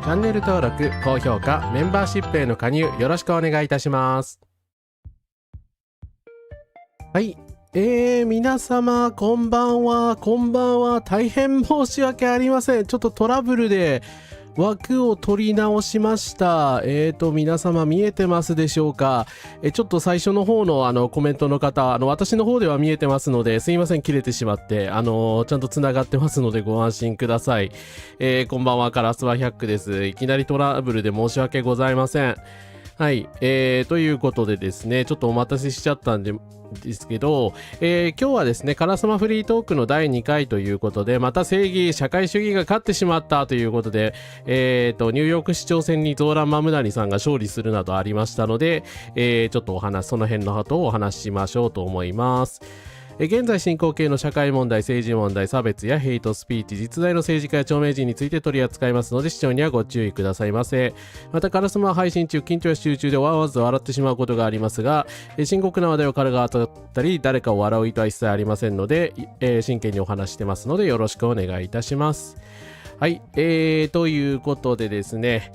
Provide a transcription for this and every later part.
チャンネル登録、高評価、メンバーシップへの加入よろしくお願いいたします。はい、皆様こんばんは。大変申し訳ありません。ちょっとトラブルで枠を取り直しました。皆様見えてますでしょうか。ちょっと最初の方のコメントの方、私の方では見えてますので、すいません、切れてしまって、ちゃんとつながってますのでご安心ください。こんばんは、カラスワ100です。いきなりトラブルで申し訳ございません。はい、ということでですね、ちょっとお待たせしちゃったんですけど、今日はですね、カラスマフリートークの第2回ということで、また正義、社会主義が勝ってしまったということで、ニューヨーク市長選にゾーラン・マムダニさんが勝利するなどありましたので、ちょっとその辺のことをお話ししましょうと思います。現在進行形の社会問題、政治問題、差別やヘイトスピーチ、実在の政治家や著名人について取り扱いますので、視聴にはご注意くださいませ。また、カラスマは配信中、緊張や集中でわざ笑ってしまうことがありますが、深刻な話題をからが当たったり、誰かを笑う意図は一切ありませんので、真剣にお話してますので、よろしくお願いいたします。はい、ということでですね、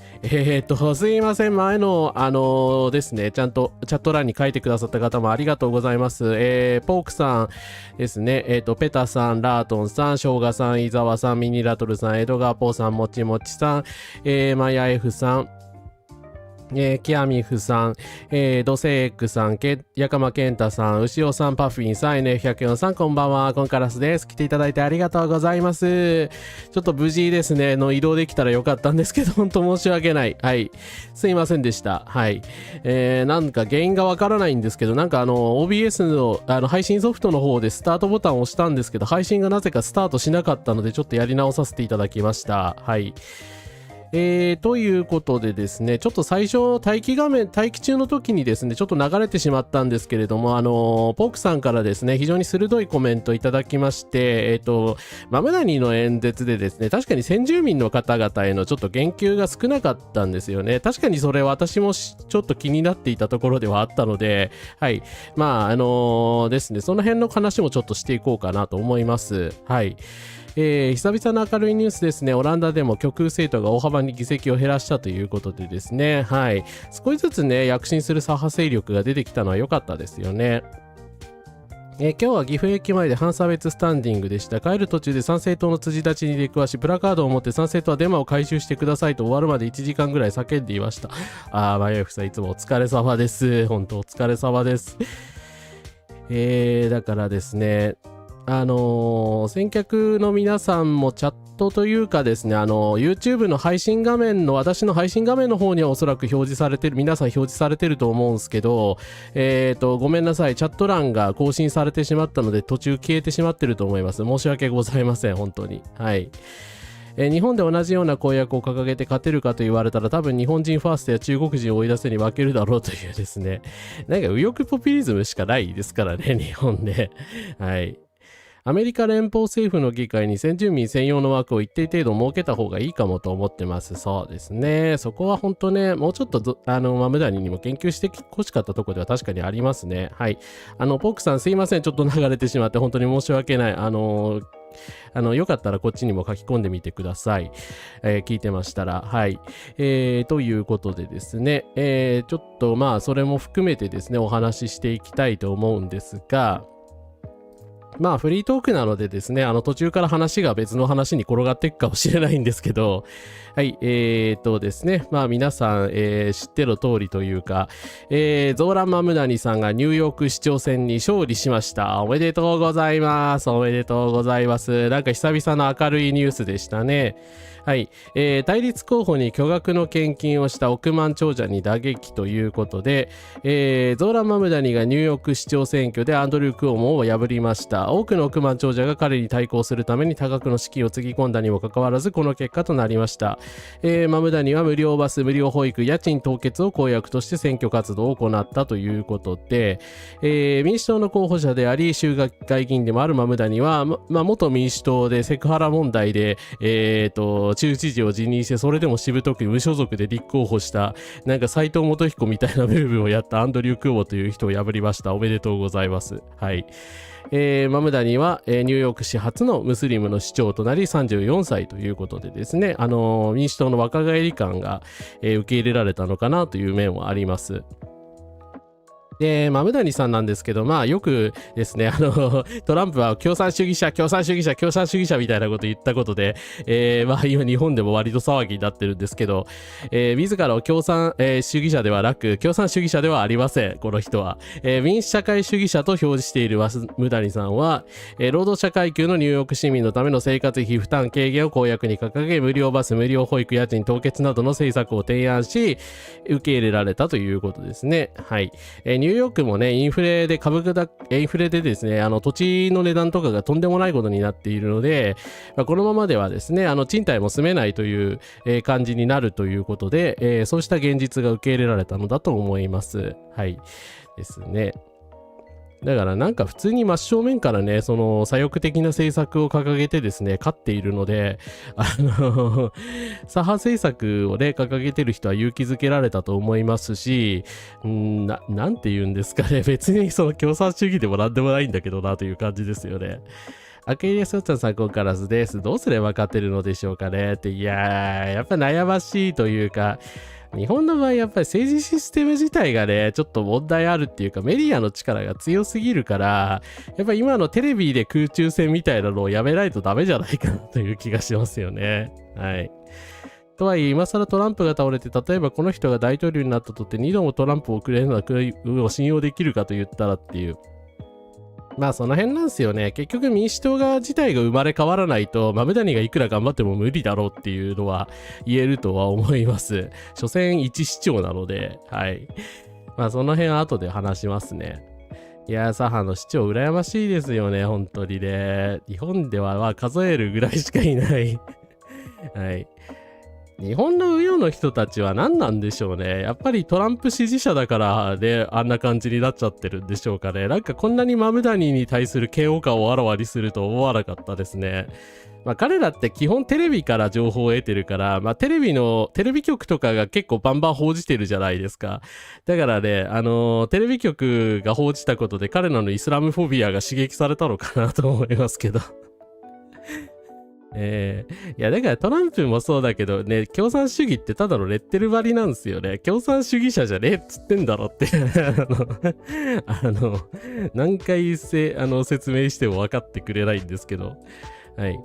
すいません、前のですね、ちゃんとチャット欄に書いてくださった方もありがとうございます。ポークさんですね、ペタさん、ラートンさん、ショウガさん、伊沢さん、ミニラトルさん、エドガーポーさん、もちもちさん、マヤエフさん、キアミフさん、ドセークさん、ヤカマケンタさん、ウシオさん、パフィンさん、NF104 さん、こんばんは、コンカラスです。来ていただいてありがとうございます。ちょっと無事ですね、移動できたらよかったんですけど、本当申し訳ない。はい。すいませんでした。はい。なんか原因がわからないんですけど、なんかOBS の、配信ソフトの方でスタートボタンを押したんですけど、配信がなぜかスタートしなかったので、ちょっとやり直させていただきました。はい。ということでですね、ちょっと最初待機中の時にですね、ちょっと流れてしまったんですけれども、ポークさんからですね、非常に鋭いコメントいただきまして、マムダニの演説でですね、確かに先住民の方々へのちょっと言及が少なかったんですよね。確かにそれ私もちょっと気になっていたところではあったので、はい。まあ、ですね、その辺の話もちょっとしていこうかなと思います。はい。久々の明るいニュースですね。オランダでも極右政党が大幅に議席を減らしたということでですね。はい。少しずつね、躍進する左派勢力が出てきたのは良かったですよね。今日は岐阜駅前で反差別スタンディングでした。帰る途中で参政党の辻立ちに出くわし、プラカードを持って参政党はデマを回収してくださいと終わるまで1時間ぐらい叫んでいました。マヨフさんいつもお疲れ様です。本当お疲れ様です。だからですね、先客の皆さんもチャットというかですね、YouTube の配信画面の、私の配信画面の方にはおそらく表示されてる、皆さん表示されてると思うんですけど、ごめんなさい、チャット欄が更新されてしまったので、途中消えてしまってると思います。申し訳ございません、本当に。はい。日本で同じような公約を掲げて勝てるかと言われたら多分日本人ファーストや中国人を追い出せに負けるだろうというですね、なんか右翼ポピュリズムしかないですからね、日本で。はい。アメリカ連邦政府の議会に先住民専用の枠を一定程度設けた方がいいかもと思ってます。そうですね。そこは本当ね、もうちょっとマムダニにも研究してほしかったところでは確かにありますね。はい。ポークさんすいません。ちょっと流れてしまって本当に申し訳ない。よかったらこっちにも書き込んでみてください。聞いてましたら。はい。ということでですね、ちょっとまあ、それも含めてですね、お話ししていきたいと思うんですが、まあフリートークなのでですね、途中から話が別の話に転がっていくかもしれないんですけど、はい、ですね、まあ皆さん、知ってる通りというか、ゾーラン・マムダニさんがニューヨーク市長選に勝利しました。おめでとうございます。おめでとうございます。なんか久々の明るいニュースでしたね。はい、対立候補に巨額の献金をした億万長者に打撃ということで、ゾーラン・マムダニがニューヨーク市長選挙でアンドリュー・クオモを破りました。多くの億万長者が彼に対抗するために多額の資金をつぎ込んだにもかかわらずこの結果となりました。マムダニは無料バス、無料保育、家賃凍結を公約として選挙活動を行ったということで、民主党の候補者であり州議会議員でもあるマムダニは、元民主党でセクハラ問題で、州知事を辞任してそれでもしぶとく無所属で立候補したなんか斉藤元彦みたいなムーブをやったアンドリュー・クオモという人を破りました。おめでとうございます。はい。マムダニは、ニューヨーク市初のムスリムの市長となり34歳ということでですね、民主党の若返り感が、受け入れられたのかなという面はあります。で、マムダニさんなんですけど、まあよくですね、トランプは共産主義者みたいなこと言ったことで、まあ今日本でも割と騒ぎになってるんですけど、自らを共産、主義者ではなく、共産主義者ではありません、この人は。民主社会主義者と表示しているマムダニさんは、労働者階級のニューヨーク市民のための生活費負担軽減を公約に掲げ、無料バス、無料保育、家賃凍結などの政策を提案し、受け入れられたということですね。はい。ニューヨークもね、インフレでですね、土地の値段とかがとんでもないことになっているので、このままではですね、賃貸も住めないという、感じになるということで、そうした現実が受け入れられたのだと思います。はい。ですね。だからなんか普通に真正面からね、その左翼的な政策を掲げてですね、勝っているので、左派政策をね、掲げてる人は勇気づけられたと思いますし、なんて言うんですかね、別にその共産主義でもなんでもないんだけどなという感じですよね。アクエリアスウッチャン参考カラスです。どうすれば勝てるのでしょうかねって、いやー、やっぱ悩ましいというか、日本の場合やっぱり政治システム自体がね、ちょっと問題あるっていうかメディアの力が強すぎるから、やっぱり今のテレビで空中戦みたいなのをやめないとダメじゃないかなという気がしますよね。はい。とはいえ、今更トランプが倒れて、例えばこの人が大統領になったとって2度もトランプをくれるのは信用できるかと言ったらっていう。まあその辺なんですよね。結局民主党自体が生まれ変わらないと、マムダニがいくら頑張っても無理だろうっていうのは言えるとは思います。所詮一市長なので、はい。まあその辺は後で話しますね。いやー、左派の市長羨ましいですよね、本当にね。日本では数えるぐらいしかいない。はい。日本の右翼の人たちは何なんでしょうね。やっぱりトランプ支持者だからで、あんな感じになっちゃってるんでしょうかね。なんかこんなにマムダニに対する嫌悪感をあらわにすると思わなかったですね。まあ彼らって基本テレビから情報を得てるから、まあテレビ局とかが結構バンバン報じてるじゃないですか。だからね、テレビ局が報じたことで彼らのイスラムフォビアが刺激されたのかなと思いますけど。いやだからトランプもそうだけどね、共産主義ってただのレッテル張りなんですよね。共産主義者じゃねえっつってんだろって何回説明しても分かってくれないんですけど、はい。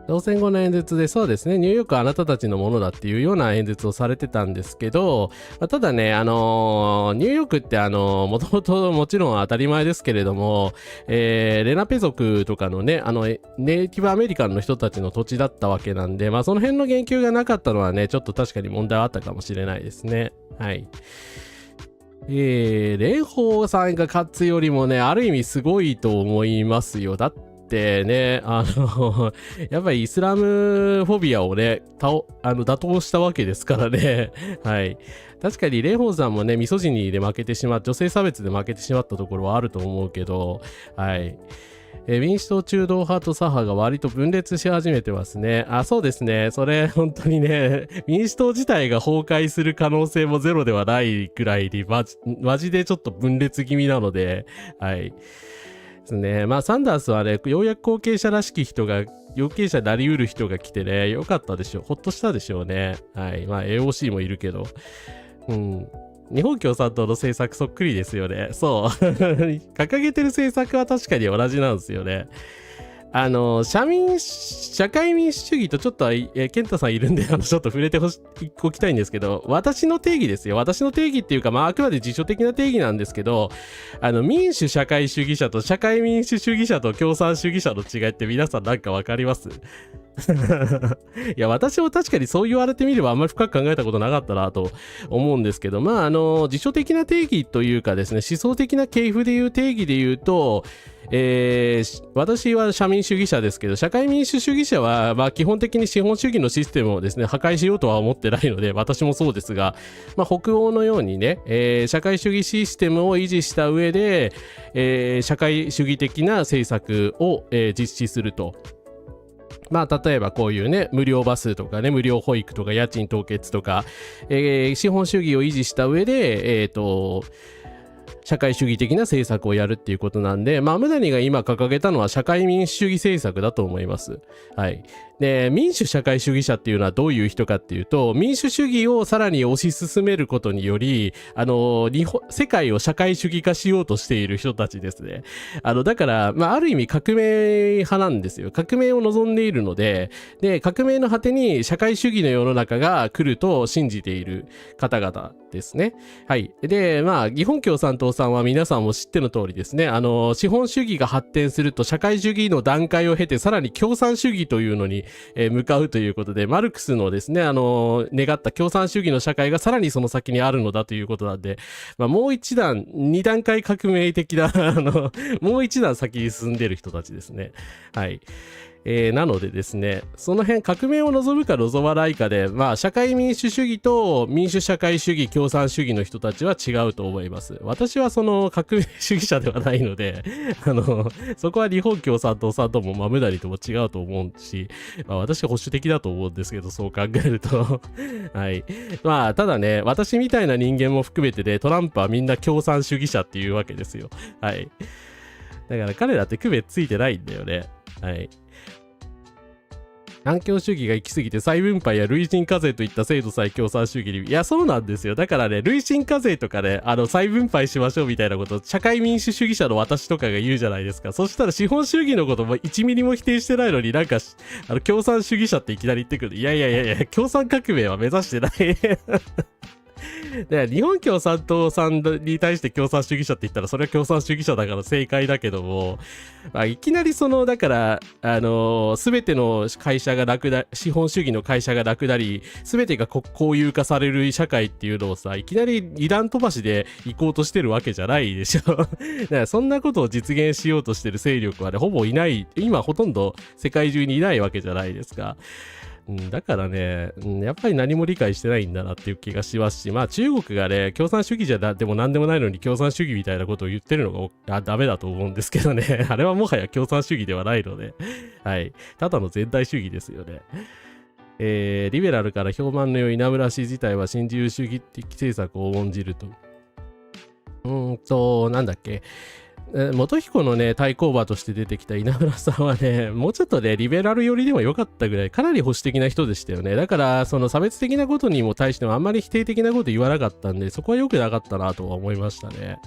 当選後の演説でそうですね、ニューヨークはあなたたちのものだっていうような演説をされてたんですけど、ただね、ニューヨークってもともともちろん当たり前ですけれども、レナペ族とかのね、ネイティブアメリカンの人たちの土地だったわけなんで、まあその辺の言及がなかったのはね、ちょっと確かに問題はあったかもしれないですね。はい。蓮舫さんが勝つよりもね、ある意味すごいと思いますよ。だってね、やっぱりイスラムフォビアをね、打倒したわけですからね。はい。確かに蓮舫さんもね、ミソジニーで負けてしまった、女性差別で負けてしまったところはあると思うけど、はい。民主党中道派と左派が割と分裂し始めてますね。そうですね。それ、本当にね、民主党自体が崩壊する可能性もゼロではないくらいに、マジでちょっと分裂気味なので、はい。ですね。まあ、サンダースはね、ようやく後継者らしき人が、後継者になりうる人が来てね、よかったでしょう。ほっとしたでしょうね。はい。まあ、AOC もいるけど。うん。日本共産党の政策そっくりですよね。そう。掲げてる政策は確かに同じなんですよね。社会民主主義とちょっと、健太さんいるんで、ちょっと触れておきたいんですけど、私の定義ですよ。私の定義っていうか、まあ、あくまで辞書的な定義なんですけど、民主社会主義者と社会民主主義者と共産主義者の違いって皆さんなんかわかります？いや、私も確かにそう言われてみればあんまり深く考えたことなかったなと思うんですけど、まあ、辞書的な定義というかですね、思想的な系譜でいう定義で言うと、私は社民主義者ですけど、社会民主主義者は、まあ、基本的に資本主義のシステムをですね、破壊しようとは思ってないので、私もそうですが、まあ、北欧のようにね、社会主義システムを維持した上で、社会主義的な政策を、実施すると。まあ、例えばこういうね、無料バスとかね、無料保育とか家賃凍結とか、資本主義を維持した上で、社会主義的な政策をやるっていうことなんで、まあ、ムダニが今掲げたのは社会民主主義政策だと思います。はい。で、民主社会主義者っていうのはどういう人かっていうと、民主主義をさらに推し進めることにより、世界を社会主義化しようとしている人たちですね。だから、まあ、ある意味革命派なんですよ。革命を望んでいるので、で、革命の果てに社会主義の世の中が来ると信じている方々ですね。はい。で、まあ、日本共産党さんは皆さんも知っての通りですね。資本主義が発展すると社会主義の段階を経て、さらに共産主義というのに、向かうということで、マルクスのですね、願った共産主義の社会がさらにその先にあるのだということなんで、まあ、もう一段、二段階革命的な、もう一段先に進んでいる人たちですね。はい。なのでですね、その辺革命を望むか望まないかで、まあ、社会民主主義と民主社会主義、共産主義の人たちは違うと思います。私はその革命主義者ではないので、そこは日本共産党さんともマムダリとも違うと思うし、まあ、私は保守的だと思うんですけど、そう考えると。はい。まあ、ただね、私みたいな人間も含めてね、トランプはみんな共産主義者っていうわけですよ。はい。だから彼らって区別ついてないんだよね。はい。環境主義が行き過ぎて再分配や累進課税といった制度さえ共産主義に。いや、そうなんですよ。だからね、累進課税とかね、再分配しましょうみたいなこと、社会民主主義者の私とかが言うじゃないですか。そしたら資本主義のことも1ミリも否定してないのになんか、共産主義者っていきなり言ってくる。いやいやいやいや、共産革命は目指してない。で日本共産党さんに対して共産主義者って言ったらそれは共産主義者だから正解だけども、まあ、いきなりだから全ての会社が資本主義の会社がなくなり全てが公有化される社会っていうのをさ、いきなり二段飛ばしで行こうとしてるわけじゃないでしょ。だからそんなことを実現しようとしてる勢力はね、ほぼいない、今ほとんど世界中にいないわけじゃないですか。だからね、やっぱり何も理解してないんだなっていう気がしますし、まあ中国がね、共産主義じゃでも何でもないのに共産主義みたいなことを言ってるのがダメだと思うんですけどね。あれはもはや共産主義ではないので、はい。ただの全体主義ですよね。リベラルから評判の良い稲村氏自体は新自由主義的政策を重んじると。なんだっけ。元彦のね、対抗馬として出てきた稲村さんはね、もうちょっとね、リベラル寄りでもよかったぐらい、かなり保守的な人でしたよね。だから、その差別的なことにも対してもあんまり否定的なこと言わなかったんで、そこは良くなかったなとは思いましたね。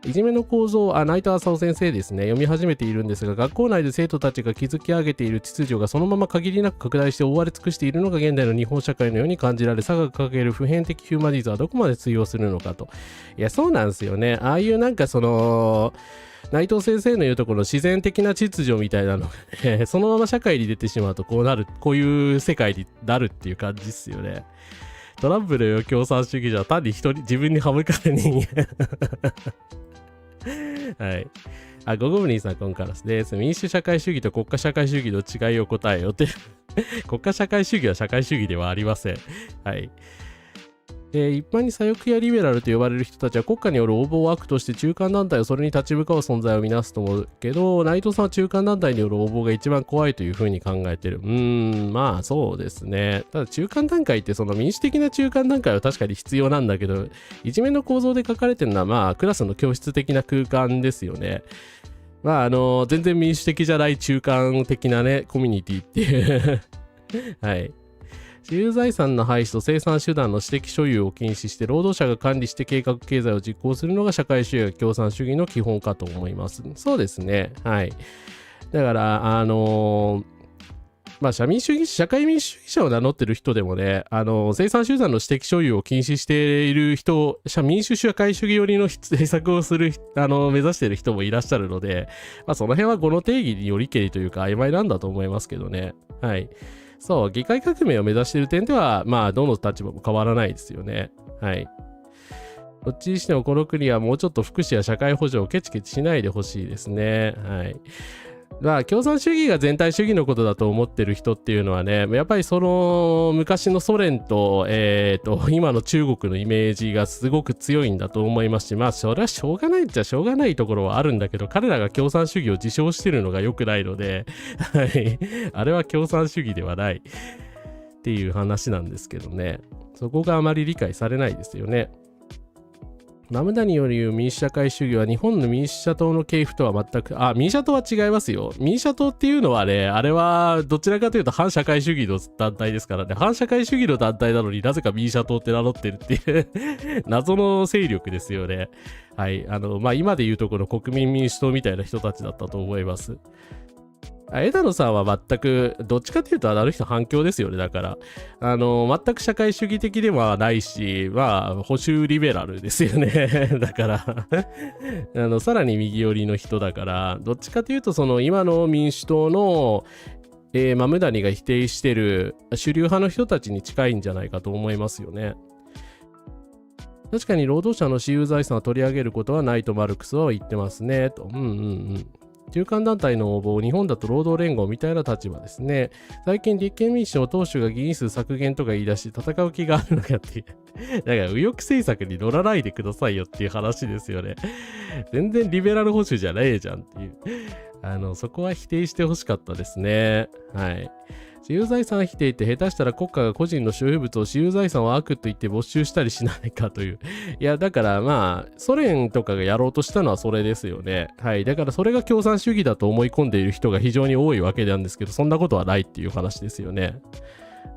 いじめの構造、内藤浅尾先生ですね。読み始めているんですが、学校内で生徒たちが築き上げている秩序がそのまま限りなく拡大して覆われ尽くしているのが現代の日本社会のように感じられ、差が掲げる普遍的ヒューマニズムはどこまで通用するのかと。いや、そうなんですよね。ああいうなんかその、内藤先生の言うところの自然的な秩序みたいなのがね、そのまま社会に出てしまうとこうなる、こういう世界になるっていう感じですよね。トランプの共産主義じゃ単に自分に歯向かう人間。はい。ゴゴブリンさん、今からです。民主社会主義と国家社会主義の違いを答えよって。国家社会主義は社会主義ではありません。はい。一般に左翼やリベラルと呼ばれる人たちは国家による横暴を悪として中間団体をそれに立ち向かう存在を見なすと思うけど、内藤さんは中間団体による横暴が一番怖いというふうに考えてる。まあそうですね。ただ中間団体ってその民主的な中間団体は確かに必要なんだけど、いじめの構造で書かれてるのはまあクラスの教室的な空間ですよね。まあ全然民主的じゃない中間的なね、コミュニティっていうはい。私有財産の廃止と生産手段の私的所有を禁止して労働者が管理して計画経済を実行するのが社会主義や共産主義の基本かと思います。そうですね。はい。だからまあ社会民主主義者を名乗ってる人でもね、生産手段の私的所有を禁止している人、民主社会主義寄りの政策をする目指している人もいらっしゃるので、まあその辺はこの定義によりけりというか曖昧なんだと思いますけどね。はい。そう、議会革命を目指している点では、まあ、どの立場も変わらないですよね。はい。どっちにしてもこの国はもうちょっと福祉や社会保障をケチケチしないでほしいですね。はい。まあ、共産主義が全体主義のことだと思ってる人っていうのはね、やっぱりその昔のソ連と、今の中国のイメージがすごく強いんだと思いますし、まあ、それはしょうがないっちゃしょうがないところはあるんだけど、彼らが共産主義を自称してるのが良くないので、はい。あれは共産主義ではないっていう話なんですけどね。そこがあまり理解されないですよね。マムダによる民主社会主義は日本の民主社党の系譜とは全く、民主社党は違いますよ。民主社党っていうのはね、あれはどちらかというと反社会主義の団体ですからね、反社会主義の団体なのになぜか民主社党って名乗ってるっていう謎の勢力ですよね。はい。まあ、今で言うとこの国民民主党みたいな人たちだったと思います。枝野さんは全く、どっちかというとあの人反共ですよね。だから、全く社会主義的ではないし、まあ、保守リベラルですよね。だからさらに右寄りの人だから、どっちかというと、その今の民主党の、マムダニが否定してる主流派の人たちに近いんじゃないかと思いますよね。確かに労働者の私有財産を取り上げることはないとマルクスは言ってますね。と。中間団体の応募、日本だと労働連合みたいな立場ですね。最近立憲民主の党首が議員数削減とか言い出し、戦う気があるのかっていう。だから右翼政策に乗らないでくださいよっていう話ですよね。全然リベラル保守じゃねえじゃんっていう。そこは否定してほしかったですね。はい。私有財産否定って下手したら国家が個人の所有物を私有財産を悪と言って没収したりしないかという。いや、だからまあ、ソ連とかがやろうとしたのはそれですよね。はい。だからそれが共産主義だと思い込んでいる人が非常に多いわけなんですけど、そんなことはないっていう話ですよね。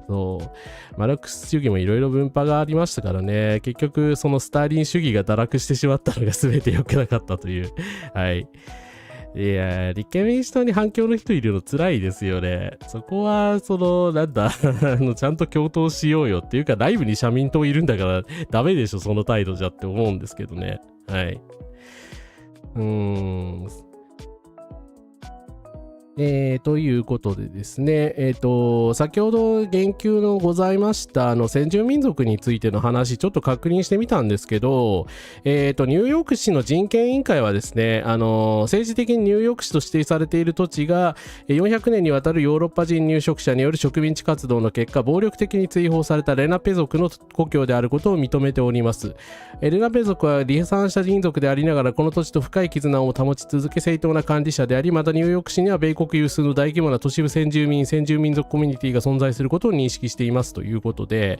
そう。マルクス主義もいろいろ分派がありましたからね。結局、そのスターリン主義が堕落してしまったのが全て良くなかったという。はい。いや、立憲民主党に反共の人いるの辛いですよね。そこは、なんだ、ちゃんと共闘しようよっていうか、内部に社民党いるんだからダメでしょ、その態度じゃって思うんですけどね。はい。ということでですね、先ほど言及のございました先住民族についての話、ちょっと確認してみたんですけど、ニューヨーク市の人権委員会はですね、政治的にニューヨーク市と指定されている土地が400年にわたるヨーロッパ人入植者による植民地活動の結果、暴力的に追放されたレナペ族の故郷であることを認めております。レナペ族は離散した人族でありながら、この土地と深い絆を保ち続け、正当な管理者であり、またニューヨーク市には米国有数の大規模な都市部先住民族コミュニティが存在することを認識していますということで、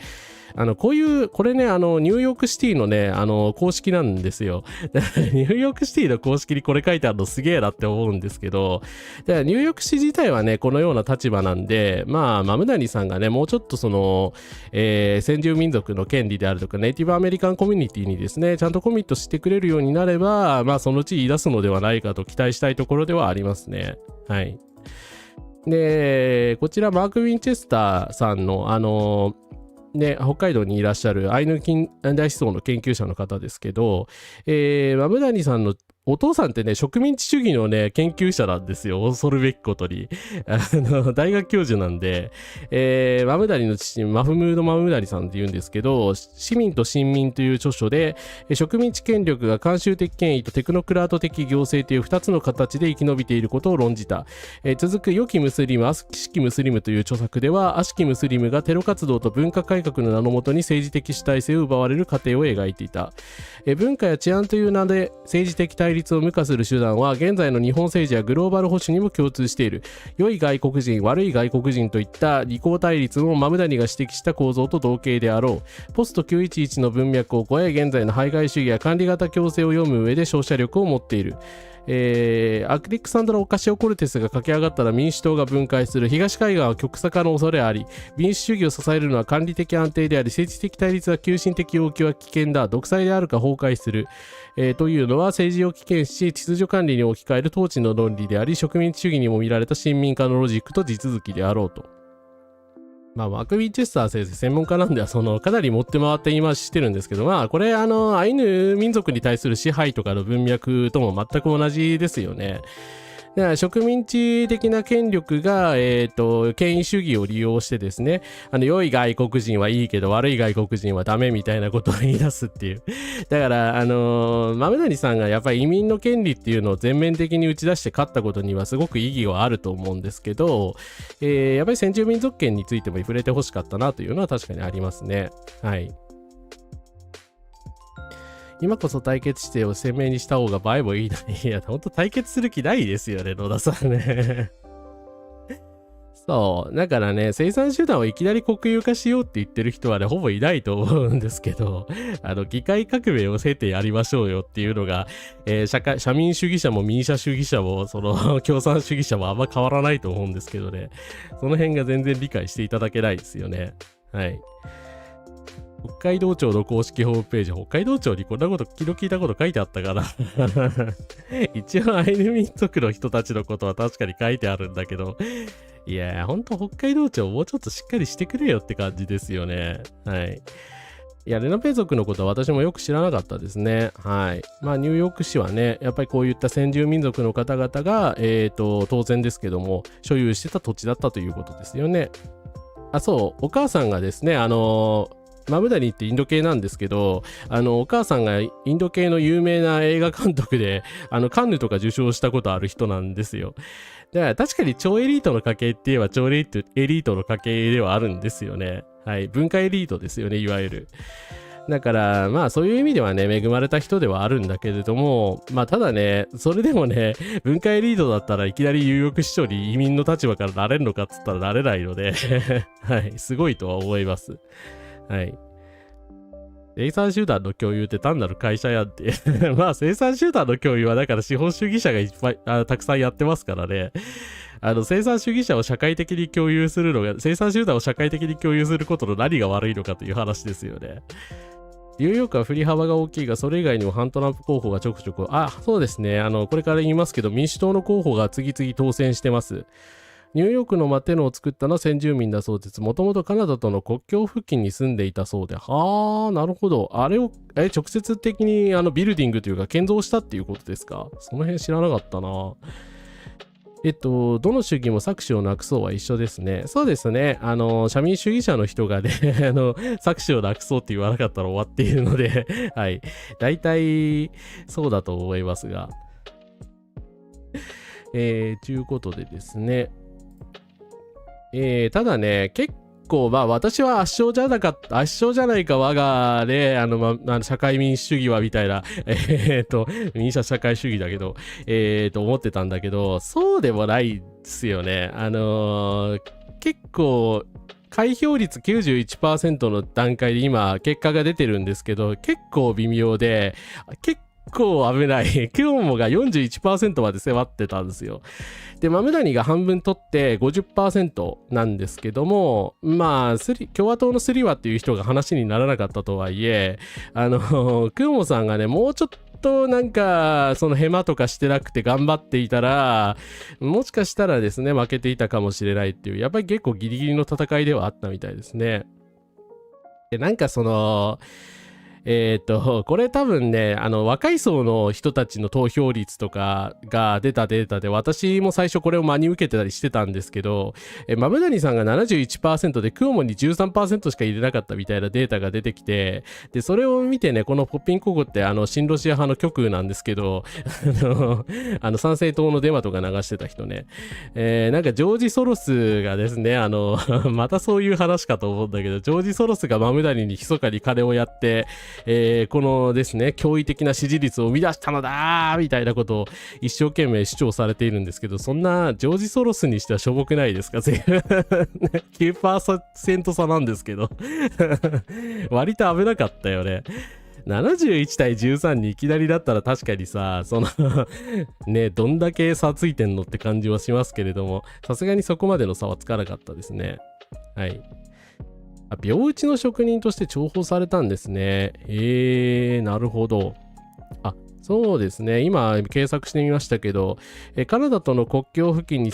これね、ニューヨークシティのね、公式なんですよ。ニューヨークシティの公式にこれ書いてあるのすげえなって思うんですけど、ニューヨーク市自体はね、このような立場なんで、マムダニさんがね、もうちょっと先住民族の権利であるとか、ネイティブアメリカンコミュニティにですね、ちゃんとコミットしてくれるようになれば、そのうち言い出すのではないかと期待したいところではありますね。はい。で、こちらマーク・ウィンチェスターさんの北海道にいらっしゃるアイヌ近代思想の研究者の方ですけど、マムダニさんのお父さんってね、植民地主義のね、研究者なんですよ。恐るべきことに。大学教授なんで、マムダニの父、マフムード・マムダニさんって言うんですけど、市民と臣民という著書で、植民地権力が慣習的権威とテクノクラート的行政という2つの形で生き延びていることを論じた。続く良きムスリム、悪しきムスリムという著作では、悪しきムスリムがテロ活動と文化改革の名のもとに政治的主体性を奪われる過程を描いていた。文化や治安という名で政治的対立を無化する手段は現在の日本政治やグローバル保守にも共通している。良い外国人、悪い外国人といった利口対立もマムダニが指摘した構造と同型であろう。ポスト911の文脈を超え、現在の排外主義や管理型強制を読む上で照射力を持っている。アクリクサンドラ・オカシオ・コルテスが駆け上がったら民主党が分解する。東海岸は極左化の恐れあり、民主主義を支えるのは管理的安定であり、政治的対立は急進的要求は危険だ。独裁であるか崩壊する。というのは政治を危険し、秩序管理に置き換える統治の論理であり、植民地主義にも見られた親民化のロジックと地続きであろうと。マーク・ウィンチェスター先生、専門家なんでは、かなり持って回って言い回ししてるんですけど、これ、アイヌ民族に対する支配とかの文脈とも全く同じですよね。だから植民地的な権力が、権威主義を利用してですね、良い外国人はいいけど悪い外国人はダメみたいなことを言い出すっていう。だから、マムダニさんがやっぱり移民の権利っていうのを全面的に打ち出して勝ったことにはすごく意義はあると思うんですけど、やっぱり先住民族権についても触れてほしかったなというのは確かにありますね。はい。今こそ対決姿勢を鮮明にした方が映えもいいのに。いや、ほんと対決する気ないですよね、野田さんね。そう。だからね、生産手段をいきなり国有化しようって言ってる人はね、ほぼいないと思うんですけど、議会革命を経てやりましょうよっていうのが、社民主義者も民主主義者も、共産主義者もあんま変わらないと思うんですけどね。その辺が全然理解していただけないですよね。はい。北海道庁の公式ホームページ、北海道庁にこんなこと、昨日聞いたこと書いてあったかな。一応アイヌ民族の人たちのことは確かに書いてあるんだけど、いやー、ほんと北海道庁もうちょっとしっかりしてくれよって感じですよね。はい。いや、レナペ族のことは私もよく知らなかったですね。はい。ニューヨーク市はね、やっぱりこういった先住民族の方々が、当然ですけども、所有してた土地だったということですよね。そう、お母さんがですね、マムダニってインド系なんですけど、お母さんがインド系の有名な映画監督で、カンヌとか受賞したことある人なんですよ。だから確かに超エリートの家系って言えば超エリートの家系ではあるんですよね。はい。文化エリートですよね、いわゆる。だから、そういう意味ではね、恵まれた人ではあるんだけれども、ただね、それでもね、文化エリートだったらいきなりニューヨーク市長に移民の立場からなれるのかっつったらなれないので、はい。すごいとは思います。はい。生産集団の共有って単なる会社やんって生産集団の共有はだから資本主義者がいっぱいたくさんやってますからね。生産主義者を社会的に共有するのが、生産集団を社会的に共有することの何が悪いのかという話ですよね。ニューヨークは振り幅が大きいが、それ以外にも反トランプ候補がちょくちょく、そうですね。これから言いますけど、民主党の候補が次々当選してます。ニューヨークのテノを作ったのは先住民だそうです。もともとカナダとの国境付近に住んでいたそうで。なるほど。あれを、直接的にビルディングというか建造したっていうことですか？その辺知らなかったな。どの主義も搾取をなくそうは一緒ですね。そうですね。社民主義者の人がね、搾取をなくそうって言わなかったら終わっているので、はい。大体、そうだと思いますが。ということでですね。ただね、結構、私は圧勝じゃないか、我がね、社会民主主義はみたいな、民主社会主義だけど、思ってたんだけど、そうでもないですよね。結構、開票率 91% の段階で今、結果が出てるんですけど、結構微妙で、結構危ない。クオモが 41% まで迫ってたんですよ。で、マムダニが半分取って 50% なんですけども、共和党のスリワっていう人が話にならなかったとはいえ、クオモさんがね、もうちょっとなんか、そのヘマとかしてなくて頑張っていたら、もしかしたらですね、負けていたかもしれないっていう、やっぱり結構ギリギリの戦いではあったみたいですね。で、なんかこれ多分ね、若い層の人たちの投票率とかが出たデータで、私も最初これを真に受けてたりしてたんですけど、マブダニさんが 71% でクオモに 13% しか入れなかったみたいなデータが出てきて、で、それを見てね、このポッピンココって親ロシア派の極右なんですけど、参政党のデマとか流してた人ね、なんかジョージ・ソロスがですね、またそういう話かと思うんだけど、ジョージ・ソロスがマムダニに密かに金をやって、このですね、驚異的な支持率を生み出したのだみたいなことを一生懸命主張されているんですけど、そんなジョージ・ソロスにしてはしょぼくないですか9% 差なんですけど割と危なかったよね。71対13にいきなりだったら確かにさ、ね、どんだけ差ついてんのって感じはしますけれども、さすがにそこまでの差はつかなかったですね。はい。病打ちの職人として重宝されたんですね。なるほど。そうですね。今、検索してみましたけど、カナダとの国境付近に、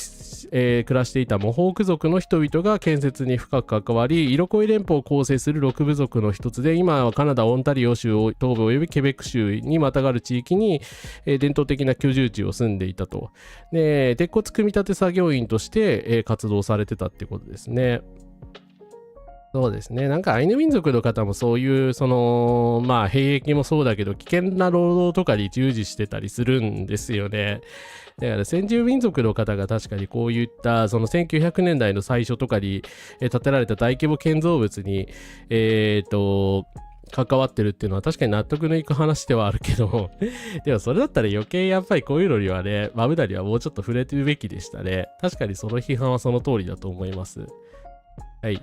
暮らしていたモホーク族の人々が建設に深く関わり、イロコイ連邦を構成する6部族の一つで、今はカナダ・オンタリオ州東部及びケベック州にまたがる地域に、伝統的な居住地を住んでいたと。で、鉄骨組み立て作業員として、活動されてたってことですね。そうですね。なんかアイヌ民族の方もそういう、兵役もそうだけど、危険な労働とかに従事してたりするんですよね。だから先住民族の方が確かにこういった、1900年代の最初とかに建てられた大規模建造物に、関わってるっていうのは確かに納得のいく話ではあるけどでもそれだったら余計やっぱりこういうのにはね、マブダリはもうちょっと触れてるべきでしたね。確かにその批判はその通りだと思います。はい。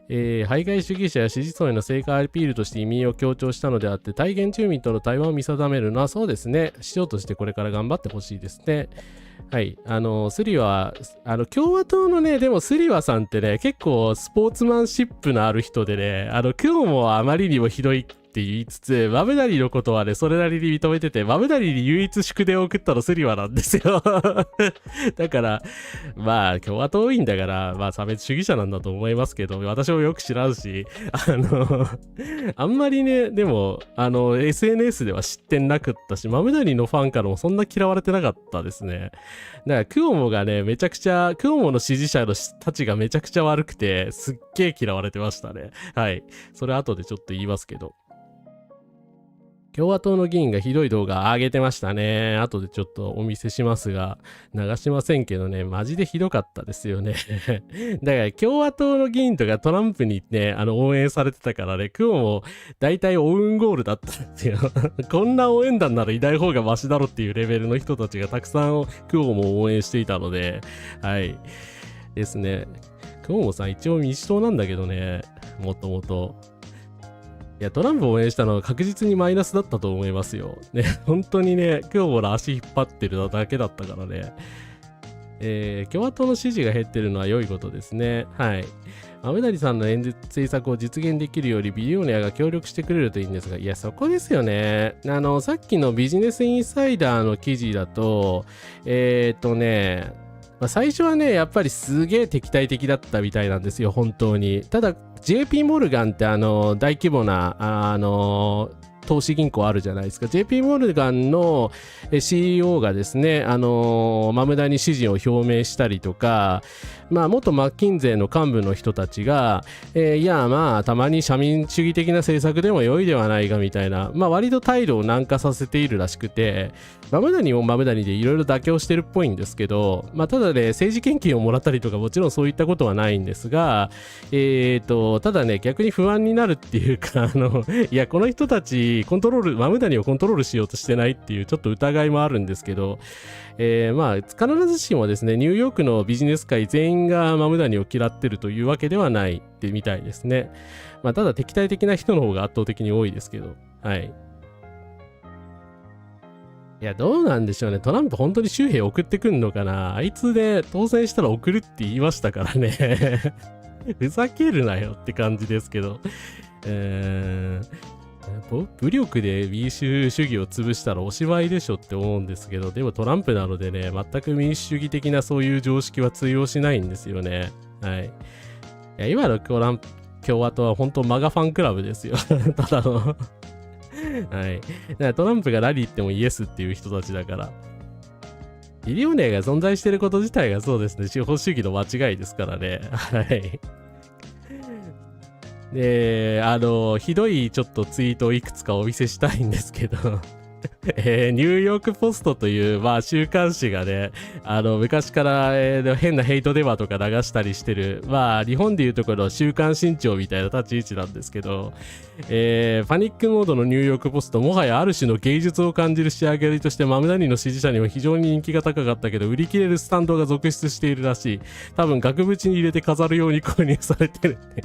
排外主義者や支持層への成果アピールとして移民を強調したのであって、対原住民との対話を見定めるのはそうですね、市長としてこれから頑張ってほしいですね。はい。スリワ、共和党のね、でもスリワさんってね、結構スポーツマンシップのある人でね、今日もあまりにもひどいって言いつつ、マブダリのことはね、それなりに認めてて、マブダリに唯一祝電を送ったのスリワなんですよ。だから、共和党員だから、差別主義者なんだと思いますけど、私もよく知らんし、あんまりね、でも、SNS では知ってなくったし、マブダリのファンからもそんな嫌われてなかったですね。だから、クオモがね、クオモの支持者たちがめちゃくちゃ悪くて、すっげえ嫌われてましたね。はい。それ後でちょっと言いますけど。共和党の議員がひどい動画上げてましたね。後でちょっとお見せしますが、流しませんけどね、マジでひどかったですよね。だから共和党の議員とかトランプにね、応援されてたからね、クオも大体オウンゴールだったんですよ。こんな応援団ならいない方がマシだろっていうレベルの人たちがたくさんクオも応援していたので、はい。ですね。クオモさん一応民主党なんだけどね、もともと。いや、トランプを応援したのは確実にマイナスだったと思いますよ。ね、本当にね、今日も足引っ張ってるだけだったからね。共和党の支持が減ってるのは良いことですね。はい。アメダリさんの政策を実現できるよりビリオネアが協力してくれるといいんですが、いや、そこですよね。さっきのビジネスインサイダーの記事だと、最初はね、やっぱりすげえ敵対的だったみたいなんですよ、本当に。ただ、JP モルガンって大規模な、投資銀行あるじゃないですか。JP モルガンの CEO がですね、マムダに支持を表明したりとか、元マッキンゼーの幹部の人たちが、いや、たまに社民主義的な政策でも良いではないかみたいな、割と態度を軟化させているらしくて、マムダニもマムダニでいろいろ妥協してるっぽいんですけど、ただね、政治献金をもらったりとか、もちろんそういったことはないんですが、ただね、逆に不安になるっていうか、いや、この人たち、マムダニをコントロールしようとしてないっていう、ちょっと疑いもあるんですけど、必ずしもですね、ニューヨークのビジネス界全員がマムダニを嫌ってるというわけではないってみたいですね。ただ敵対的な人の方が圧倒的に多いですけど、はい。いや、どうなんでしょうね。トランプ本当に州兵送ってくんのかな。あいつね、当選したら送るって言いましたからね。ふざけるなよって感じですけど。武力で民主主義を潰したらおしまいでしょって思うんですけど、でもトランプなのでね、全く民主主義的なそういう常識は通用しないんですよね。はい。いや、今の共和党は本当マガファンクラブですよ。ただの。はい。だからトランプが何言ってもイエスっていう人たちだから。ビリオネアが存在してること自体がそうですね、資本主義の間違いですからね。はい。で、ひどいちょっとツイートをいくつかお見せしたいんですけど、ニューヨークポストという、週刊誌がね、昔から、変なヘイトデマとか流したりしてる、日本でいうところ週刊新潮みたいな立ち位置なんですけど、パニックモードのニューヨークポスト、もはやある種の芸術を感じる仕上がりとしてマムダニの支持者にも非常に人気が高かったけど、売り切れるスタンドが続出しているらしい。多分額縁に入れて飾るように購入されてるって。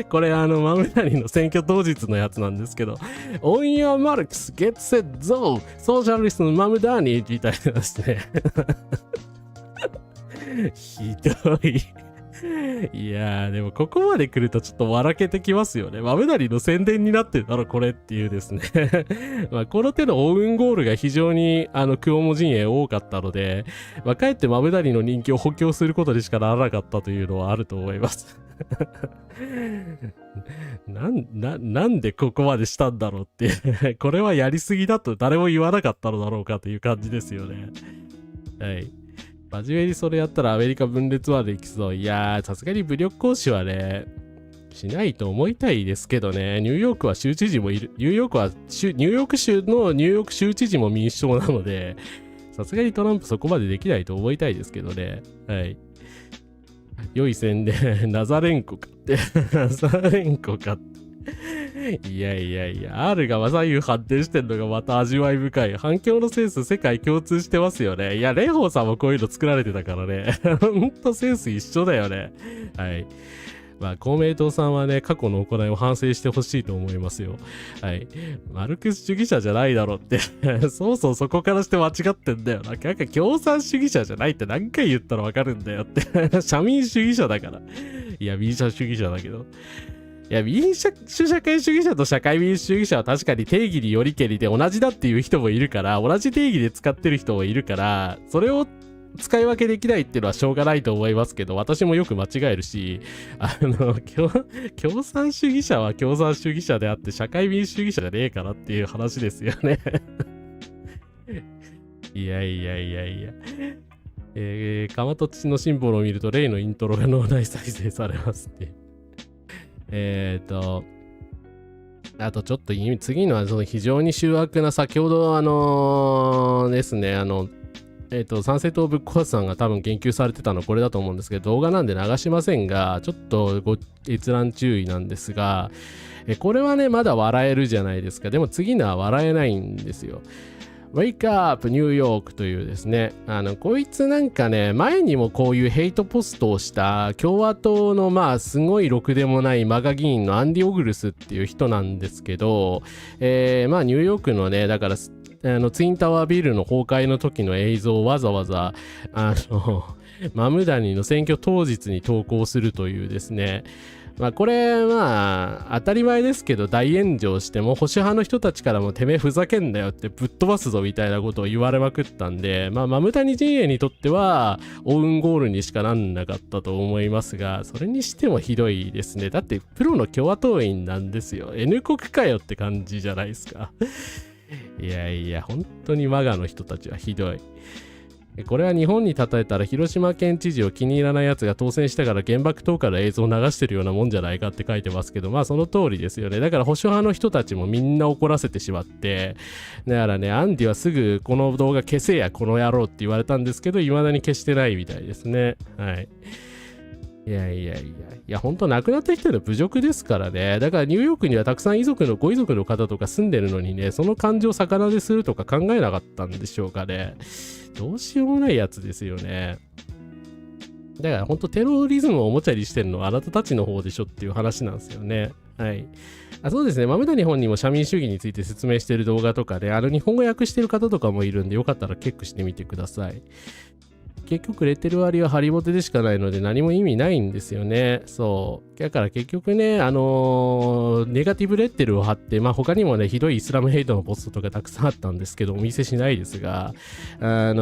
これマムダニの選挙当日のやつなんですけど、On your marks, get set, zo! ソーシャリストのマムダニみたいなですね。ひどい。いやー、でもここまで来るとちょっと笑けてきますよね。マムダニの宣伝になってるだろ、これっていうですね。この手のオウンゴールが非常にクオモ陣営多かったので、かえってマムダニの人気を補強することにしかならなかったというのはあると思います。なんでここまでしたんだろうってこれはやりすぎだと誰も言わなかったのだろうかという感じですよね。はい。真面目にそれやったらアメリカ分裂はできそう。いやー、さすがに武力行使はね、しないと思いたいですけどね。ニューヨークは州知事もいる。ニューヨーク州のニューヨーク州知事も民主党なので、さすがにトランプそこまでできないと思いたいですけどね。はい。良い宣伝、ナザレンコかって。ナザレンコかって。いや、R が左右反転してんのがまた味わい深い。反響のセンス世界共通してますよね。いや、レホーさんもこういうの作られてたからね。ほんとセンス一緒だよね。はい。公明党さんはね、過去の行いを反省してほしいと思いますよ。はい。マルクス主義者じゃないだろって。そうそこからして間違ってんだよな。なんか共産主義者じゃないって何回言ったらわかるんだよって。社民主義者だから。いや、民主主義者だけど。いや、民主社会主義者と社会民主主義者は確かに定義によりけりで同じだっていう人もいるから、同じ定義で使ってる人もいるから、それを使い分けできないっていうのはしょうがないと思いますけど、私もよく間違えるし、共産主義者は共産主義者であって社会民主主義者じゃねえからっていう話ですよね。いや。かまとちのシンボルを見ると例のイントロが脳内再生されますね。あとちょっと次のはその非常に醜悪な、先ほどですね、参政党ぶっ壊すさんが多分言及されてたのこれだと思うんですけど、動画なんで流しませんが、ちょっとご閲覧注意なんですが、これはね、まだ笑えるじゃないですか。でも次のは笑えないんですよ。Wake Up New York というですね、こいつなんかね、前にもこういうヘイトポストをした共和党のすごいろくでもないマガ議員のアンディ・オグルスっていう人なんですけど、ニューヨークのね、だからツインタワービルの崩壊の時の映像をわざわざマムダニの選挙当日に投稿するというですね、まあこれ当たり前ですけど大炎上しても保守派の人たちからもてめえふざけんなよってぶっ飛ばすぞみたいなことを言われまくったんで、マムタニ陣営にとってはオウンゴールにしかなんなかったと思いますが、それにしてもひどいですね。だってプロの共和党員なんですよ。N 国かよって感じじゃないですか。いやいや本当にマガの人たちはひどい。これは日本に例えたら広島県知事を気に入らないやつが当選したから原爆投下の映像を流してるようなもんじゃないかって書いてますけど、まあその通りですよね。だから保守派の人たちもみんな怒らせてしまって、だからね、アンディはすぐこの動画消せやこの野郎って言われたんですけど、未だに消してないみたいですね。はい。いや、ほんと亡くなった人の侮辱ですからね。だからニューヨークにはたくさんご遺族の方とか住んでるのにね、その感情を逆なでするとか考えなかったんでしょうかね。どうしようもないやつですよね。だからほんとテロリズムをおもちゃにしてるのはあなたたちの方でしょっていう話なんですよね。はい。そうですね。豆谷本にも社民主義について説明してる動画とかで、日本語訳してる方とかもいるんで、よかったらチェックしてみてください。結局レッテル割りはハリボテでしかないので何も意味ないんですよね。そう。だから結局ね、ネガティブレッテルを貼って、他にもね、ひどいイスラムヘイトのポストとかたくさんあったんですけど、お見せしないですが、なん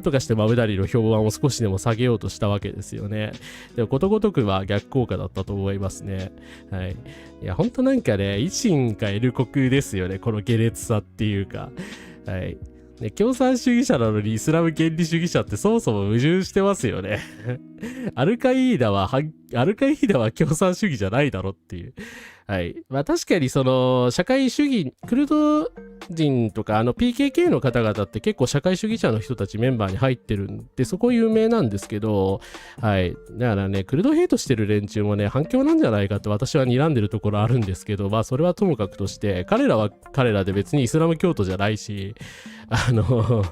とかしてマブダリの評判を少しでも下げようとしたわけですよね。でもことごとくは逆効果だったと思いますね。はい。いや、ほんとなんかね、維新か L 国ですよね。この下劣さっていうか。はい。共産主義者なのにイスラム原理主義者ってそもそも矛盾してますよね。アルカイーダは共産主義じゃないだろっていう。はい。確かに社会主義、クルド人とかPKK の方々って結構社会主義者の人たちメンバーに入ってるんで、そこ有名なんですけど、はい。だからね、クルドヘイトしてる連中もね、反響なんじゃないかって私は睨んでるところあるんですけど、それはともかくとして、彼らは彼らで別にイスラム教徒じゃないし、ISIS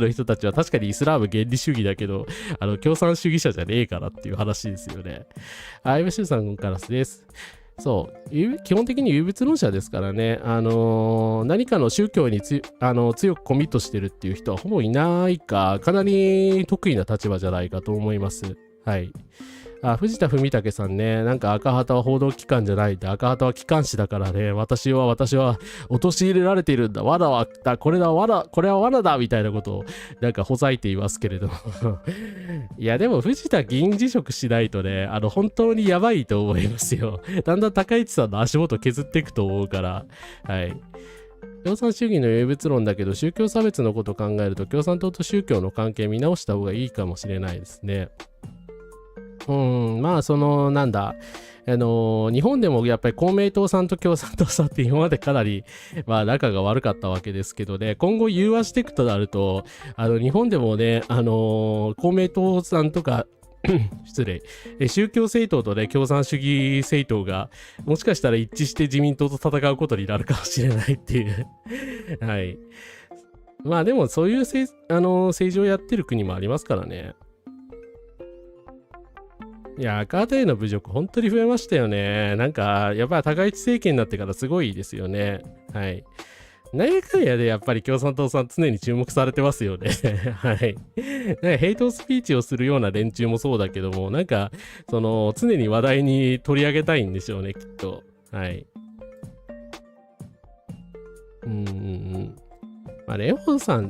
の人たちは確かにイスラーム原理主義だけど、共産主義者じゃねえからっていう話ですよね。IMC さんからです。そう。基本的に唯物論者ですからね。何かの宗教に強くコミットしてるっていう人はほぼいないか、かなり得意な立場じゃないかと思います。はい。藤田文武さんね、なんか赤旗は報道機関じゃないって、赤旗は機関紙だからね、私は陥れられているんだ、罠はだ、これは罠だみたいなことをなんかほざいていますけれども。いや、でも藤田議員辞職しないとね、本当にやばいと思いますよ。だんだん高市さんの足元削っていくと思うから、はい。共産主義の唯物論だけど、宗教差別のことを考えると、共産党と宗教の関係見直した方がいいかもしれないですね。なんだ、日本でもやっぱり公明党さんと共産党さんって今までかなり、仲が悪かったわけですけどね、今後融和していくとなると、日本でもね、公明党さんとか、失礼、宗教政党とね、共産主義政党が、もしかしたら一致して自民党と戦うことになるかもしれないっていう。はい。でもそういう政治をやってる国もありますからね。いや、赤旗への侮辱、本当に増えましたよね。なんか、やっぱり高市政権になってからすごいですよね。はい。何やかんやでやっぱり共産党さん常に注目されてますよね。はい。なんかヘイトスピーチをするような連中もそうだけども、なんか、常に話題に取り上げたいんでしょうね、きっと。はい。蓮舫さん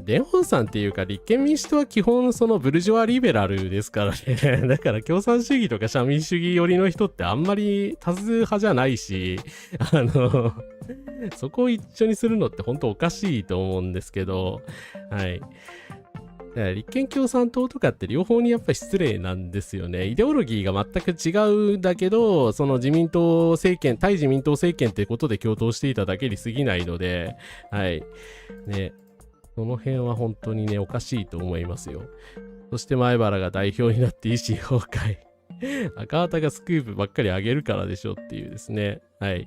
っていうか、立憲民主党は基本ブルジョワリベラルですからね。だから共産主義とか社民主義寄りの人ってあんまり多数派じゃないし、そこを一緒にするのって本当おかしいと思うんですけど、はい。立憲共産党とかって両方にやっぱり失礼なんですよね。イデオロギーが全く違うんだけど、自民党政権、対自民党政権ってことで共闘していただけに過ぎないので、はい。ね。その辺は本当にね、おかしいと思いますよ。そして前原が代表になって維新崩壊。赤旗がスクープばっかり上げるからでしょっていうですね。はい。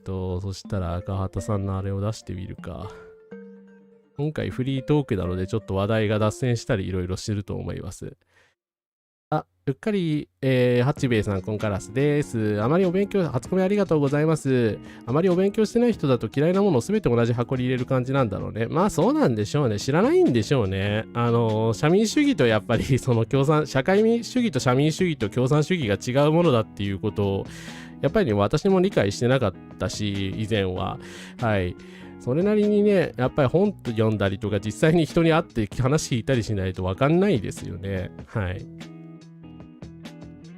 そしたら赤旗さんのあれを出してみるか。今回フリートークなのでちょっと話題が脱線したりいろいろしてると思います。うっかり、八兵衛さん、コンカラスです。あまりお勉強、初コメありがとうございます。あまりお勉強してない人だと嫌いなものをすべて同じ箱に入れる感じなんだろうね。まあそうなんでしょうね。知らないんでしょうね。社民主義とやっぱりその社会主義と社民主義と共産主義が違うものだっていうことを、やっぱりね、私も理解してなかったし、以前は。はい。それなりにね、やっぱり本読んだりとか、実際に人に会って話聞いたりしないと分かんないですよね。はい。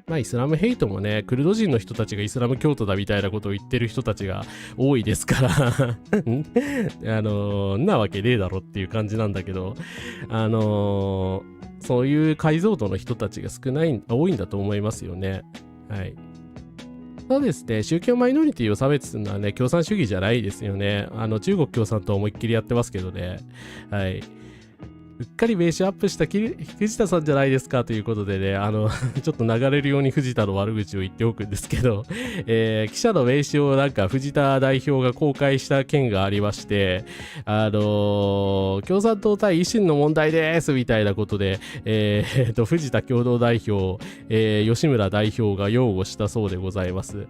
まあイスラムヘイトもね、クルド人の人たちがイスラム教徒だみたいなことを言ってる人たちが多いですからんなわけねえだろっていう感じなんだけど、そういう解像度の人たちが多いんだと思いますよね。はい。そうですね、宗教マイノリティを差別するのはね、共産主義じゃないですよね。中国共産党思いっきりやってますけどね。はい。うっかり名刺アップした藤田さんじゃないですかということでね、ちょっと流れるように藤田の悪口を言っておくんですけど、記者の名刺をなんか藤田代表が公開した件がありまして、共産党対維新の問題ですみたいなことで、藤田共同代表、吉村代表が擁護したそうでございます。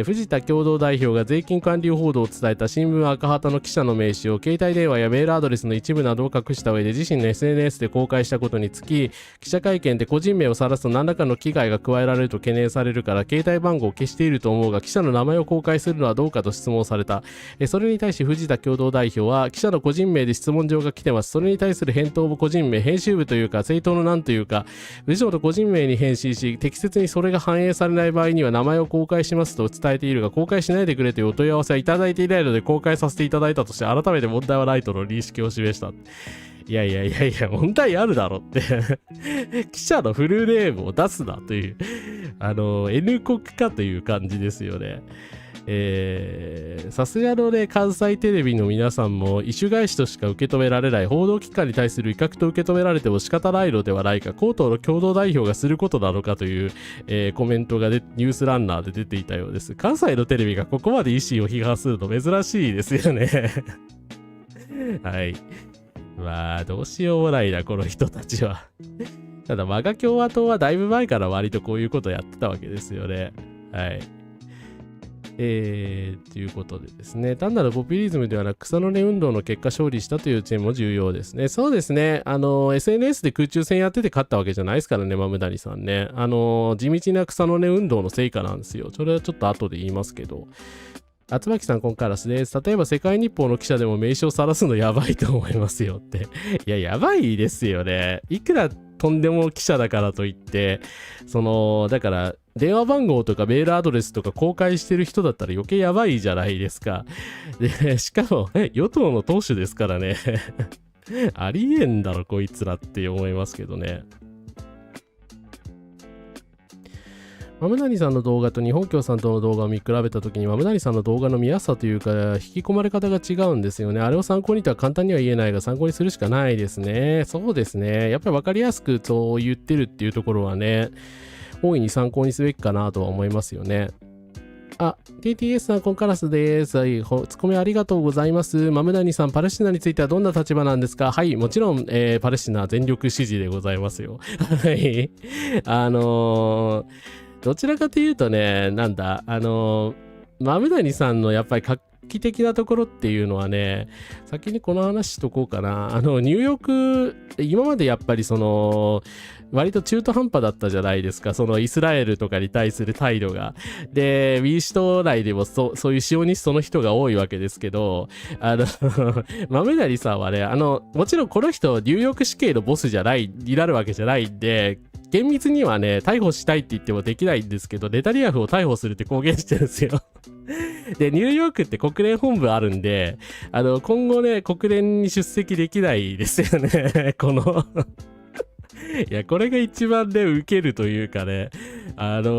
藤田共同代表が税金還流報道を伝えた新聞赤旗の記者の名刺を携帯電話やメールアドレスの一部などを隠した上で自身の SNS で公開したことにつき、記者会見で個人名を晒すと何らかの危害が加えられると懸念されるから携帯番号を消していると思うが記者の名前を公開するのはどうかと質問された。それに対し藤田共同代表は、記者の個人名で質問状が来てます。それに対する返答も個人名、編集部というか政党の何というか部長の個人名に返信し、適切にそれが反映されない場合には名前を公開しますと伝えているが、公開しないでくれというお問い合わせはいただいていないので公開させていただいたとして改めて問題はないとの認識を示した。いや、問題あるだろって記者のフルネームを出すなというN 国かという感じですよね。さすがのね、関西テレビの皆さんも、異種返しとしか受け止められない報道機関に対する威嚇と受け止められても仕方ないのではないか、江東の共同代表がすることなのかという、コメントがニュースランナーで出ていたようです。関西のテレビがここまで維新を批判するの珍しいですよねはい。まあ、どうしようもないな、この人たちはただ、我が共和党はだいぶ前から割とこういうことやってたわけですよね。はい。ということでですね、単なるポピュリズムではなく草の根運動の結果勝利したという点も重要ですね。そうですね、SNS で空中戦やってて勝ったわけじゃないですからね、マムダニさんね。地道な草の根運動の成果なんですよ。それはちょっと後で言いますけど。あつまきさん、コンカラスです。例えば、世界日報の記者でも名刺を晒すのやばいと思いますよって。いや、やばいですよね。いくらとんでも記者だからといって、だから、電話番号とかメールアドレスとか公開してる人だったら余計やばいじゃないですか。で、しかも、与党の党首ですからね。ありえんだろ、こいつらって思いますけどね。マムナニさんの動画と日本共産党の動画を見比べたときに、マムナニさんの動画の見やすさというか、引き込まれ方が違うんですよね。あれを参考にとは簡単には言えないが、参考にするしかないですね。そうですね。やっぱり分かりやすくそう言ってるっていうところはね、大いに参考にすべきかなとは思いますよね。TTS さん、コンカラスです。ツッコミありがとうございます。マムナニさん、パレスチナについてはどんな立場なんですか？はい、もちろん、パレスチナ全力支持でございますよ。はい。どちらかというとね、マムダニさんのやっぱり画期的なところっていうのはね、先にこの話しとこうかな。ニューヨーク、今までやっぱり割と中途半端だったじゃないですか。イスラエルとかに対する態度が。で、民主党内でもそういうシオニストの人が多いわけですけど、マムダニさんはね、もちろんこの人、ニューヨーク市警のボスになるわけじゃないんで、厳密にはね、逮捕したいって言ってもできないんですけど、ネタニヤフを逮捕するって公言してるんですよ。で、ニューヨークって国連本部あるんで、今後ね、国連に出席できないですよね。いや、これが一番ね、受けるというかね、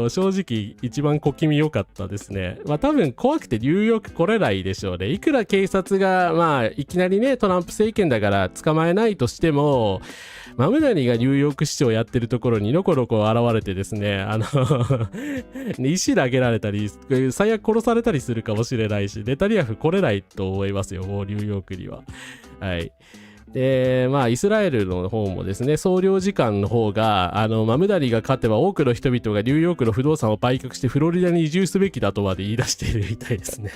正直一番小気味良かったですね。まあ多分怖くてニューヨーク来れないでしょうね。いくら警察が、まあいきなりね、トランプ政権だから捕まえないとしても、マムダニがニューヨーク市長やってるところにのこのこ現れてですね、石投げられたり、最悪殺されたりするかもしれないし、ネタニヤフ来れないと思いますよ、もうニューヨークには。はい。で、まあ、イスラエルの方もですね、総領事館の方が、マムダニが勝てば多くの人々がニューヨークの不動産を売却してフロリダに移住すべきだとまで言い出しているみたいですね。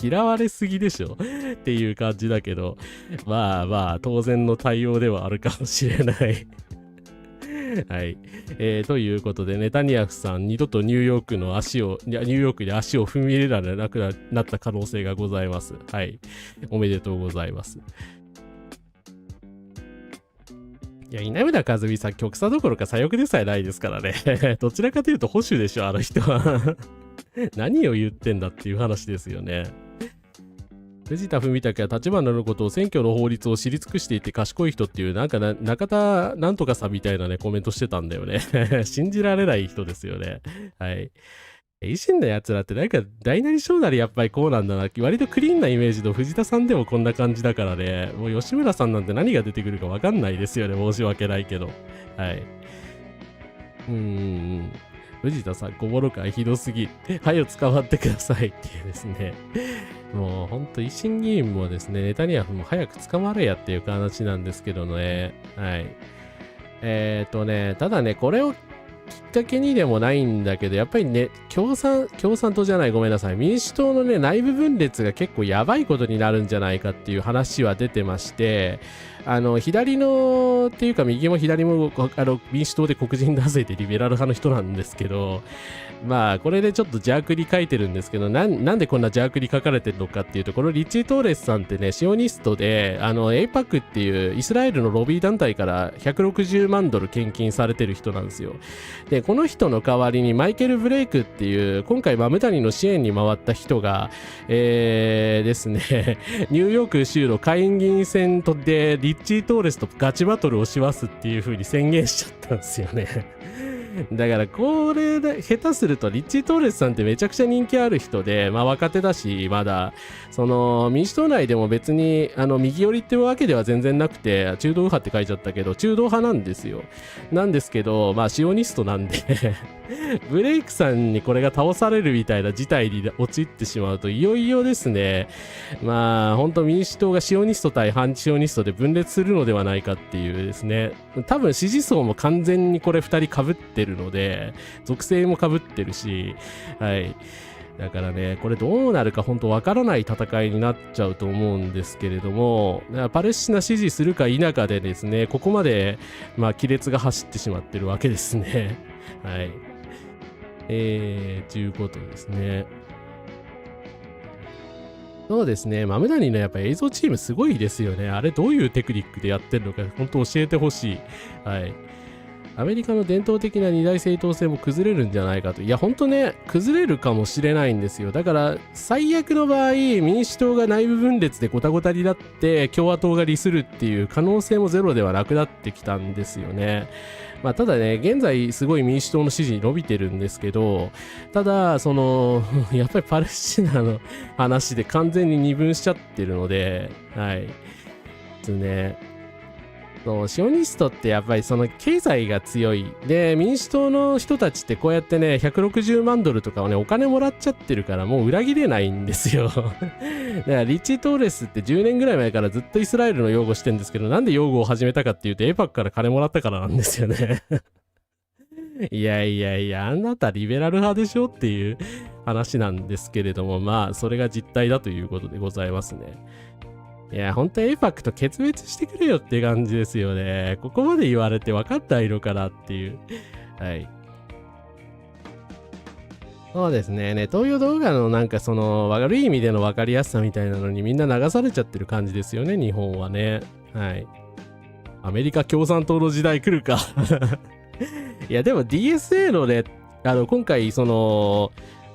嫌われすぎでしょっていう感じだけど、まあまあ、当然の対応ではあるかもしれない。はい。ということで、ネタニヤフさん、二度とニューヨークに足を踏み入れられなくなった可能性がございます。はい。おめでとうございます。いや、稲村和美さん、極左どころか左翼でさえないですからね。どちらかというと保守でしょ、あの人は。何を言ってんだっていう話ですよね。藤田文武は立花のことを選挙の法律を知り尽くしていて賢い人っていう、中田なんとかさんみたいなね、コメントしてたんだよね。信じられない人ですよね。はい。維新のやつらって大なり小なりやっぱりこうなんだな。割とクリーンなイメージの藤田さんでもこんな感じだからね。もう吉村さんなんて何が出てくるかわかんないですよね。申し訳ないけど。はい。藤田さん、小諸感ひどすぎ。はよ捕まってくださいっていうですね。もうほんと維新議員もですね、ネタニヤフも早く捕まれやっていう話なんですけどね。はい。ただね、これをきっかけにでもないんだけど、やっぱりね、共産党じゃない、ごめんなさい。民主党のね、内部分裂が結構やばいことになるんじゃないかっていう話は出てまして、左のっていうか右も左も民主党で黒人男性でリベラル派の人なんですけど、まあこれでちょっと邪悪に書いてるんですけど、なんでこんな邪悪に書かれてるのかっていうと、このリッチー・トーレスさんってね、シオニストでAPAC っていうイスラエルのロビー団体から160万ドル献金されてる人なんですよ。でこの人の代わりにマイケル・ブレイクっていう今回マムダニの支援に回った人が、ですねニューヨーク州の下院議員選でリッチー・トーレスとガチバトルをしますっていう風に宣言しちゃったんですよね。だからこれで下手するとリッチー・トーレスさんってめちゃくちゃ人気ある人で、まあ若手だし、まだその民主党内でも別に右寄りってわけでは全然なくて、中道右派って書いちゃったけど中道派なんですよ。なんですけど、まあシオニストなんでブレイクさんにこれが倒されるみたいな事態に陥ってしまうと、いよいよですね、まあ本当民主党がシオニスト対反シオニストで分裂するのではないかっていうですね、多分支持層も完全にこれ2人被ってるので、属性も被ってるし、はい。だからね、これどうなるか本当わからない戦いになっちゃうと思うんですけれども、パレスチナ支持するか否かでですね、ここまで、まあ、亀裂が走ってしまってるわけですね。はい。ということですね。そうですね、マムダニのやっぱ映像チームすごいですよね。あれどういうテクニックでやってるのか、本当教えてほしい。はい。アメリカの伝統的な二大政党制も崩れるんじゃないかと。いや、ほんとね、崩れるかもしれないんですよ。だから、最悪の場合、民主党が内部分裂でゴタゴタになって、共和党が利するっていう可能性もゼロではなくなってきたんですよね。まあ、ただね、現在すごい民主党の支持伸びてるんですけど、ただ、やっぱりパレスチナの話で完全に二分しちゃってるので、はい。ですね。シオニストってやっぱりその経済が強い。で、民主党の人たちってこうやってね、160万ドルとかをね、お金もらっちゃってるからもう裏切れないんですよ。だからリッチー・トーレスって10年ぐらい前からずっとイスラエルの擁護してるんですけど、なんで擁護を始めたかっていうと、APAC から金もらったからなんですよね。いやいやいや、あなたリベラル派でしょっていう話なんですけれども、まあ、それが実態だということでございますね。いや、ほんとAPACと決別してくれよって感じですよね。ここまで言われて分かんないのかなっていう。はい。そうですね。ネトウヨ動画の悪い意味での分かりやすさみたいなのにみんな流されちゃってる感じですよね、日本はね。はい。アメリカ共産党の時代来るか。いや、でも DSA のね、今回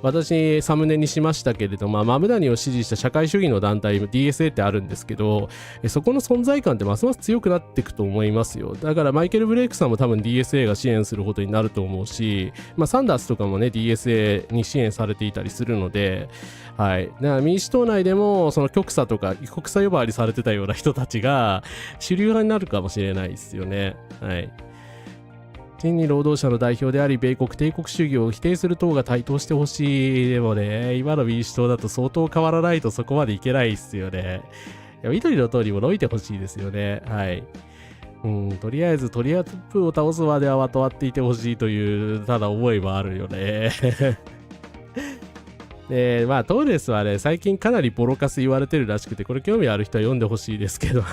私サムネにしましたけれども、マムダニを支持した社会主義の団体 DSA ってあるんですけど、そこの存在感ってますます強くなっていくと思いますよ。だからマイケル・ブレイクさんも多分 DSA が支援することになると思うし、サンダースとかもね DSA に支援されていたりするので、はい。だから民主党内でもその極左とか国左呼ばわりされてたような人たちが主流派になるかもしれないですよね。はい。真に労働者の代表であり米国帝国主義を否定する党が台頭してほしい。でもね、今の民主党だと相当変わらないとそこまでいけないっすよね。や緑の党にも伸びてほしいですよね。はい。とりあえずトリアトップを倒すまではまとまっていてほしいという、ただ思いもあるよね。で、まあ、トーレスはね、最近かなりボロカス言われてるらしくて、これ興味ある人は読んでほしいですけど、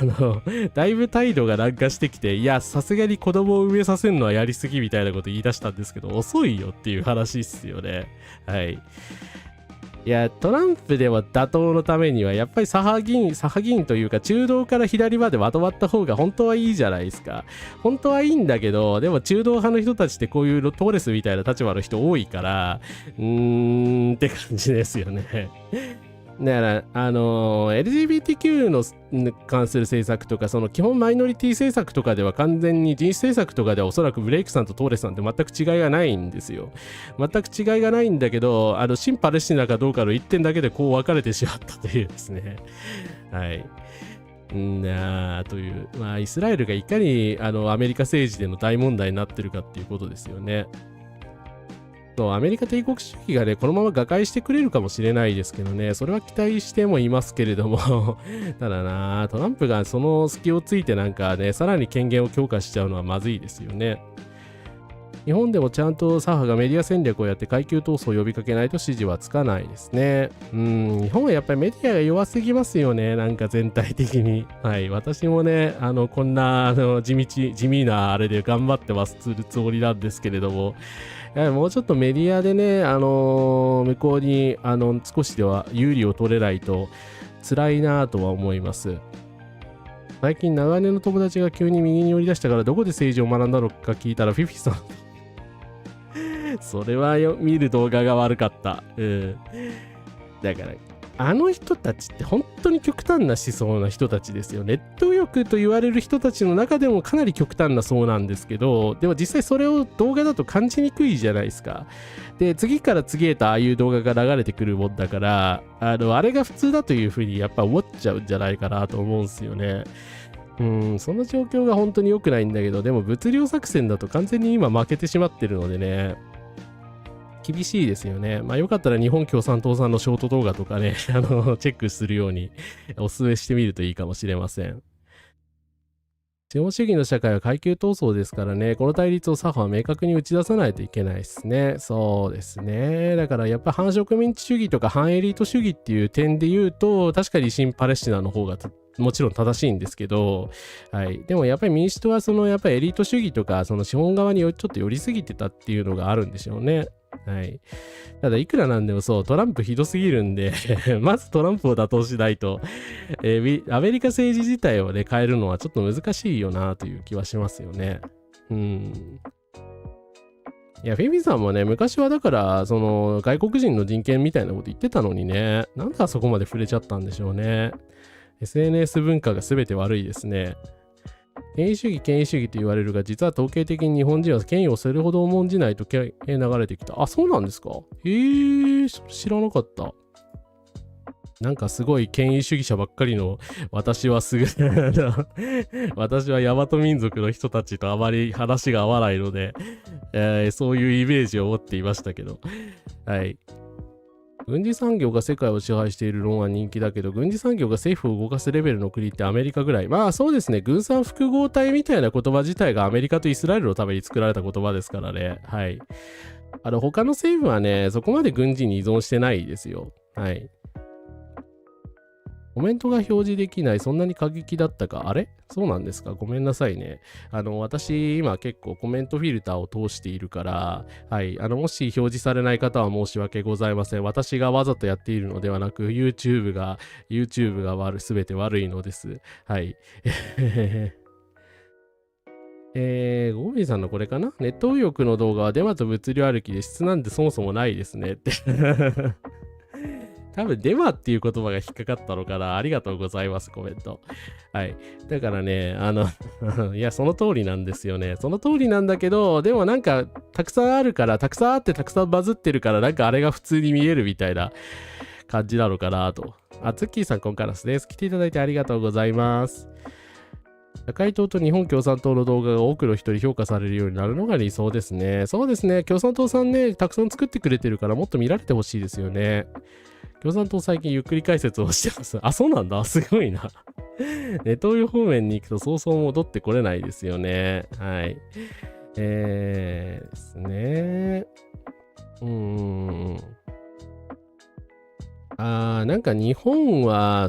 だいぶ態度が軟化してきて、いや、さすがに子供を産めさせるのはやりすぎみたいなこと言い出したんですけど、遅いよっていう話っすよね。はい。いや、トランプでは打倒のためには、やっぱり左派議員というか、中道から左までまとまった方が本当はいいじゃないですか。本当はいいんだけど、でも中道派の人たちってこういうトーレスみたいな立場の人多いから、って感じですよね。だから、LGBTQ の関する政策とか、その基本マイノリティ政策とかでは完全に人種政策とかではおそらくブレイクさんとトーレスさんって全く違いがないんですよ。全く違いがないんだけど、新パレスチナかどうかの一点だけでこう分かれてしまったというですね。はい。という、まあ、イスラエルがいかにアメリカ政治での大問題になってるかっていうことですよね。アメリカ帝国主義がね、このまま瓦解してくれるかもしれないですけどね、それは期待してもいますけれども、ただな、トランプがその隙をついてなんかね、さらに権限を強化しちゃうのはまずいですよね。日本でもちゃんと左派がメディア戦略をやって階級闘争を呼びかけないと支持はつかないですね。日本はやっぱりメディアが弱すぎますよね、なんか全体的に。はい、私もね、こんな地味なあれで頑張ってますするつもりなんですけれども、もうちょっとメディアでね、向こうに少しでは有利を取れないと辛いなとは思います。最近長年の友達が急に右に寄り出したからどこで政治を学んだのか聞いたらフィフィさんそれは見る動画が悪かった。だからあの人たちって本当に極端な思想な人たちですよ。ネット欲と言われる人たちの中でもかなり極端な層なんですけど、でも実際それを動画だと感じにくいじゃないですか。で、次から次へとああいう動画が流れてくるもんだから、あれが普通だというふうにやっぱ思っちゃうんじゃないかなと思うんですよね。その状況が本当に良くないんだけど、でも物量作戦だと完全に今負けてしまってるのでね。厳しいですよね。まあよかったら日本共産党さんのショート動画とかね、チェックするようにお勧めしてみるといいかもしれません。資本主義の社会は階級闘争ですからね、この対立を左派は明確に打ち出さないといけないですね。そうですね。だからやっぱ反植民地主義とか反エリート主義っていう点で言うと、確かに新パレスチナの方がもちろん正しいんですけど、はい。でもやっぱり民主党はやっぱりエリート主義とか、その資本側にちょっと寄りすぎてたっていうのがあるんでしょうね。はい。ただ、いくらなんでもトランプひどすぎるんでまずトランプを打倒しないと、アメリカ政治自体をね、変えるのはちょっと難しいよなという気はしますよね。いや、フィフィさんもね、昔はだから、外国人の人権みたいなこと言ってたのにね、なんであそこまで触れちゃったんでしょうね。SNS 文化が全て悪いですね。権威主義と言われるが、実は統計的に日本人は権威をそれほど重んじないと流れてきた。あ、そうなんですか？それ知らなかった。なんかすごい権威主義者ばっかりの私は私は大和民族の人たちとあまり話が合わないので、そういうイメージを持っていましたけど。はい。軍事産業が世界を支配している論は人気だけど、軍事産業が政府を動かすレベルの国ってアメリカぐらい。まあそうですね、軍産複合体みたいな言葉自体がアメリカとイスラエルのために作られた言葉ですからね。はい。他の政府はね、そこまで軍事に依存してないですよ。はい。コメントが表示できない。そんなに過激だったか。あれそうなんですか。ごめんなさいね。私、今結構コメントフィルターを通しているから、はい。もし表示されない方は申し訳ございません。私がわざとやっているのではなく、YouTube が全て悪いのです。はい。ゴーミーさんのこれかな？ネット右翼の動画はデマと物流歩きで質なんてそもそもないですねって。多分デマっていう言葉が引っかかったのかな。ありがとうございます、コメント。はい。だからね、いや、その通りなんですよね。その通りなんだけど、でもなんか、たくさんあるから、たくさんあってたくさんバズってるから、なんかあれが普通に見えるみたいな感じなのかなと。ツッキーさん、こんからです。来ていただいてありがとうございます。社会党と日本共産党の動画が多くの人に評価されるようになるのが理想ですね。そうですね。共産党さんね、たくさん作ってくれてるから、もっと見られてほしいですよね。共産党最近ゆっくり解説をしてます。あ、そうなんだ。すごいな。ネトウヨ方面に行くとそうそう戻ってこれないですよね。はい。ですね。なんか日本は、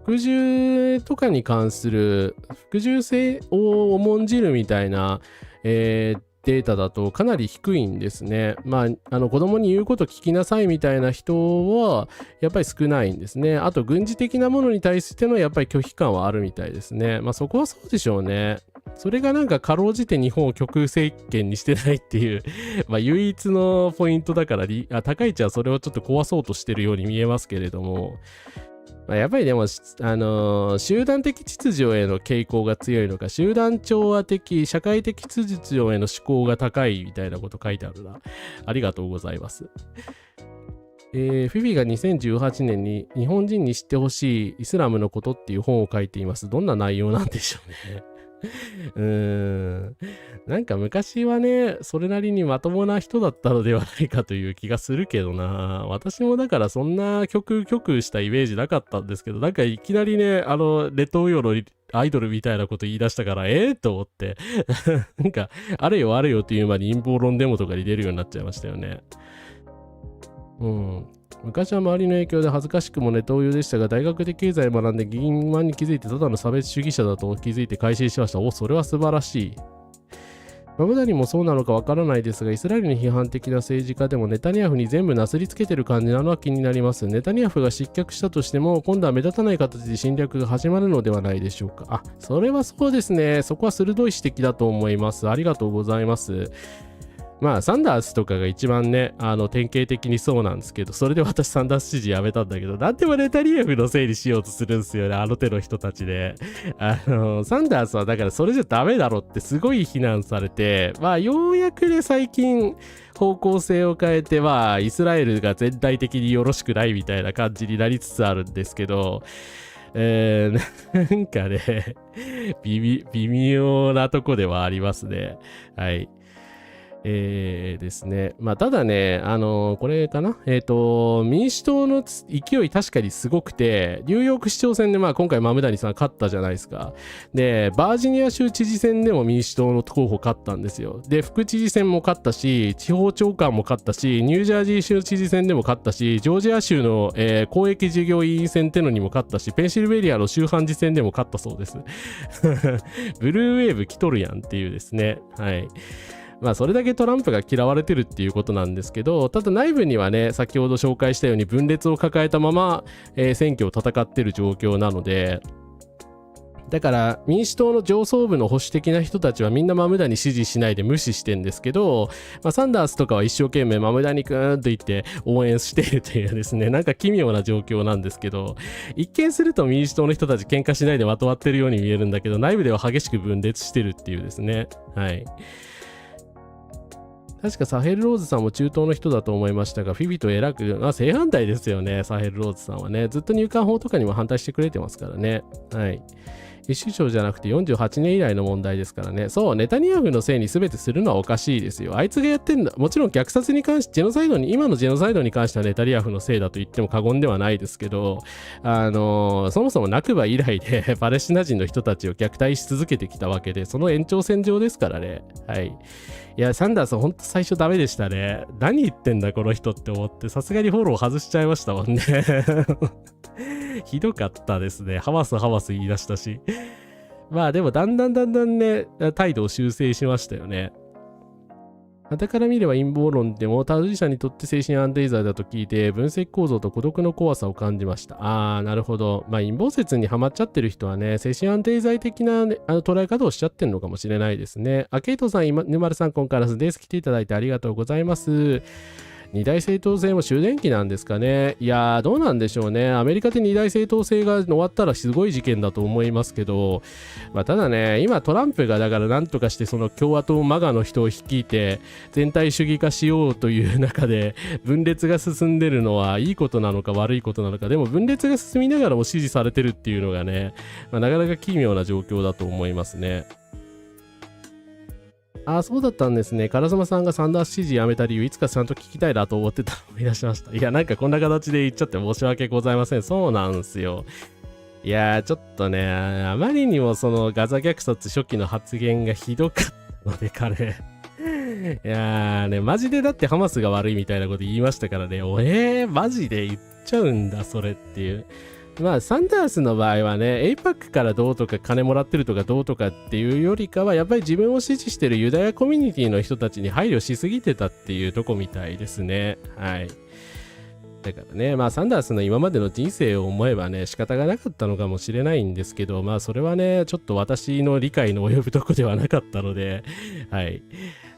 服従とかに関する、服従性を重んじるみたいな、データだとかなり低いんですね。子供に言うこと聞きなさいみたいな人は、やっぱり少ないんですね。あと、軍事的なものに対してのやっぱり拒否感はあるみたいですね。そこはそうでしょうね。それがなんかかろうじて日本を極右政権にしてないっていう唯一のポイントだから高市はそれをちょっと壊そうとしてるように見えますけれども、やっぱりでも、集団的秩序への傾向が強いのか、集団調和的、社会的秩序への思考が高いみたいなこと書いてあるな。ありがとうございます。フィフィが2018年に日本人に知ってほしいイスラムのことっていう本を書いています。どんな内容なんでしょうね。なんか昔はね、それなりにまともな人だったのではないかという気がするけどな。私もだからそんな極右したイメージなかったんですけど、なんかいきなりね、レトウヨのアイドルみたいなこと言い出したから、と思って。なんか、あれよあれよっていう間に陰謀論デモとかに出るようになっちゃいましたよね。昔は周りの影響で恥ずかしくもネトウヨでしたが、大学で経済を学んで議員マンに気づいてただの差別主義者だと気づいて改心しました。それは素晴らしい。マムダニもそうなのかわからないですが、イスラエルに批判的な政治家でもネタニヤフに全部なすりつけてる感じなのは気になります。ネタニヤフが失脚したとしても、今度は目立たない形で侵略が始まるのではないでしょうか。それはそうですね。そこは鋭い指摘だと思います。ありがとうございます。サンダースとかが一番ね、典型的にそうなんですけど、それで私サンダース支持やめたんだけど、なんでもネタニヤフのせいにしようとするんですよね、あの手の人たちで。サンダースはだからそれじゃダメだろってすごい非難されて、ようやくね、最近、方向性を変えて、イスラエルが全体的によろしくないみたいな感じになりつつあるんですけど、なんかね、微妙なとこではありますね。はい。ですね。ただね、これかな民主党の勢い確かにすごくて、ニューヨーク市長選で今回マムダニさん勝ったじゃないですか。で、バージニア州知事選でも民主党の候補勝ったんですよ。で、副知事選も勝ったし、地方長官も勝ったし、ニュージャージー州知事選でも勝ったし、ジョージア州の、公益事業委員選ってのにも勝ったし、ペンシルベリアの州判事選でも勝ったそうです。ブルーウェーブ来とるやんっていうですね。はい。それだけトランプが嫌われてるっていうことなんですけど、ただ内部にはね、先ほど紹介したように分裂を抱えたまま、選挙を戦ってる状況なので、だから民主党の上層部の保守的な人たちはみんなマムダに支持しないで無視してんですけど、サンダースとかは一生懸命マムダにくーんと言って応援しているというですね、なんか奇妙な状況なんですけど、一見すると民主党の人たち喧嘩しないでまとまってるように見えるんだけど、内部では激しく分裂してるっていうですね。はい。確かサヘル・ローズさんも中東の人だと思いましたが、フィビと偉く、正反対ですよね、サヘル・ローズさんはね。ずっと入管法とかにも反対してくれてますからね。はい。首相じゃなくて48年以来の問題ですからね。そう、ネタニヤフのせいに全てするのはおかしいですよ。あいつがやってんだ。もちろん虐殺に関して、今のジェノサイドに関してはネタニヤフのせいだと言っても過言ではないですけど、そもそもナクバ以来でパレスチナ人の人たちを虐待し続けてきたわけで、その延長線上ですからね。はい。いや、サンダースほんと最初ダメでしたね。何言ってんだこの人って思って、さすがにフォロー外しちゃいましたもんね。ひどかったですね。ハマス言い出したし。でもだんだんね、態度を修正しましたよね。傍から見れば陰謀論でも当事者にとって精神安定剤だと聞いて分析構造と孤独の怖さを感じました。なるほど。陰謀説にはまっちゃってる人はね、精神安定剤的な、捉え方をしちゃってるのかもしれないですね。ケイトさん、ぬまるさん、こんからすです。来ていただいてありがとうございます。二大政党制も終電期なんですかね。いやー、どうなんでしょうね。アメリカで二大政党制が終わったらすごい事件だと思いますけど、ただね、今トランプがだからなんとかしてその共和党マガの人を率いて全体主義化しようという中で分裂が進んでるのはいいことなのか悪いことなのか、でも分裂が進みながらも支持されてるっていうのがね、なかなか奇妙な状況だと思いますね。そうだったんですね。カラスマさんがサンダース支持やめた理由、いつかちゃんと聞きたいなと思ってたのを思い出しました。いや、なんかこんな形で言っちゃって申し訳ございません。そうなんですよ。いやー、ちょっとね、あまりにもそのガザ虐殺初期の発言がひどかったので、彼。いやーね、マジでだってハマスが悪いみたいなこと言いましたからね、マジで言っちゃうんだ、それっていう。まあ、サンダースの場合はね、APAC からどうとか金もらってるとかどうとかっていうよりかは、やっぱり自分を支持してるユダヤコミュニティの人たちに配慮しすぎてたっていうとこみたいですね。はい。だからね、まあサンダースの今までの人生を思えばね、仕方がなかったのかもしれないんですけど、まあそれはね、ちょっと私の理解の及ぶとこではなかったので、はい。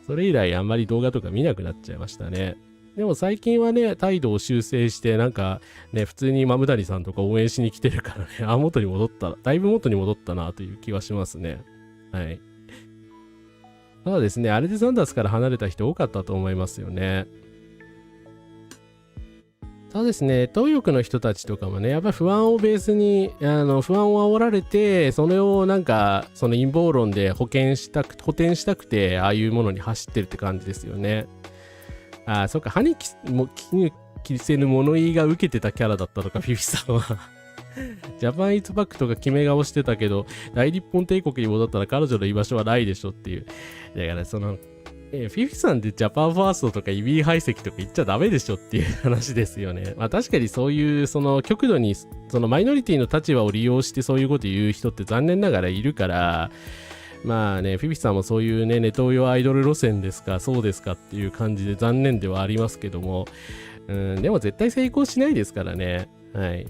それ以来あんまり動画とか見なくなっちゃいましたね。でも最近はね、態度を修正して、なんかね、普通にマムダリさんとか応援しに来てるからね、元に戻った、だいぶ元に戻ったなという気はしますね。はい。ただですね、あれでサンダースから離れた人多かったと思いますよね。ただですね、東翼の人たちとかもね、やっぱり不安をベースに、不安を煽られて、それをなんか、その陰謀論で補填したくて、ああいうものに走ってるって感じですよね。ああ、そっか、歯に着せぬ物言いが受けてたキャラだったのか、フィフィさんは。ジャパンイーツバックとか決め顔してたけど、大日本帝国に戻ったら彼女の居場所はないでしょっていう。だからその、フィフィさんでジャパンファーストとか移民排斥とか言っちゃダメでしょっていう話ですよね。まあ確かにそういうその極度にそのマイノリティの立場を利用してそういうこと言う人って残念ながらいるから、まあね、フィフィさんもそういうね、ネトウヨアイドル路線ですか、そうですかっていう感じで残念ではありますけども、でも絶対成功しないですからね。はい。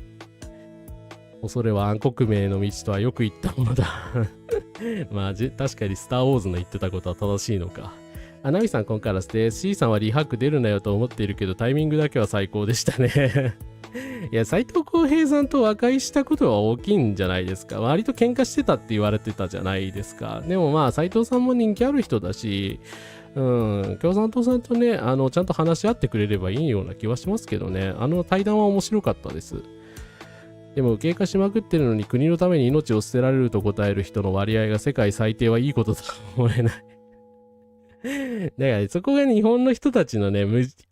恐れは暗黒名の道とはよく言ったものだ。まあ確かにスターウォーズの言ってたことは正しいのか。ナミさんこんからです。C さんはリハック出るなよと思っているけどタイミングだけは最高でしたね。いや、斉藤浩平さんと和解したことは大きいんじゃないですか。割と喧嘩してたって言われてたじゃないですか。でもまあ、斉藤さんも人気ある人だし、共産党さんとね、ちゃんと話し合ってくれればいいような気はしますけどね。対談は面白かったです。でも、経過しまくってるのに国のために命を捨てられると答える人の割合が世界最低はいいことだと思えない。だからそこが日本の人たちのね、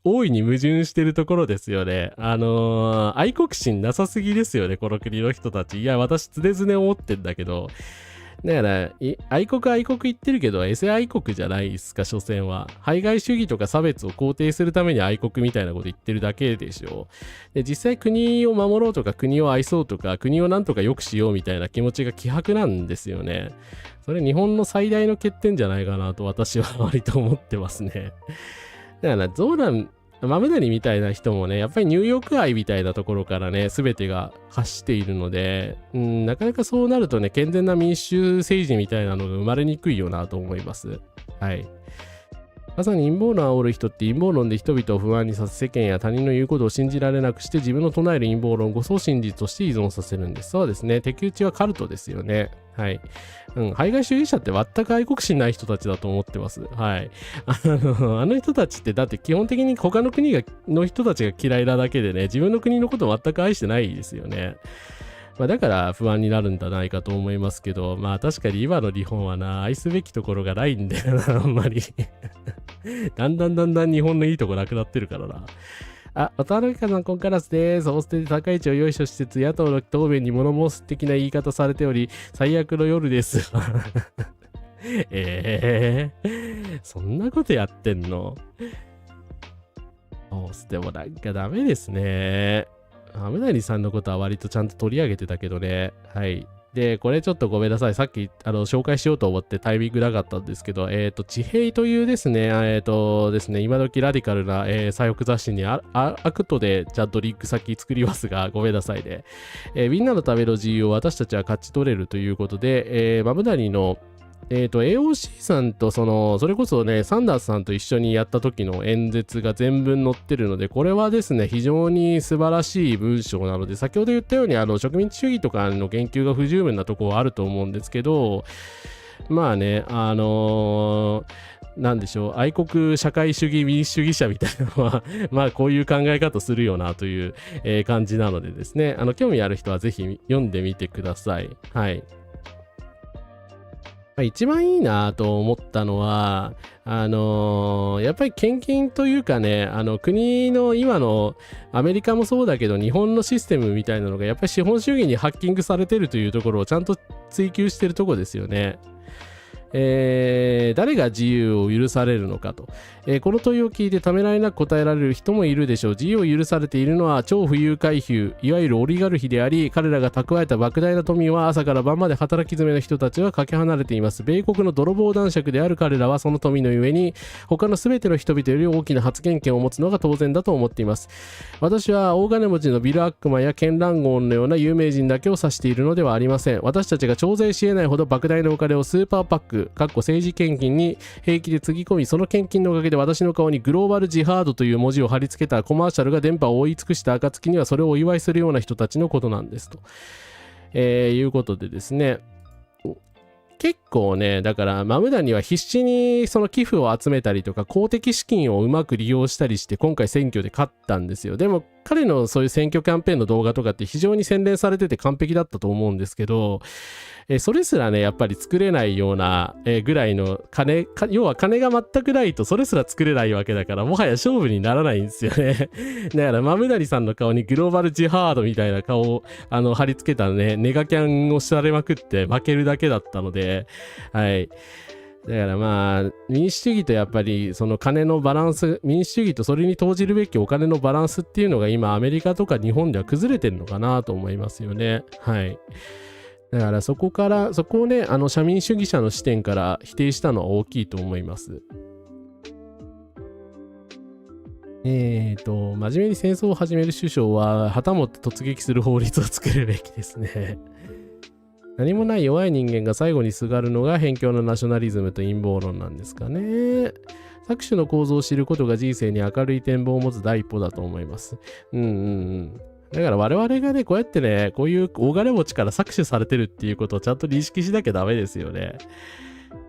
大いに矛盾してるところですよね。愛国心なさすぎですよね、この国の人たち。いや、私常々思ってんだけど。だから、愛国言ってるけど、エセ愛国じゃないですか、所詮は。排外主義とか差別を肯定するために愛国みたいなこと言ってるだけでしょ。で、実際国を守ろうとか、国を愛そうとか、国をなんとか良くしようみたいな気持ちが希薄なんですよね。それ日本の最大の欠点じゃないかなと私は割と思ってますね。だからゾーラン、マメダリみたいな人もね、やっぱりニューヨーク愛みたいなところからね、全てが発しているので、なかなかそうなるとね、健全な民主政治みたいなのが生まれにくいよなと思います。はい。まさに陰謀論を煽る人って陰謀論で人々を不安にさせ世間や他人の言うことを信じられなくして自分の唱える陰謀論こそ真実として依存させるんです。そうですね。敵討ちはカルトですよね。はい。排外主義者って全く愛国心ない人たちだと思ってます。はい。あの人たちってだって基本的に他の国の人たちが嫌いなだけでね、自分の国のことを全く愛してないですよね。まあだから不安になるんじゃないかと思いますけど、まあ確かに今の日本はな、愛すべきところがないんだよな、あんまり。だんだん日本のいいとこなくなってるからな。渡辺香さん、こんからです。ホステで高い位置を用意した施設、野党の答弁に物申す的な言い方されており、最悪の夜です。そんなことやってんの？ホステもなんかダメですね。アメダリさんのことは割とちゃんと取り上げてたけどね。はい。で、これちょっとごめんなさい。さっき、紹介しようと思ってタイミングなかったんですけど、地平というですね、ですね、今時ラディカルな、左翼雑誌にアクトでちゃんとリンク先作りますが、ごめんなさいね。みんなのための自由を私たちは勝ち取れるということで、マムダリのAOC さんとそれこそね、サンダースさんと一緒にやった時の演説が全文載ってるので、これはですね、非常に素晴らしい文章なので、先ほど言ったように、植民地主義とかの言及が不十分なところはあると思うんですけど、まあね、なんでしょう、愛国社会主義民主主義者みたいなのはまあこういう考え方するよなという、感じなのでですね、興味ある人はぜひ読んでみてください。はい。一番いいなと思ったのは、やっぱり献金というかね、国の今のアメリカもそうだけど、日本のシステムみたいなのが、やっぱり資本主義にハッキングされてるというところをちゃんと追求してるところですよね。誰が自由を許されるのかと、この問いを聞いてためらいなく答えられる人もいるでしょう。自由を許されているのは超富裕階級、いわゆるオリガルヒであり、彼らが蓄えた莫大な富は朝から晩まで働き詰めの人たちはかけ離れています。米国の泥棒男爵である彼らはその富のゆえに他の全ての人々より大きな発言権を持つのが当然だと思っています。私は大金持ちのビル・アックマンやケン・ランゴーンのような有名人だけを指しているのではありません。私たちが徴税し得ないほど莫大なお金をスーパーパック政治献金に平気でつぎ込み、その献金のおかげで私の顔にグローバルジハードという文字を貼り付けたコマーシャルが電波を覆い尽くした暁にはそれをお祝いするような人たちのことなんですと、いうことでですね、結構ね、だからマムダには必死にその寄付を集めたりとか公的資金をうまく利用したりして今回選挙で勝ったんですよ。でも彼のそういう選挙キャンペーンの動画とかって非常に洗練されてて完璧だったと思うんですけど、それすらねやっぱり作れないような、ぐらいの要は金が全くないとそれすら作れないわけだから、もはや勝負にならないんですよね。だからマムダリさんの顔にグローバルジハードみたいな顔を貼り付けたねネガキャンをされまくって負けるだけだったので、はい。だからまあ民主主義とやっぱりその金のバランス、民主主義とそれに投じるべきお金のバランスっていうのが今アメリカとか日本では崩れてるのかなと思いますよね。はい。だからそこをね、社民主義者の視点から否定したのは大きいと思います。真面目に戦争を始める首相は、旗持って突撃する法律を作るべきですね。何もない弱い人間が最後にすがるのが偏境のナショナリズムと陰謀論なんですかね。搾取の構造を知ることが人生に明るい展望を持つ第一歩だと思います。だから我々がね、こうやってね、こういう大金持ちから搾取されてるっていうことをちゃんと認識しなきゃダメですよね。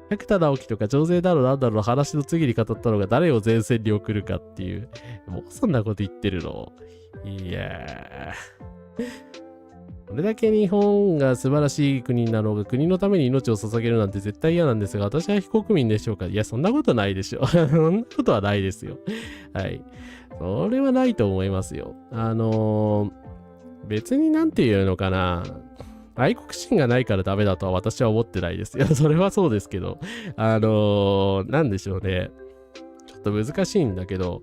百田直樹とか徴税だろうなんだろう話の次に語ったのが誰を前線に送るかっていう。もうそんなこと言ってるの。いやー。これだけ日本が素晴らしい国なのが国のために命を捧げるなんて絶対嫌なんですが、私は非国民でしょうか。いや、そんなことないでしょ。そんなことはないですよ。はい。それはないと思いますよ。別になんていうのかな。愛国心がないからダメだとは私は思ってないですよ。それはそうですけど。なんでしょうね。ちょっと難しいんだけど、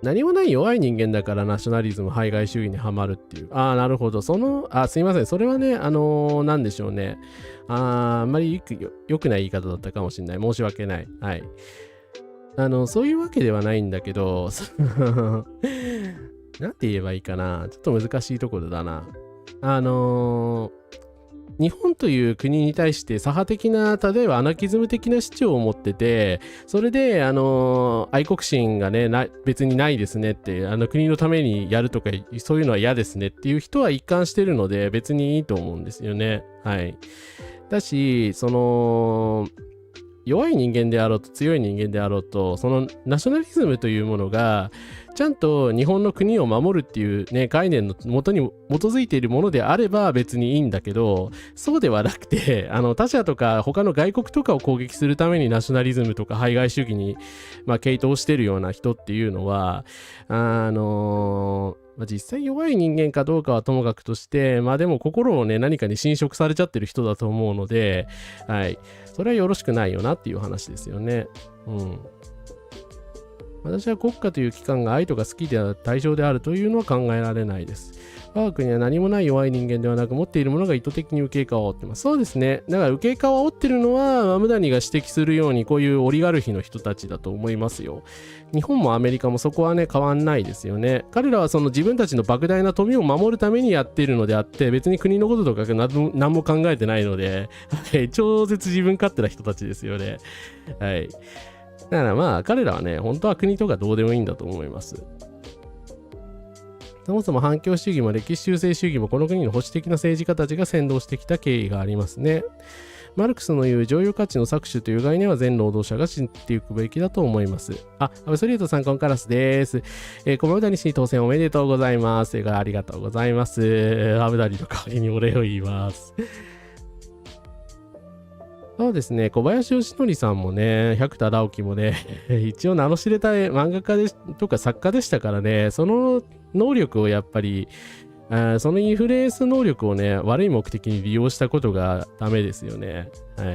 何もない弱い人間だからナショナリズム、排外主義にはまるっていう。なるほど。すいません。それはね、なんでしょうね。あんまり良くない言い方だったかもしれない。申し訳ない。はい。そういうわけではないんだけど、なんて言えばいいかな。ちょっと難しいところだな。日本という国に対して左派的な、例えばアナキズム的な主張を持ってて、それで、愛国心がね、別にないですねって、国のためにやるとか、そういうのは嫌ですねっていう人は一貫してるので、別にいいと思うんですよね。はい。だし、弱い人間であろうと強い人間であろうと、そのナショナリズムというものがちゃんと日本の国を守るっていうね概念の元に基づいているものであれば別にいいんだけど、そうではなくて他者とか他の外国とかを攻撃するためにナショナリズムとか排外主義に傾倒してるような人っていうのは実際弱い人間かどうかはともかくとして、でも心をね何かに侵食されちゃってる人だと思うので、はい、それはよろしくないよなっていう話ですよね。私は国家という機関が愛とか好きである対象であるというのは考えられないです。我が国は何もない弱い人間ではなく持っているものが意図的に右傾化を煽ってます。そうですね。だから右傾化を煽ってるのはマムダニが指摘するようにこういうオリガルヒの人たちだと思いますよ。日本もアメリカもそこはね変わんないですよね。彼らはその自分たちの莫大な富を守るためにやっているのであって別に国のこととか何も考えてないので超絶自分勝手な人たちですよね。はい。だから彼らはね本当は国とかどうでもいいんだと思います。そもそも反共主義も歴史修正主義もこの国の保守的な政治家たちが先導してきた経緯がありますね。マルクスの言う常用価値の搾取という概念は全労働者が知っていくべきだと思います。アブソリュートさん、コンカラスです。コマウダニ氏に当選おめでとうございます。ありがとうございます。アブダリの代わりにお礼を言います。そうですね、小林義則さんもね、百田直樹もね、一応名の知れた漫画家とか作家でしたからね、その能力をやっぱり、そのインフルエンス能力をね、悪い目的に利用したことがダメですよね。は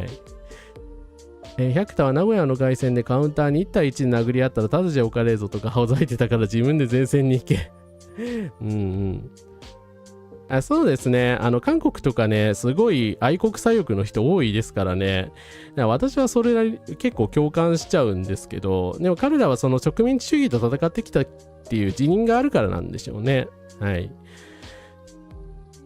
い。百田は名古屋の凱旋でカウンターに1対1で殴り合ったらただじゃおかねえぞとかほざいてたから自分で前線に行け。そうですね。韓国とかね、すごい愛国左翼の人多いですからね。私はそれなり結構共感しちゃうんですけど、でも彼らはその植民地主義と戦ってきたっていう自認があるからなんでしょうね。はい。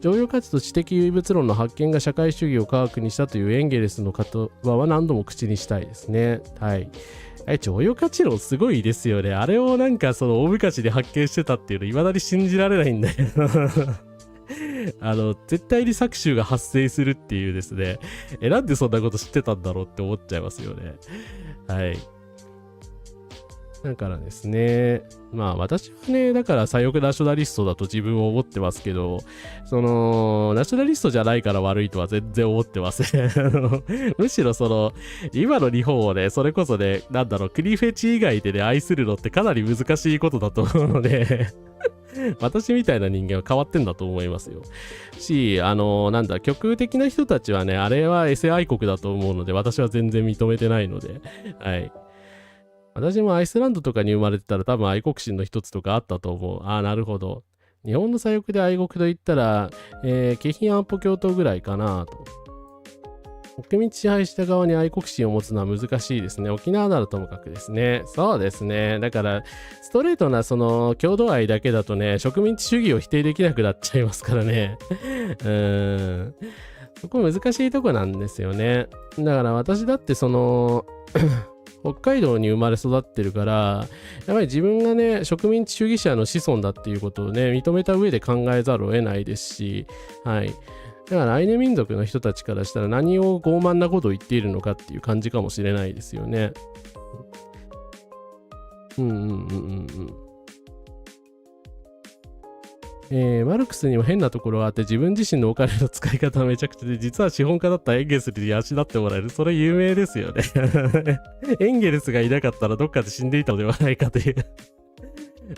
常用価値と知的唯物論の発見が社会主義を科学にしたというエンゲルスの言葉は何度も口にしたいですね。はい。常用価値論すごいですよね。あれをなんかその大昔で発見してたっていうの未だに信じられないんだよ。絶対に搾取が発生するっていうですね。なんでそんなこと知ってたんだろうって思っちゃいますよね。はい。だからですね。まあ私はね、だから左翼ナショナリストだと自分を思ってますけど、ナショナリストじゃないから悪いとは全然思ってません。むしろ今の日本をね、それこそね、国フェチ以外でね、愛するのってかなり難しいことだと思うので、私みたいな人間は変わってんだと思いますよ。極右的な人たちはね、あれはエセ愛国だと思うので、私は全然認めてないので、はい。私もアイスランドとかに生まれてたら多分愛国心の一つとかあったと思う。なるほど。日本の左翼で愛国と言ったら、京浜安保共闘ぐらいかなと。植民地支配した側に愛国心を持つのは難しいですね。沖縄ならともかくですね。そうですね。だから、ストレートな郷土愛だけだとね、植民地主義を否定できなくなっちゃいますからね。そこ難しいとこなんですよね。だから私だって北海道に生まれ育ってるから、やっぱり自分がね、植民地主義者の子孫だっていうことをね、認めた上で考えざるを得ないですし、はい。だからアイヌ民族の人たちからしたら何を傲慢なことを言っているのかっていう感じかもしれないですよね。マルクスにも変なところがあって自分自身のお金の使い方はめちゃくちゃで実は資本家だったエンゲルスに養ってもらえる。それ有名ですよね。エンゲルスがいなかったらどっかで死んでいたのではないかという。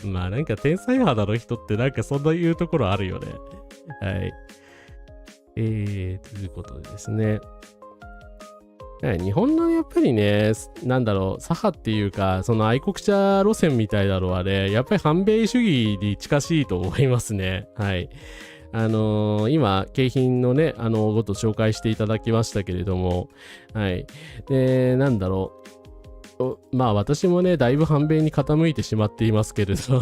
まあなんか天才肌の人ってなんかそんないうところあるよね。はい。ということでですね。日本のやっぱりね、左派っていうか、その愛国者路線みたいなのはね、やっぱり反米主義に近しいと思いますね。はい。今、景品のね、ごと紹介していただきましたけれども、はい。で、まあ私もね、だいぶ反米に傾いてしまっていますけれど、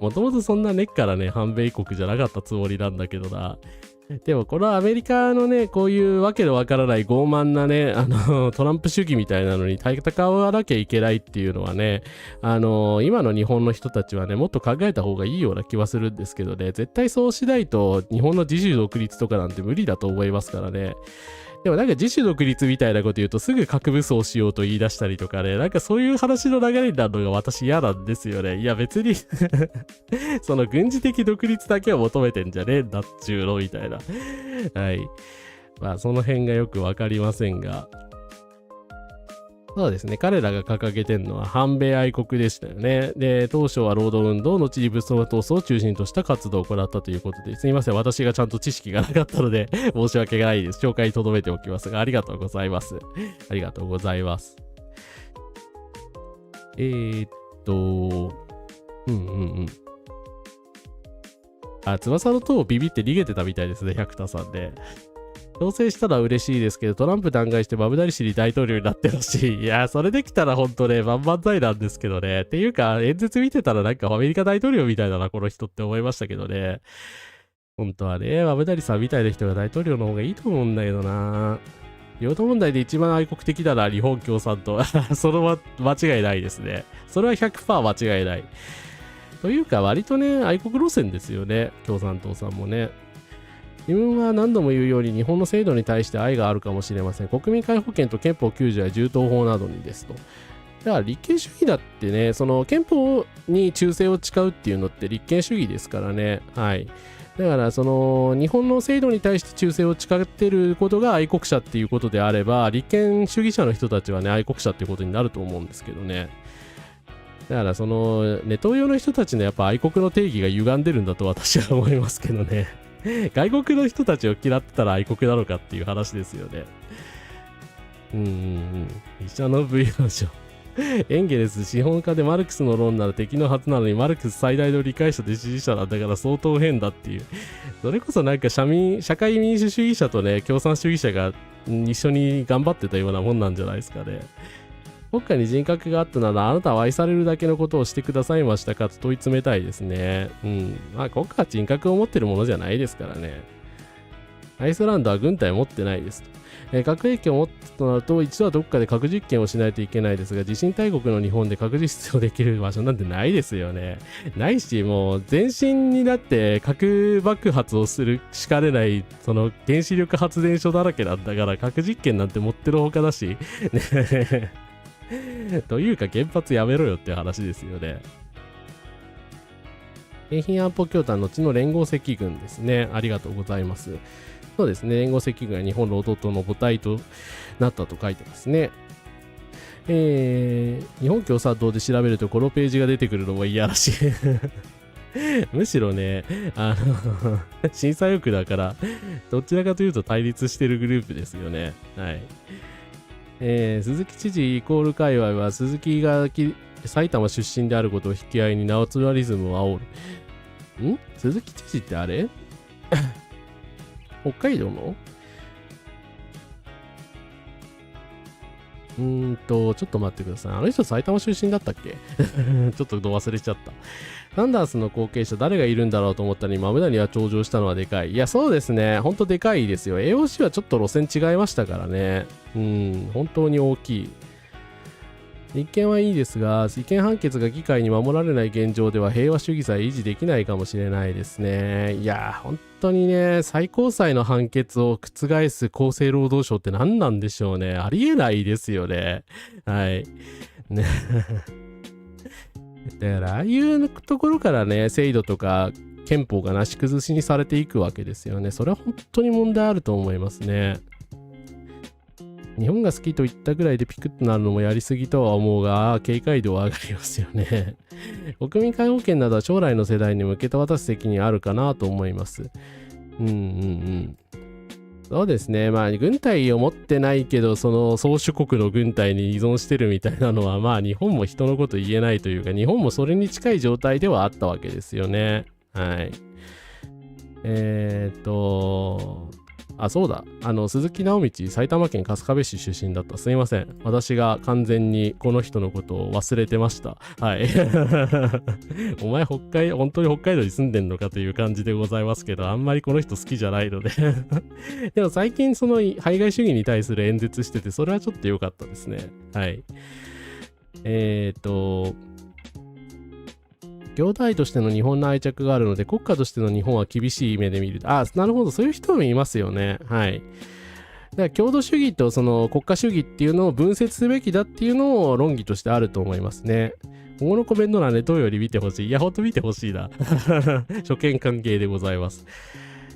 もともとそんな根っからね、反米国じゃなかったつもりなんだけどな。でもこのアメリカのね、こういうわけのわからない傲慢なね、トランプ主義みたいなのに戦わなきゃいけないっていうのはね、今の日本の人たちはね、もっと考えた方がいいような気はするんですけどね、絶対そうしないと日本の自主独立とかなんて無理だと思いますからね。でもなんか自主独立みたいなこと言うとすぐ核武装しようと言い出したりとかね、なんかそういう話の流れになるのが私嫌なんですよね。いや別にその軍事的独立だけを求めてんじゃねえんだっちゅうのみたいな。はい。まあその辺がよくわかりませんが。そうですね。彼らが掲げてるのは反米愛国でしたよね。で、当初は労働運動、後に武装闘争を中心とした活動を行ったということで、すいません。私がちゃんと知識がなかったので、申し訳ないです。紹介に留めておきますが、ありがとうございます。ありがとうございます。翼の塔をビビって逃げてたみたいですね、百田さんで。当選したら嬉しいですけど、トランプ弾劾してバブダリ氏に大統領になってほしい。いやー、それできたら本当ね、万々歳なんですけどね。っていうか、演説見てたらなんかアメリカ大統領みたいだな、この人って思いましたけどね。本当はね、バブダリさんみたいな人が大統領の方がいいと思うんだけどな。領土問題で一番愛国的なら日本共産党。それは間違いないですね。それは 100% 間違いない。というか、割とね、愛国路線ですよね。共産党さんもね。自分は何度も言うように日本の制度に対して愛があるかもしれません。国民皆保険と憲法9条や銃刀法などにですと。だから立憲主義だってね、その憲法に忠誠を誓うっていうのって立憲主義ですからね。はい。だからその日本の制度に対して忠誠を誓っていることが愛国者っていうことであれば、立憲主義者の人たちはね、愛国者っていうことになると思うんですけどね。だからそのネトウヨの人たちのやっぱ愛国の定義が歪んでるんだと私は思いますけどね。外国の人たちを嫌ってたら愛国なのかっていう話ですよね。医者の武勇書。エンゲルス資本家でマルクスの論なら敵のはずなのにマルクス最大の理解者で支持者なんだから相当変だっていう。それこそなんか社会民主主義者とね、共産主義者が一緒に頑張ってたようなもんなんじゃないですかね。国家に人格があったならあなたは愛されるだけのことをしてくださいましたかと問い詰めたいですね。まあ国家は人格を持ってるものじゃないですからね。アイスランドは軍隊を持ってないですと。核兵器を持つとなると一度はどこかで核実験をしないといけないですが、地震大国の日本で核実質をできる場所なんてないですよね。ないし、もう全身になって核爆発をするしかれないその原子力発電所だらけなんだから核実験なんて持ってるほかだし、ねというか原発やめろよって話ですよね。京浜安保協団後の連合赤軍ですね。ありがとうございます。そうですね。連合赤軍が日本の弟の母体となったと書いてますね。日本共産党で調べるとこのページが出てくるのも嫌らしい。むしろね、審査欲だから、どちらかというと対立してるグループですよね。はい。鈴木知事イコール界隈は鈴木が埼玉出身であることを引き合いにナツラリズムを煽る。鈴木知事ってあれ北海道のちょっと待ってください。あの人埼玉出身だったっけちょっと忘れちゃった。サンダースの後継者誰がいるんだろうと思ったのにマムダには登場したのはでかい。いや、そうですね。ほんとでかいですよ。AOC はちょっと路線違いましたからね。本当に大きい。立憲はいいですが、違憲判決が議会に守られない現状では平和主義さえ維持できないかもしれないですね。いや、本当にね、最高裁の判決を覆す厚生労働省って何なんでしょうね。ありえないですよね。はい。ね。だから、ああいうところからね、制度とか憲法がなし崩しにされていくわけですよね。それは本当に問題あると思いますね。日本が好きと言ったぐらいでピクッとなるのもやりすぎとは思うが、警戒度は上がりますよね。国民皆保険などは将来の世代に向けて渡す責任あるかなと思います。そうですね。まあ、軍隊を持ってないけど、その宗主国の軍隊に依存してるみたいなのは、まあ、日本も人のこと言えないというか、日本もそれに近い状態ではあったわけですよね。はい。そうだ。鈴木直道、埼玉県春日部市出身だった。すいません。私が完全にこの人のことを忘れてました。はい。お前本当に北海道に住んでんのかという感じでございますけど、あんまりこの人好きじゃないので。でも最近その排外主義に対する演説してて、それはちょっと良かったですね。はい。兄弟としての日本の愛着があるので、国家としての日本は厳しい目で見る。なるほど。そういう人もいますよね。はい。だから郷土主義とその国家主義っていうのを分節すべきだっていうのを論議としてあると思いますね。ここのコメント欄ね、どうより見てほしい。いや、ほんと見てほしいな。初見関係でございます。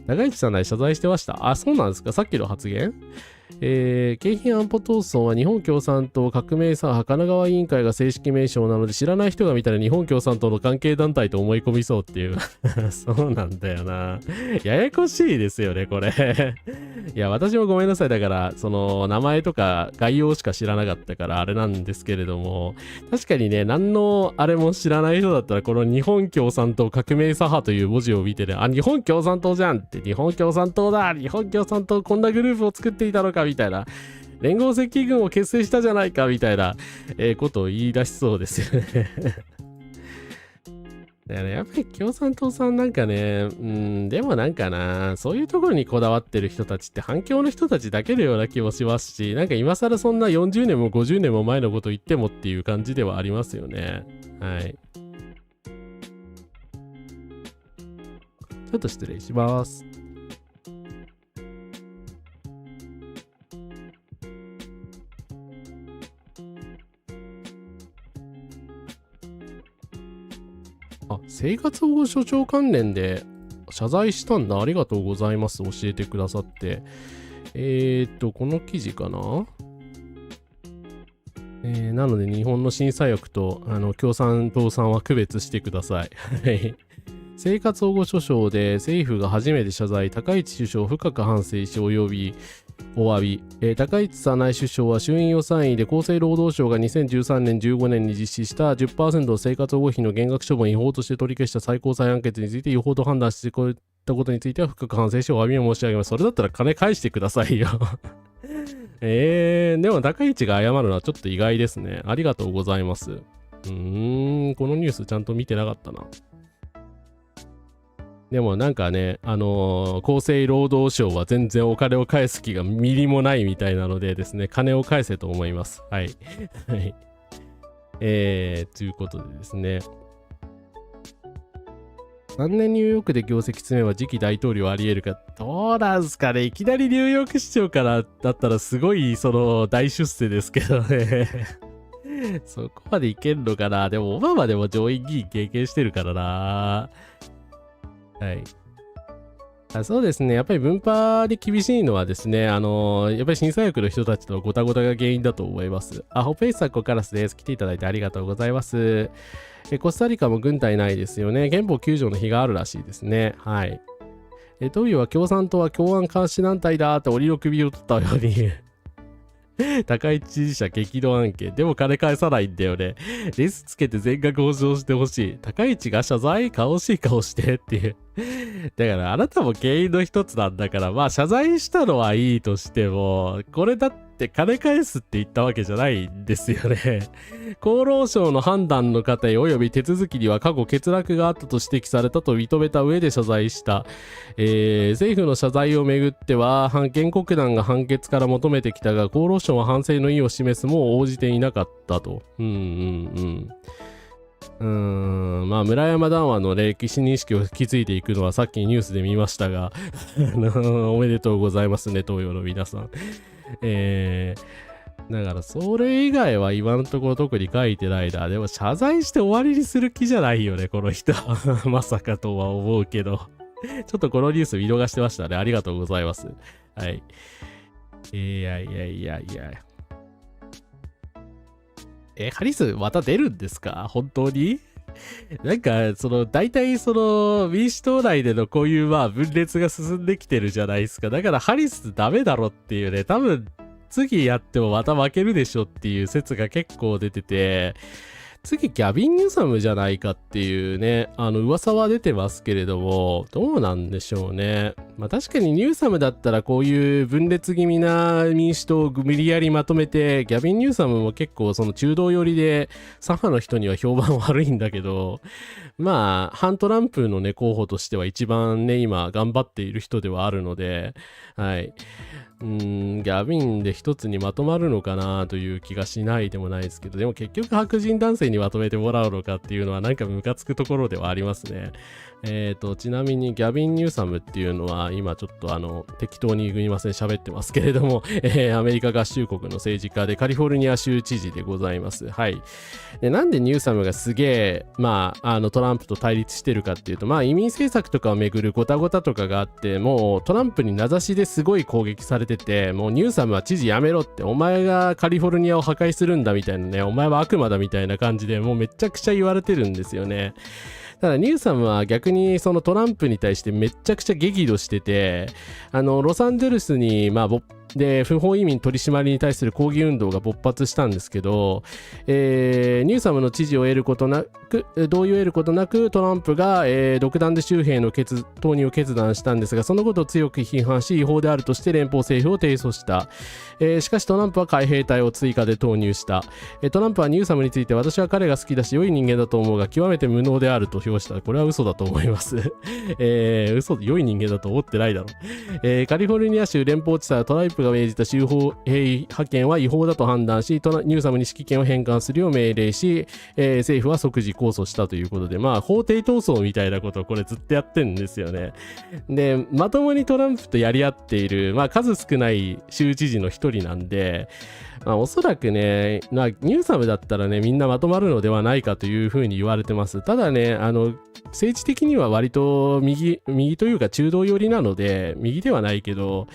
長市さんなり謝罪してました。そうなんですか。さっきの発言京浜安保闘争は日本共産党革命左派神奈川委員会が正式名称なので知らない人が見たら日本共産党の関係団体と思い込みそうっていうそうなんだよな。ややこしいですよねこれいや私もごめんなさい。だからその名前とか概要しか知らなかったからあれなんですけれども、確かにね何のあれも知らない人だったらこの日本共産党革命左派という文字を見てね、日本共産党じゃんって、日本共産党だ、日本共産党こんなグループを作っていたのかみたいな、連合赤軍を結成したじゃないかみたいな、ことを言い出しそうですよねだからやっぱり共産党さんなんかね、でもなんかな、そういうところにこだわってる人たちって反共の人たちだけのような気もしますし、なんか今更そんな40年も50年も前のこと言ってもっていう感じではありますよね。はい。ちょっと失礼します。あ、生活保護所長関連で謝罪したんだ。ありがとうございます。教えてくださって。この記事かな、なので日本の審査役と共産党さんは区別してください。生活保護訴訟で政府が初めて謝罪、高市首相深く反省しお詫び、高市早苗首相は衆院予算委で厚生労働省が2013年15年に実施した 10% の生活保護費の減額処分違法として取り消した最高裁判決について違法と判断してこういったことについては深く反省しお詫びを申し上げます。それだったら金返してくださいよ。でも高市が謝るのはちょっと意外ですね。ありがとうございます。このニュースちゃんと見てなかったな。でもなんかね、厚生労働省は全然お金を返す気がミリもないみたいなのでですね、金を返せと思います。はい。はい。ということでですね。3年ニューヨークで業績詰めば次期大統領あり得るか。どうなんすかね。いきなりニューヨーク市長からだったらすごい大出世ですけどね。そこまでいけんのかな。でもオバマでも上院議員経験してるからな。はい。そうですね。やっぱり分派で厳しいのはですね、やっぱり審査役の人たちとごたごたが原因だと思います。ホッペイスさん、ここからです。来ていただいてありがとうございます。コスタリカも軍隊ないですよね。憲法9条の日があるらしいですね。はい。トビオは共産党は共安監視団体だって折の首を取ったように。高市支持者激怒案件。でも金返さないんだよね。レスつけて全額保証してほしい。高市が謝罪惜しい顔してっていう。だからあなたも原因の一つなんだから、まあ謝罪したのはいいとしても、これだって金返すって言ったわけじゃないんですよね。厚労省の判断の過程及び手続きには過去欠落があったと指摘されたと認めた上で謝罪した。政府の謝罪をめぐっては、原告団が判決から求めてきたが、厚労省は反省の意を示すも応じていなかったと。まあ村山談話の歴史認識を引き継いでいくのはさっきニュースで見ましたがおめでとうございますね、東洋の皆さん。だからそれ以外は今のところ特に書いてないな。でも謝罪して終わりにする気じゃないよね、この人。まさかとは思うけど。ちょっとこのニュース見逃してましたね。ありがとうございます。はい。いや。ハリスまた出るんですか？本当に？なんか、大体民主党内でのこういう分裂が進んできてるじゃないですか。だからハリスダメだろっていうね、多分次やってもまた負けるでしょっていう説が結構出てて、次ギャビン・ニューサムじゃないかっていうね、噂は出てますけれども、どうなんでしょうね。まあ確かにニューサムだったらこういう分裂気味な民主党を無理やりまとめて、ギャビン・ニューサムも結構中道寄りで、左派の人には評判悪いんだけど、まあ、反トランプのね、候補としては一番ね、今頑張っている人ではあるので、はい。ギャビンで一つにまとまるのかなという気がしないでもないですけど、でも結局白人男性にまとめてもらうのかっていうのはなんかムカつくところではありますね。ちなみにギャビン・ニューサムっていうのは今ちょっと適当に喋ってますけれども、アメリカ合衆国の政治家でカリフォルニア州知事でございます。はい。で、なんでニューサムがすげえ、トランプと対立してるかっていうと、移民政策とかをめぐるごたごたとかがあって、もうトランプに名指しですごい攻撃されてて、もうニューサムは知事やめろって、お前がカリフォルニアを破壊するんだみたいなね、お前は悪魔だみたいな感じでもうめちゃくちゃ言われてるんですよね。ただニューサムは逆にトランプに対してめちゃくちゃ激怒してて、ロサンゼルスにで不法移民取り締まりに対する抗議運動が勃発したんですけど、ニューサムの支持を得ることなく、同意を得ることなくトランプが、独断で州兵の投入を決断したんですが、そのことを強く批判し違法であるとして連邦政府を提訴した。しかしトランプは海兵隊を追加で投入した。トランプはニューサムについて私は彼が好きだし良い人間だと思うが極めて無能であると評した。これは嘘だと思います。嘘で良い人間だと思ってないだろう。カリフォルニア州連邦地裁はトランプが命じた州兵派遣は違法だと判断し、ニューサムに指揮権を返還するよう命令し、政府は即時控訴したということで、まあ、法廷闘争みたいなことをこれずっとやってるんですよね。で、まともにトランプとやり合っている、まあ、数少ない州知事の一人なんで、まあ、おそらくね、ニューサムだったらね、みんなまとまるのではないかというふうに言われてます。ただね、政治的には割と右というか中道寄りなので、右ではないけど、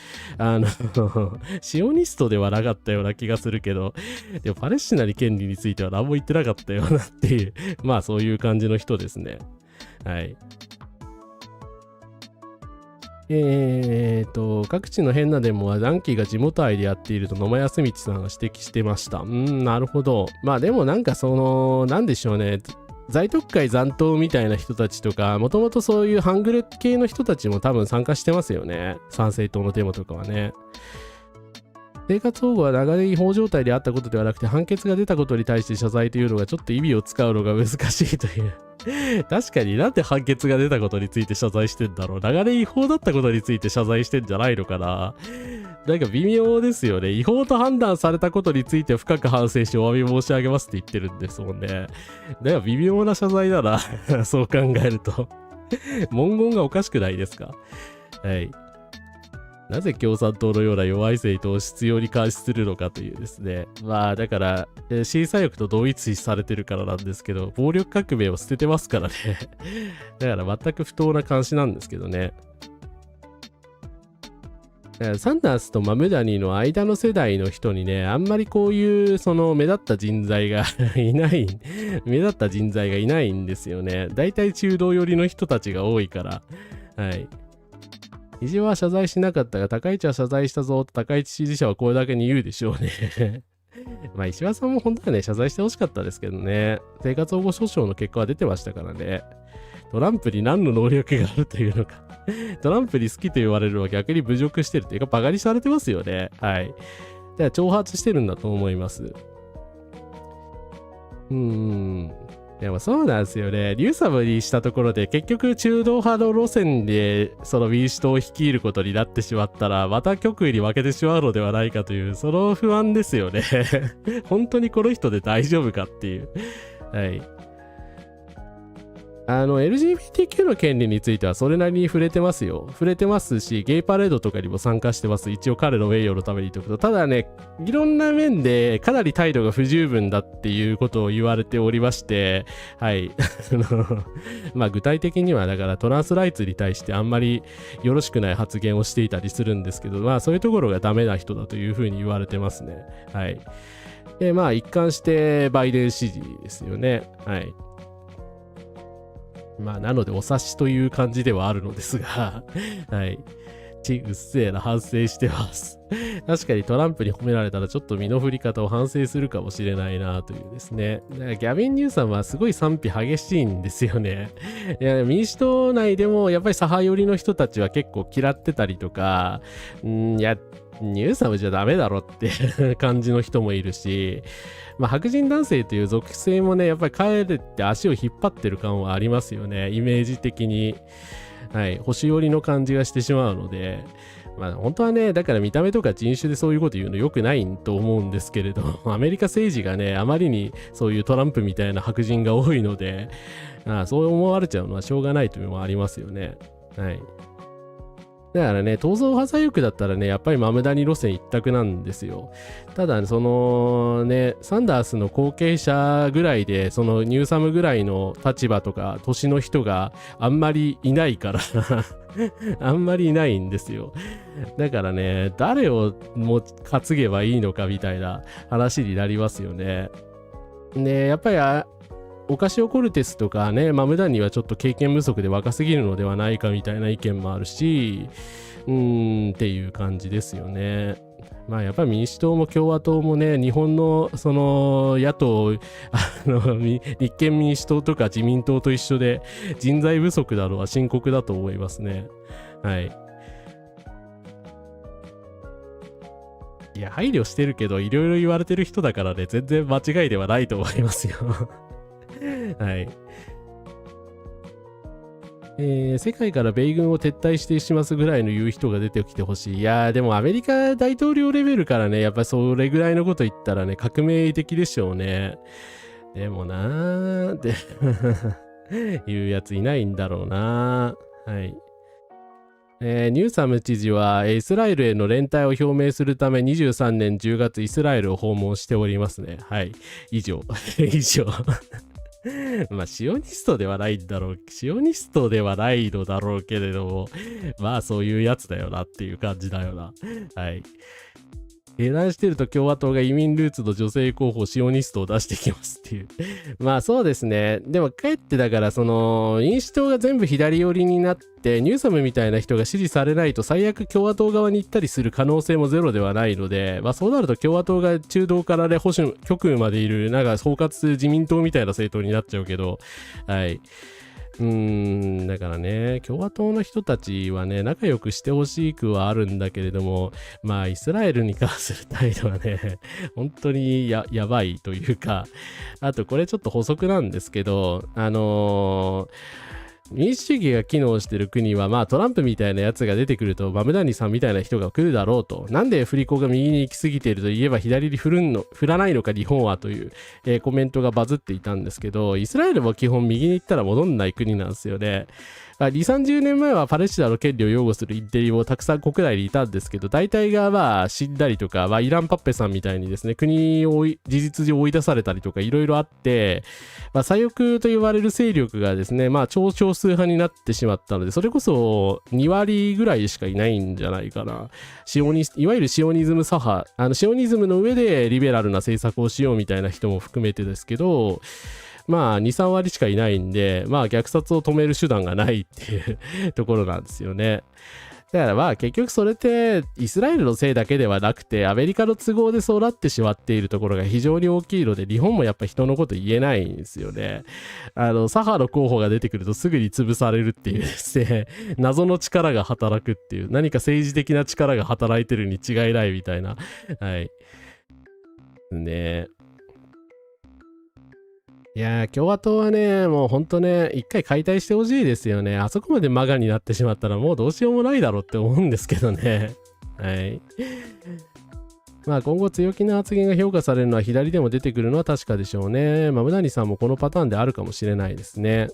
シオニストではなかったような気がするけど、でもパレスチナに権利については何も言ってなかったよなっていう、まあそういう感じの人ですね。はい。各地の変なデモはダンキーが地元愛でやっていると野間康道さんが指摘してました。なるほど。まあでもなんかなんでしょうね。在特会残党みたいな人たちとか、もともとそういうハングル系の人たちも多分参加してますよね。参政党のデモとかはね。生活保護は長年違法状態であったことではなくて、判決が出たことに対して謝罪というのがちょっと意味を使うのが難しいという。確かになんで判決が出たことについて謝罪してんだろう。長年違法だったことについて謝罪してんじゃないのかな。なんか微妙ですよね。違法と判断されたことについて深く反省しお詫び申し上げますって言ってるんですもんね。だから微妙な謝罪だな。そう考えると。文言がおかしくないですか。はい。なぜ共産党のような弱い政党を執拗に監視するのかというですね。まあだから、新左翼と同一視されてるからなんですけど、暴力革命を捨ててますからね。だから全く不当な監視なんですけどね。サンダースとマムダニーの間の世代の人にね、あんまりこういう目立った人材がいない、目立った人材がいないんですよね。だいたい中道寄りの人たちが多いから。はい。石破は謝罪しなかったが、高市は謝罪したぞと高市支持者はこれだけに言うでしょうね。まあ石破さんも本当はね、謝罪してほしかったですけどね。生活保護訴訟の結果は出てましたからね。トランプに何の能力があるというのか。トランプに好きと言われるのは逆に侮辱してるというか、バカにされてますよね。はい。だから挑発してるんだと思います。でもそうなんですよね。ニューサムにしたところで結局中道派の路線で民主党を率いることになってしまったら、また極右に負けてしまうのではないかという、その不安ですよね。本当にこの人で大丈夫かっていう。はい。LGBTQ の権利についてはそれなりに触れてますよ。触れてますし、ゲイパレードとかにも参加してます。一応彼の名誉のためにということ。ただね、いろんな面でかなり態度が不十分だっていうことを言われておりまして、はい。まあ具体的にはだからトランスライツに対してあんまりよろしくない発言をしていたりするんですけど、まあそういうところがダメな人だというふうに言われてますね。はい。で、まあ一貫してバイデン支持ですよね。はい。まあ、なので、お察しという感じではあるのですが、はい。うっせえな、反省してます。確かにトランプに褒められたらちょっと身の振り方を反省するかもしれないなというですね。だからギャビン・ニューサムはすごい賛否激しいんですよね。いや民主党内でもやっぱり左派寄りの人たちは結構嫌ってたりとか、ニューサムじゃダメだろって感じの人もいるし、まあ、白人男性という属性もね、やっぱり帰れって足を引っ張ってる感はありますよね。イメージ的に。はい。星寄りの感じがしてしまうので、まあ本当はね、だから見た目とか人種でそういうこと言うの良くないと思うんですけれど、アメリカ政治がね、あまりにそういうトランプみたいな白人が多いので、そう思われちゃうのはしょうがないというのもありますよね。はい。だからね、闘争派左翼だったらね、やっぱりマムダニ路線一択なんですよ。ただ、サンダースの後継者ぐらいで、ニューサムぐらいの立場とか、年の人があんまりいないからあんまりいないんですよ。だからね、誰を担げばいいのかみたいな話になりますよね。で、やっぱりオカシオ・コルテスとかね、マムダニはちょっと経験不足で若すぎるのではないかみたいな意見もあるし、っていう感じですよね。まあやっぱり民主党も共和党もね、日本の野党、立憲民主党とか自民党と一緒で人材不足なのは深刻だと思いますね。はい。いや、配慮してるけど、いろいろ言われてる人だからね、全然間違いではないと思いますよ。はい。世界から米軍を撤退してしますぐらいの言う人が出てきてほしい。いやー、でもアメリカ大統領レベルからね、やっぱりそれぐらいのこと言ったらね、革命的でしょうね。でもなーって言うやついないんだろうな。はい。ニューサム知事はイスラエルへの連帯を表明するため23年10月イスラエルを訪問しておりますね。はい。以上。以上。まあ、シオニストではないんだろう。シオニストではないのだろうけれども、まあ、そういうやつだよなっていう感じだよな。はい。英断してると共和党が移民ルーツの女性候補シオニストを出してきますっていうまあそうですね。でもかえってだからその民主党が全部左寄りになってニューサムみたいな人が支持されないと最悪共和党側に行ったりする可能性もゼロではないので、まあそうなると共和党が中道からで保守極右までいるなんか総括自民党みたいな政党になっちゃうけど、はい。だからね、共和党の人たちはね、仲良くしてほしくはあるんだけれども、まあ、イスラエルに関する態度はね、本当にやばいというか、あとこれちょっと補足なんですけど、民主主義が機能してる国は、まあトランプみたいなやつが出てくると、バムダニさんみたいな人が来るだろうと。なんで振り子が右に行き過ぎていると言えば左に振らないのか日本はという、コメントがバズっていたんですけど、イスラエルも基本右に行ったら戻んない国なんですよね。2、30年前はパレスチナの権利を擁護するインテリもたくさん国内にいたんですけど、大体がまあ死んだりとか、まあ、イランパッペさんみたいにですね、国を事実上追い出されたりとかいろいろあって、まあ、左翼と言われる勢力がですね、まあ超少数派になってしまったので、それこそ2割ぐらいしかいないんじゃないかな。いわゆるシオニズム左派、シオニズムの上でリベラルな政策をしようみたいな人も含めてですけど、まあ2、3割しかいないんで、まあ虐殺を止める手段がないっていうところなんですよね。だからまあ結局それってイスラエルのせいだけではなくてアメリカの都合でそうなってしまっているところが非常に大きいので日本もやっぱ人のこと言えないんですよね。左派の候補が出てくるとすぐに潰されるっていうですね、謎の力が働くっていう、何か政治的な力が働いてるに違いないみたいな。はい。ね。いやー、共和党はね、もうほんとね、一回解体してほしいですよね。あそこまでマガになってしまったらもうどうしようもないだろうって思うんですけどね。はい。まあ今後強気な発言が評価されるのは左でも出てくるのは確かでしょうね。まあ、ムダニさんもこのパターンであるかもしれないですね。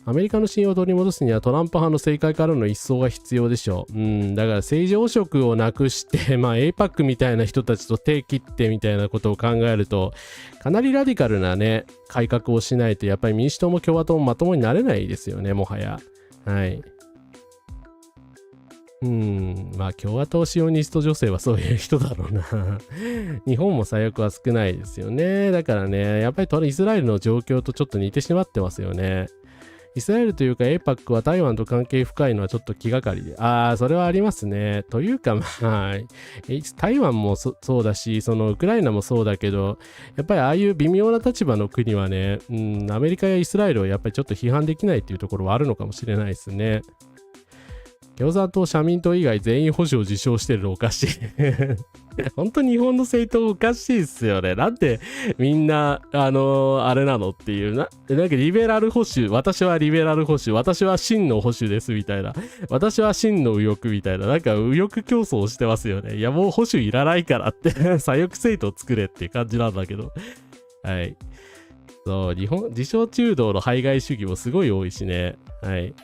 アメリカの信用を取り戻すにはトランプ派の政界からの一掃が必要でしょう。だから政治汚職をなくして、まあ APAC みたいな人たちと手切ってみたいなことを考えると、かなりラディカルなね、改革をしないと、やっぱり民主党も共和党もまともになれないですよね、もはや。はい。まあ共和党シオニスト女性はそういう人だろうな。日本も左翼は少ないですよね。だからね、やっぱりイスラエルの状況とちょっと似てしまってますよね。イスラエルというか APAC は台湾と関係深いのはちょっと気がかりで。それはありますね。というかまあ、台湾もそうだし、そのウクライナもそうだけど、やっぱりああいう微妙な立場の国はね、アメリカやイスラエルをやっぱりちょっと批判できないっていうところはあるのかもしれないですね。共産党、社民党以外全員保守を自称してるのおかしい。本当に日本の政党おかしいっすよね。なんでみんな、あれなのっていうなんかリベラル保守、私はリベラル保守、私は真の保守ですみたいな。私は真の右翼みたいな。なんか右翼競争をしてますよね。いやもう保守いらないからって左翼政党作れっていう感じなんだけど。はい。そう、自称中道の排外主義もすごい多いしね。はい。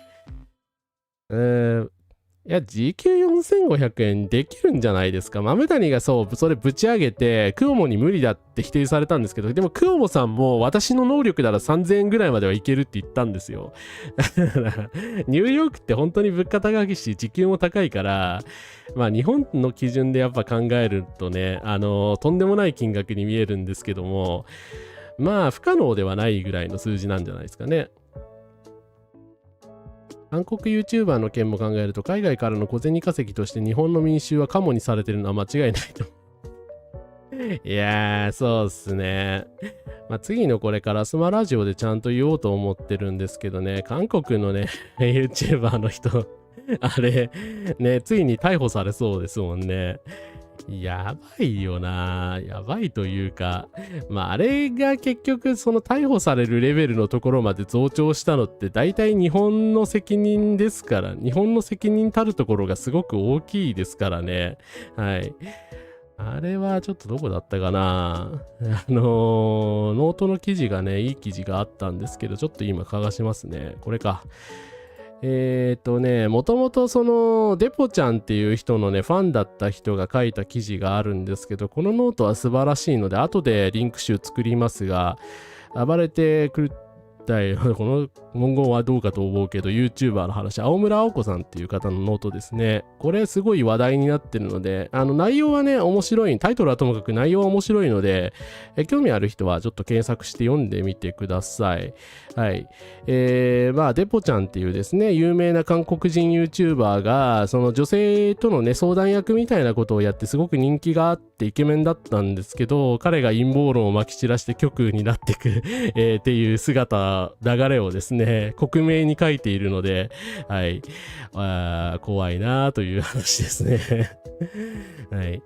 いや、時給4500円できるんじゃないですか。豆谷がそれぶち上げて、クオモに無理だって否定されたんですけど、でもクオモさんも私の能力なら3000円ぐらいまではいけるって言ったんですよ。だから、ニューヨークって本当に物価高いし、時給も高いから、まあ日本の基準でやっぱ考えるとね、とんでもない金額に見えるんですけども、まあ不可能ではないぐらいの数字なんじゃないですかね。韓国 YouTuber の件も考えると海外からの小銭稼ぎとして日本の民衆はカモにされてるのは間違いないといやーそうっすね。まあ次のこれからスマラジオでちゃんと言おうと思ってるんですけどね、韓国のね YouTuber の人あれねついに逮捕されそうですもんね。やばいよな。やばいというか、まああれが結局その逮捕されるレベルのところまで増長したのって大体日本の責任ですから、日本の責任たるところがすごく大きいですからね。はい。あれはちょっとどこだったかな。ノートの記事がね、いい記事があったんですけど、ちょっと今探しますね。これか。もともとそのデポちゃんっていう人のね、ファンだった人が書いた記事があるんですけど、このノートは素晴らしいので、後でリンク集作りますが、暴れてくるこの文言はどうかと思うけど、YouTuber の話、青村青子さんっていう方のノートですね。これすごい話題になってるので、内容はね、面白い、タイトルはともかく内容は面白いので、興味ある人はちょっと検索して読んでみてください。はい。まあ、デポちゃんっていうですね、有名な韓国人 YouTuber が、その女性とのね、相談役みたいなことをやってすごく人気があってイケメンだったんですけど、彼が陰謀論をまき散らして極右になっていくっていう姿、流れをですね、克明に書いているので、はい。怖いなという話ですね。はい。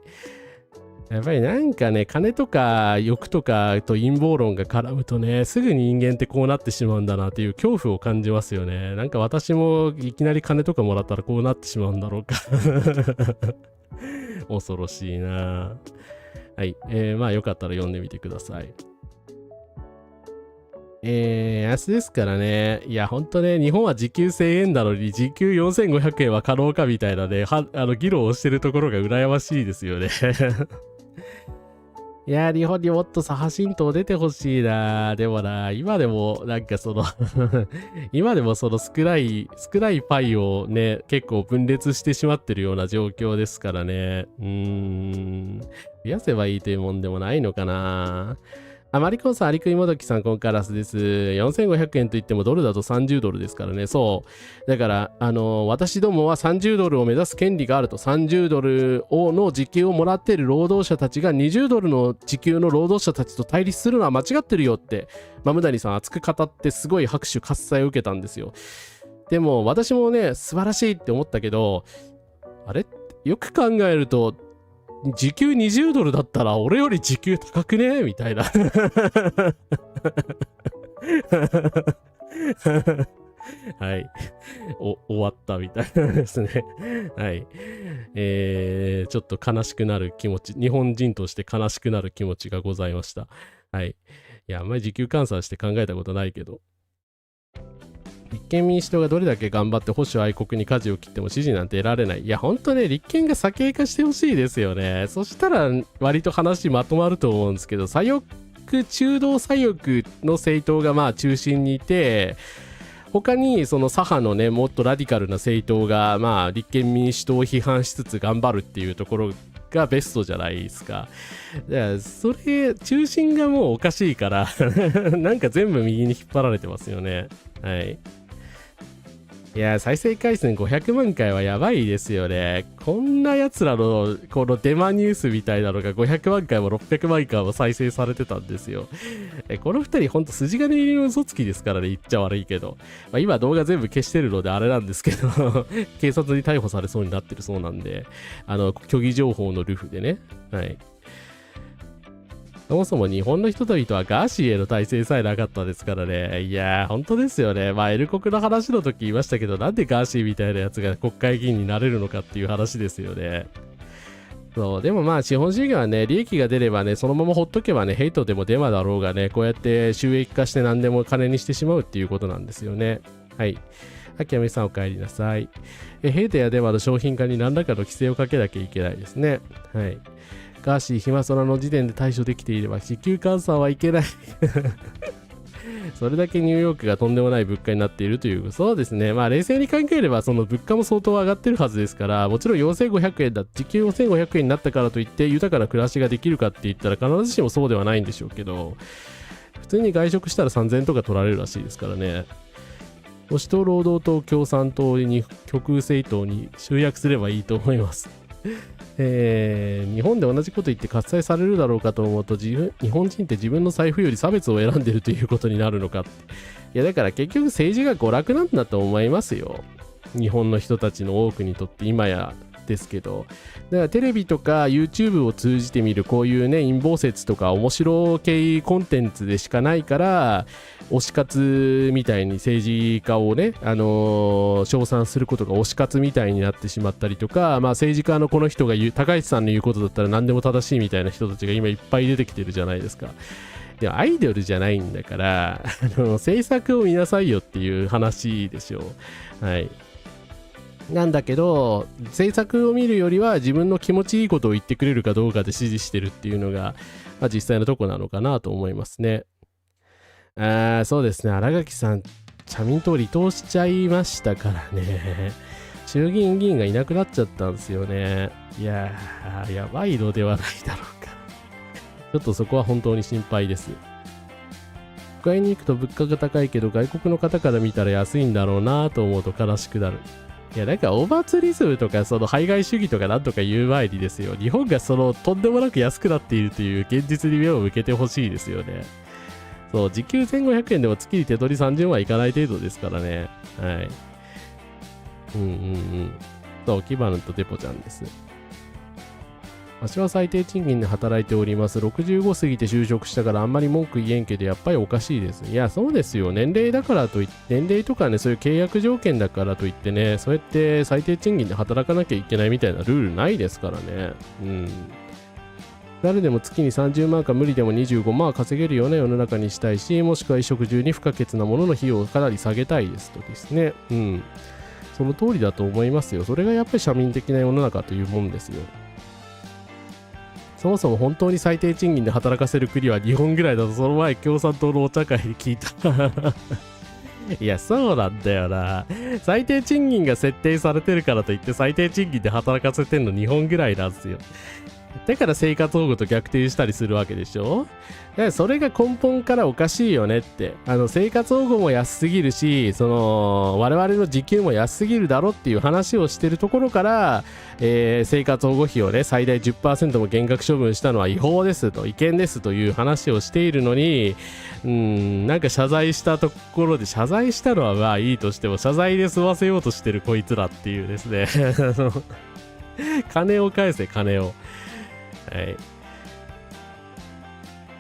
やっぱりなんかね、金とか欲とかと陰謀論が絡むとね、すぐ人間ってこうなってしまうんだなっていう恐怖を感じますよね。なんか私もいきなり金とかもらったらこうなってしまうんだろうか。恐ろしいな。はい。まあよかったら読んでみてください。安ですからね。いや、ほんとね、日本は時給1000円なのに、時給4500円は可能かみたいなね、議論をしてるところが羨ましいですよね。いや、日本にもっと左派神道出てほしいな。でもな、今でもなんかその今でもその少ないパイをね、結構分裂してしまってるような状況ですからね。増やせばいいというもんでもないのかな。マリコンさん、アリクイモドキさん、コンカラスです。4500円といってもドルだと30ドルですからね。そう。だから、私どもは30ドルを目指す権利があると。30ドルの時給をもらっている労働者たちが20ドルの時給の労働者たちと対立するのは間違ってるよって、マムダニさん熱く語ってすごい拍手喝采を受けたんですよ。でも、私もね、素晴らしいって思ったけど、あれよく考えると、時給20ドルだったら俺より時給高くねみたいな。はい。終わったみたいなですね。はい。ちょっと悲しくなる気持ち、日本人として悲しくなる気持ちがございました。はい。いや、あんまり時給換算して考えたことないけど。立憲民主党がどれだけ頑張って保守愛国に舵を切っても支持なんて得られない。いや、ほんとね、立憲が左傾化してほしいですよね。そしたら割と話まとまると思うんですけど、中道左翼の政党がまあ中心にいて、他にその左派のね、もっとラディカルな政党がまあ立憲民主党を批判しつつ頑張るっていうところがベストじゃないですか。だからそれ、中心がもうおかしいからなんか全部右に引っ張られてますよね。はい。いや、再生回数500万回はやばいですよね。こんな奴らのこのデマニュースみたいなのが500万回も600万回も再生されてたんですよ。この2人ほんと筋金入りの嘘つきですからね、言っちゃ悪いけど。まあ、今動画全部消してるのであれなんですけど警察に逮捕されそうになってるそうなんで、虚偽情報のルフでね。はい。そもそも日本の人々はガーシーへの体制さえなかったですからね。いやー、本当ですよね。まあ、エル国の話の時言いましたけど、なんでガーシーみたいなやつが国会議員になれるのかっていう話ですよね。そう、でもまあ、資本主義はね、利益が出ればね、そのままほっとけばね、ヘイトでもデマだろうがね、こうやって収益化して何でも金にしてしまうっていうことなんですよね。はい。秋山さんお帰りなさい。ヘイトやデマの商品化に何らかの規制をかけなきゃいけないですね。はい。ガーシー、暇空の時点で対処できていれば、時給換算はいけないそれだけニューヨークがとんでもない物価になっているという、そうですね。まあ冷静に考えれば、その物価も相当上がってるはずですから、もちろん4500円だ、時給4500円になったからといって豊かな暮らしができるかって言ったら必ずしもそうではないんでしょうけど、普通に外食したら3000円とか取られるらしいですからね。保守党、労働党、共産党に極右政党に集約すればいいと思います日本で同じこと言って喝采されるだろうかと思うと、日本人って自分の財布より差別を選んでるということになるのかって。いや、だから結局政治が娯楽なんだと思いますよ。日本の人たちの多くにとって今やですけど、だからテレビとか YouTube を通じて見るこういうね陰謀説とか面白系コンテンツでしかないから、推し活みたいに政治家をね、称賛することが推し活みたいになってしまったりとか、まあ、政治家のこの人が言う、高市さんの言うことだったら何でも正しいみたいな人たちが今いっぱい出てきてるじゃないですか。でもアイドルじゃないんだから政策を見なさいよっていう話でしょう。はい。なんだけど政策を見るよりは自分の気持ちいいことを言ってくれるかどうかで支持してるっていうのが、まあ、実際のとこなのかなと思いますね。そうですね、新垣さん社民党離党しちゃいましたからね。衆議院議員がいなくなっちゃったんですよね。いやー、やばいのではないだろうか。ちょっとそこは本当に心配です。都会に行くと物価が高いけど外国の方から見たら安いんだろうなと思うと悲しくなる。いや、なんかオーバーツーリズムとかその排外主義とかなんとか言う前にですよ、日本がそのとんでもなく安くなっているという現実に目を向けてほしいですよね。そう、時給1500円でも月に手取り30万いかない程度ですからね。はい。そう、キバヌとデポちゃんです。私は最低賃金で働いております。65過ぎて就職したからあんまり文句言えんけどやっぱりおかしいです。いや、そうですよ。年齢だからといって、年齢とかね、そういう契約条件だからといってね、そうやって最低賃金で働かなきゃいけないみたいなルールないですからね。誰でも月に30万か無理でも25万稼げるような世の中にしたいし、もしくは衣食住に不可欠なものの費用をかなり下げたいですとですね。その通りだと思いますよ。それがやっぱり庶民的な世の中というもんですよ。そもそも本当に最低賃金で働かせる国は日本ぐらいだと、その前共産党のお茶会で聞いた。いや、そうなんだよな。最低賃金が設定されてるからといって最低賃金で働かせてんの日本ぐらいなんですよ。だから生活保護と逆転したりするわけでしょ。だからそれが根本からおかしいよねって。生活保護も安すぎるし、我々の時給も安すぎるだろっていう話をしてるところから、生活保護費をね最大 10% も減額処分したのは違法ですと、違憲ですという話をしているのに、なんか謝罪したところで、謝罪したのはまあいいとしても謝罪で済ませようとしてるこいつらっていうですね。金を返せ、金を。はい。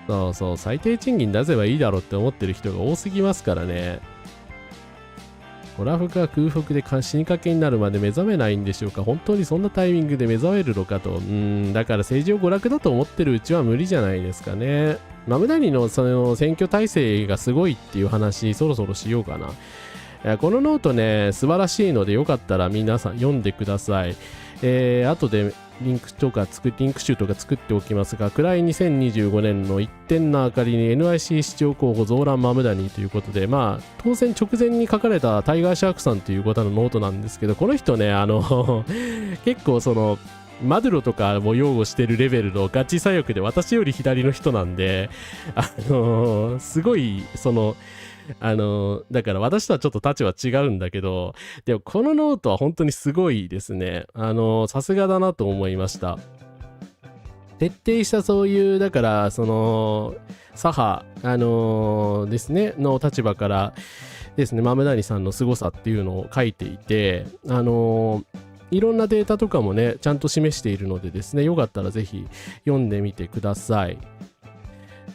そうそう、最低賃金出せばいいだろうって思ってる人が多すぎますからね。娯楽が空腹で死にかけになるまで目覚めないんでしょうか。本当にそんなタイミングで目覚めるのかと。だから政治を娯楽だと思ってるうちは無理じゃないですかね。マムダニのその選挙体制がすごいっていう話、そろそろしようかな。このノートね、素晴らしいのでよかったら皆さん読んでください。後でリンク集とか作っておきますが、暗い2025年の一点の明かりに NIC 市長候補増乱マムダニということで、まあ当選直前に書かれたタイガーシャークさんという方のノートなんですけど、この人ね、結構そのマドゥロとかも擁護してるレベルのガチ左翼で私より左の人なんで、すごいだから私とはちょっと立場違うんだけど、でもこのノートは本当にすごいですね。さすがだなと思いました。徹底したそういう、だから左派ですねの立場からですね、マムダニさんの凄さっていうのを書いていて、いろんなデータとかもねちゃんと示しているのでですね、よかったらぜひ読んでみてください。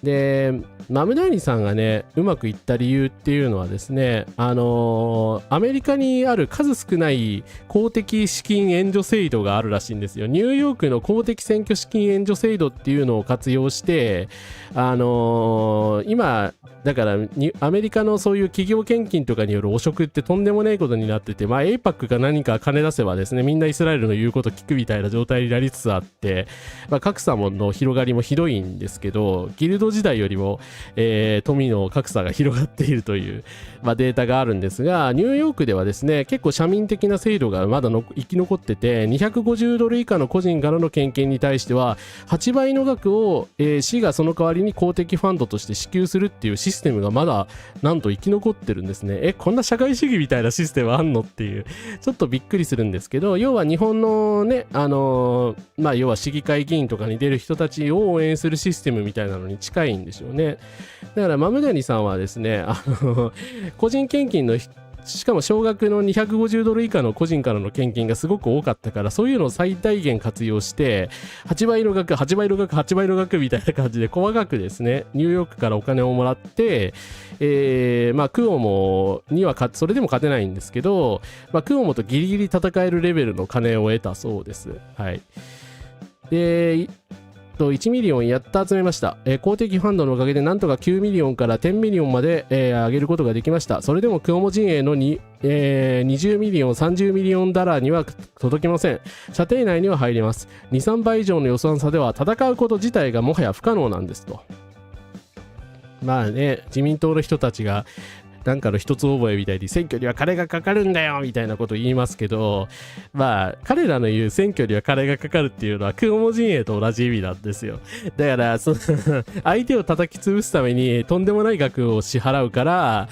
で、マムダーニさんがねうまくいった理由っていうのはですね、アメリカにある数少ない公的資金援助制度があるらしいんですよ。ニューヨークの公的選挙資金援助制度っていうのを活用して、今だからアメリカのそういう企業献金とかによる汚職ってとんでもないことになってて、まあ APAC が何か金出せばですね、みんなイスラエルの言うこと聞くみたいな状態になりつつあって、まあ、格差の広がりもひどいんですけど、ギルド時代よりも、富の格差が広がっているという、まあ、データがあるんですが、ニューヨークではですね結構庶民的な制度がまだ生き残ってて、250ドル以下の個人からの献金に対しては8倍の額を、市がその代わりに公的ファンドとして支給するっていうシステムがまだなんと生き残ってるんですね。こんな社会主義みたいなシステムあんのっていう、ちょっとびっくりするんですけど、要は日本のねまあ要は市議会議員とかに出る人たちを応援するシステムみたいなのに近いんでしょうね。だからマムダニさんはですね個人献金のしかも少額の$250以下の個人からの献金がすごく多かったから、そういうのを最大限活用して8倍の額8倍の額8倍の額みたいな感じで細かくですね、ニューヨークからお金をもらって、まあクオモにはそれでも勝てないんですけど、まあ、クオモとギリギリ戦えるレベルの金を得たそうです。はい。で1ミリオンやっと集めました。公的ファンドのおかげでなんとか9ミリオンから10ミリオンまで、上げることができました。それでもクオモ陣営の20ミリオン30ミリオンダラーには届きません。射程内には入ります。2、3倍以上の予算差では戦うこと自体がもはや不可能なんですと。まあね、自民党の人たちがなんかの一つ覚えみたいに選挙には金がかかるんだよみたいなことを言いますけど、まあ彼らの言う選挙には金がかかるっていうのはクオモ陣営と同じ意味なんですよ。だから相手を叩き潰すためにとんでもない額を支払うから、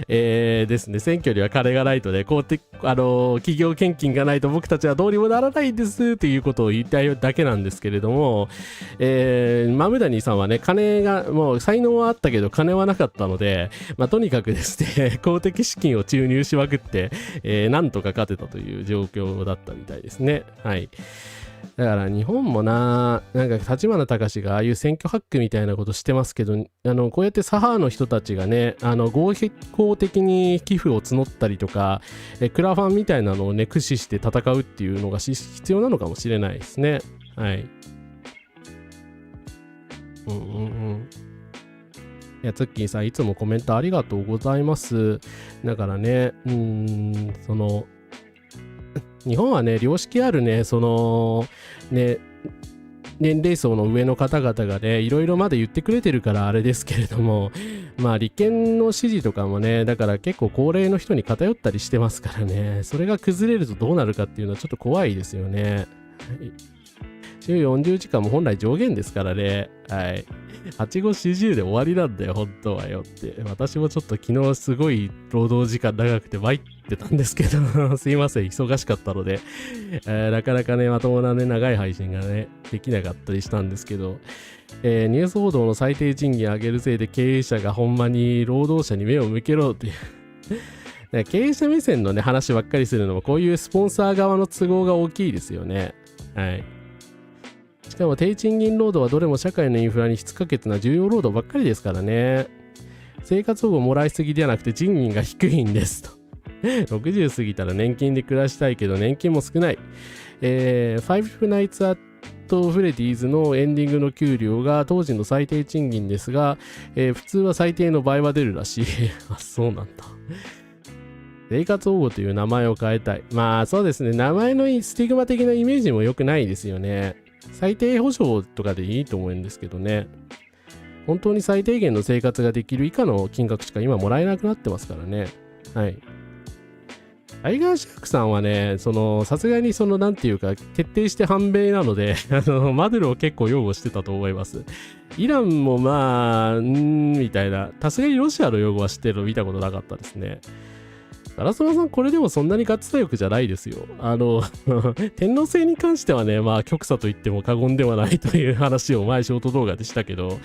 ですね、選挙には金がないとね、企業献金がないと僕たちはどうにもならないんですっていうことを言いたいだけなんですけれども、マムダニーさんはね、金がもう才能はあったけど金はなかったので、まあとにかくですね公的資金を注入しまくって、なんとか勝てたという状況だったみたいですね。はい。だから日本もなんか立花隆がああいう選挙ハックみたいなことしてますけど、こうやって左派の人たちがね、合法的に寄付を募ったりとか、クラファンみたいなのをね駆使して戦うっていうのが必要なのかもしれないですね。はい。いや、ツッキーさん、いつもコメントありがとうございます。だからね、日本はね、良識あるね、ね、年齢層の上の方々がね、いろいろまで言ってくれてるからあれですけれども、まあ、立憲の支持とかもね、だから結構高齢の人に偏ったりしてますからね、それが崩れるとどうなるかっていうのはちょっと怖いですよね。はい、週40時間も本来上限ですからね。はい。8、5、40で終わりなんだよ、本当はよって。私もちょっと昨日すごい労働時間長くて参ってたんですけど、すいません、忙しかったので、なかなかね、まともなね、長い配信がね、できなかったりしたんですけど、ニュース報道の最低賃金上げるせいで経営者がほんまに労働者に目を向けろっていう。経営者目線のね、話ばっかりするのも、こういうスポンサー側の都合が大きいですよね。はい。しかも低賃金労働はどれも社会のインフラに不可欠な重要労働ばっかりですからね。生活保護もらいすぎではなくて賃金が低いんですと。60過ぎたら年金で暮らしたいけど年金も少ない。Five Nights at Freddy's のエンディングの給料が当時の最低賃金ですが、普通は最低の倍は出るらしい。あ、そうなんだ。生活保護という名前を変えたい。まあそうですね。名前のスティグマ的なイメージも良くないですよね。最低保障とかでいいと思うんですけどね。本当に最低限の生活ができる以下の金額しか今もらえなくなってますからね。はい。タイガーシャークさんはね、さすがになんていうか、徹底して反米なので、マドゥロを結構擁護してたと思います。イランもまあ、みたいな、さすがにロシアの擁護はしてるの見たことなかったですね。ガラスマさん、これでもそんなにガチ左翼じゃないですよ。天皇制に関してはね、まあ、極左と言っても過言ではないという話を前、ショート動画でしたけど、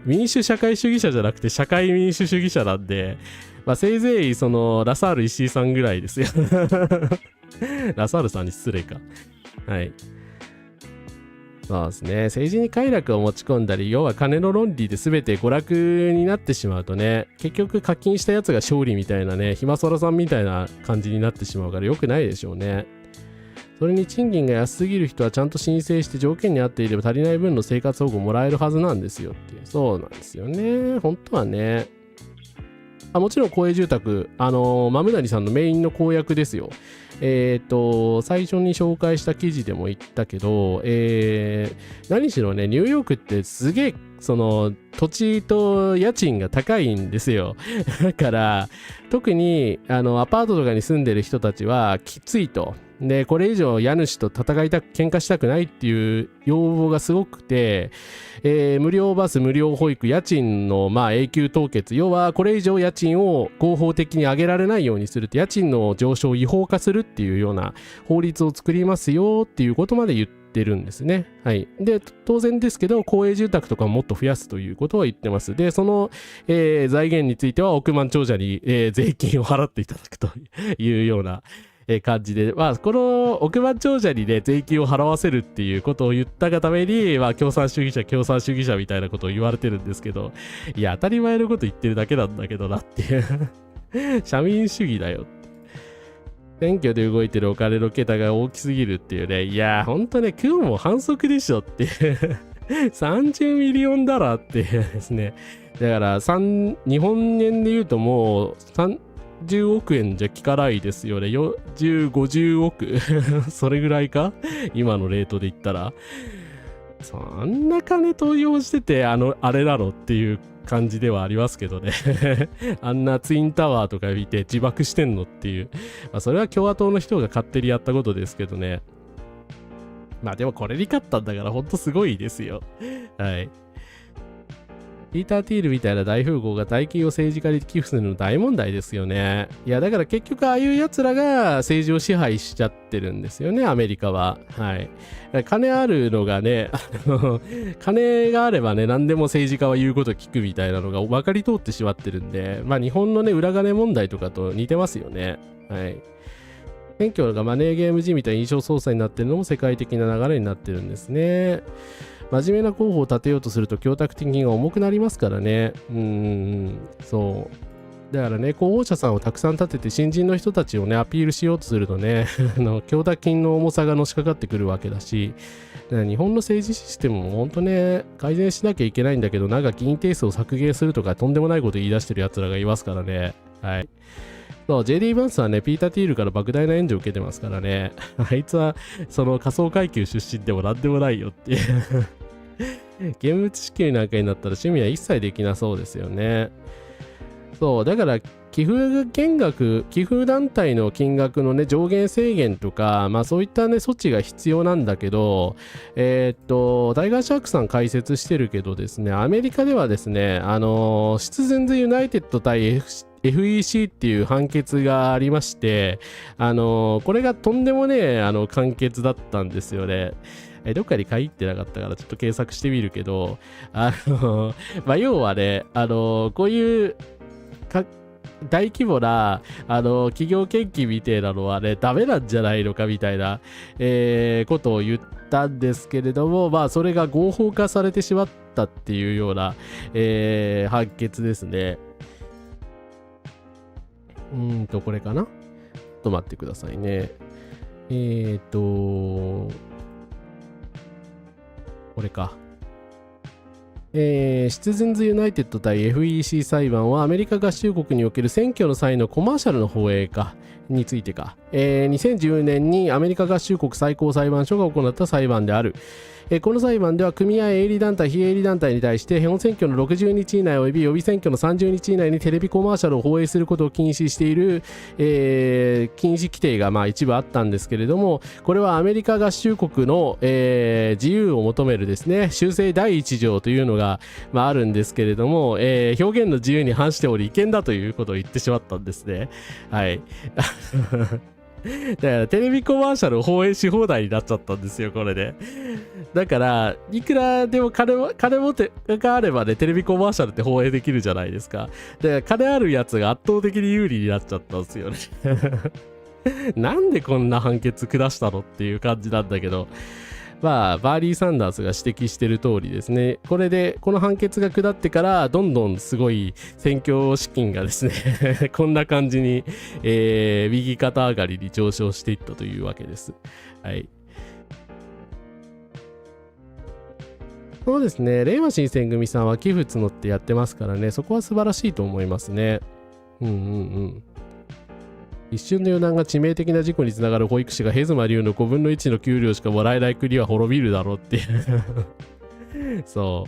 民主社会主義者じゃなくて社会民主主義者なんで、まあ、せいぜい、ラサール石井さんぐらいですよ。ラサールさんに失礼か。はい。そうですね。政治に快楽を持ち込んだり、要は金の論理で全て娯楽になってしまうとね、結局課金したやつが勝利みたいなね、暇空さんみたいな感じになってしまうから良くないでしょうね。それに賃金が安すぎる人はちゃんと申請して条件に合っていれば足りない分の生活保護もらえるはずなんですよっていう。そうなんですよね。本当はね。もちろん公営住宅、マムダニさんのメインの公約ですよ。最初に紹介した記事でも言ったけど、何しろね、ニューヨークってすげえ、土地と家賃が高いんですよ。だから、特に、アパートとかに住んでる人たちはきついと。で、これ以上家主と喧嘩したくないっていう要望がすごくて、無料バス、無料保育、家賃の永久凍結、要はこれ以上家賃を合法的に上げられないようにするって、家賃の上昇を違法化するっていうような法律を作りますよっていうことまで言っってるんですね。はい。で、当然ですけど、公営住宅とかももっと増やすということを言ってます。で、その、財源については億万長者に、税金を払っていただくというような、感じで、まあ、この億万長者にね、税金を払わせるっていうことを言ったがために、まあ、共産主義者みたいなことを言われてるんですけど、いや、当たり前のこと言ってるだけなんだけどなっていう。社民主義だよ。選挙で動いてるお金の桁が大きすぎるっていうね。いやー、ほんとね、今日も反則でしょって30ミリオンダラーってですね。だから日本円で言うともう30億円じゃ効かないですよね。40、50億それぐらいか今のレートで言ったら。そんな金投用してて、あれだろっていう感じではありますけどねあんなツインタワーとか見て自爆してんのっていう。まあ、それは共和党の人が勝手にやったことですけどね。まあでもこれに勝ったんだからほんとすごいですよ。はい。ピーター・ティールみたいな大富豪が大金を政治家に寄付するの大問題ですよね。いやだから結局ああいう奴らが政治を支配しちゃってるんですよね、アメリカは。はい。金あるのがね、金があればね、何でも政治家は言うこと聞くみたいなのが分かり通ってしまってるんで、まあ日本のね、裏金問題とかと似てますよね。はい。選挙がマネーゲームじみた印象操作になってるのも世界的な流れになってるんですね。真面目な候補を立てようとすると供託金が重くなりますからね。そう。だからね、候補者さんをたくさん立てて新人の人たちをね、アピールしようとするとね、供託金の重さがのしかかってくるわけだし、だから日本の政治システムも本当ね、改善しなきゃいけないんだけど、なんか議員定数を削減するとかとんでもないこと言い出してる奴らがいますからね。はい。そう、JD バンスはね、ピーター・ティールから莫大な援助を受けてますからね。あいつは、その仮想階級出身でもなんでもないよっていう現物支給なんかになったら趣味は一切できなそうですよね。そう、だから寄付団体の金額のね、上限制限とか、まあそういったね、措置が必要なんだけど、タイガーシャークさん解説してるけどですね、アメリカではですね、シチズンズユナイテッド対FEC っていう判決がありまして、これがとんでもねえ、判決だったんですよね。どっかに書いてなかったからちょっと検索してみるけど、まあ、要はね、こういう大規模な、企業献金みたいなのはね、ダメなんじゃないのかみたいな、ことを言ったんですけれども、まあ、それが合法化されてしまったっていうような、判決ですね。これかな？ちょっと待ってくださいね。これか。シチズンズユナイテッド対 FEC 裁判はアメリカ合衆国における選挙の際のコマーシャルの放映についてか。2010年にアメリカ合衆国最高裁判所が行った裁判である。この裁判では組合営利団体非営利団体に対して本選挙の60日以内及び予備選挙の30日以内にテレビコマーシャルを放映することを禁止している、禁止規定がまあ一部あったんですけれども、これはアメリカ合衆国の、自由を求めるですね、修正第1条というのが、まあ、あるんですけれども、表現の自由に反しており違憲だということを言ってしまったんですね。はい。だからテレビコマーシャルを放映し放題になっちゃったんですよ、これで。だから、いくらでも金があればね、テレビコマーシャルって放映できるじゃないですか。で、金あるやつが圧倒的に有利になっちゃったんですよね。なんでこんな判決下したのっていう感じなんだけど、まあ、バーリー・サンダースが指摘してる通りですね、この判決が下ってから、どんどんすごい選挙資金がですね、こんな感じに、右肩上がりに上昇していったというわけです。はい。そうですね、れいわ新選組さんは寄付募ってやってますからね、そこは素晴らしいと思いますね。一瞬の予断が致命的な事故につながる保育士がヘズマリュウの5分の1の給料しかもらえない国は滅びるだろうっていうそ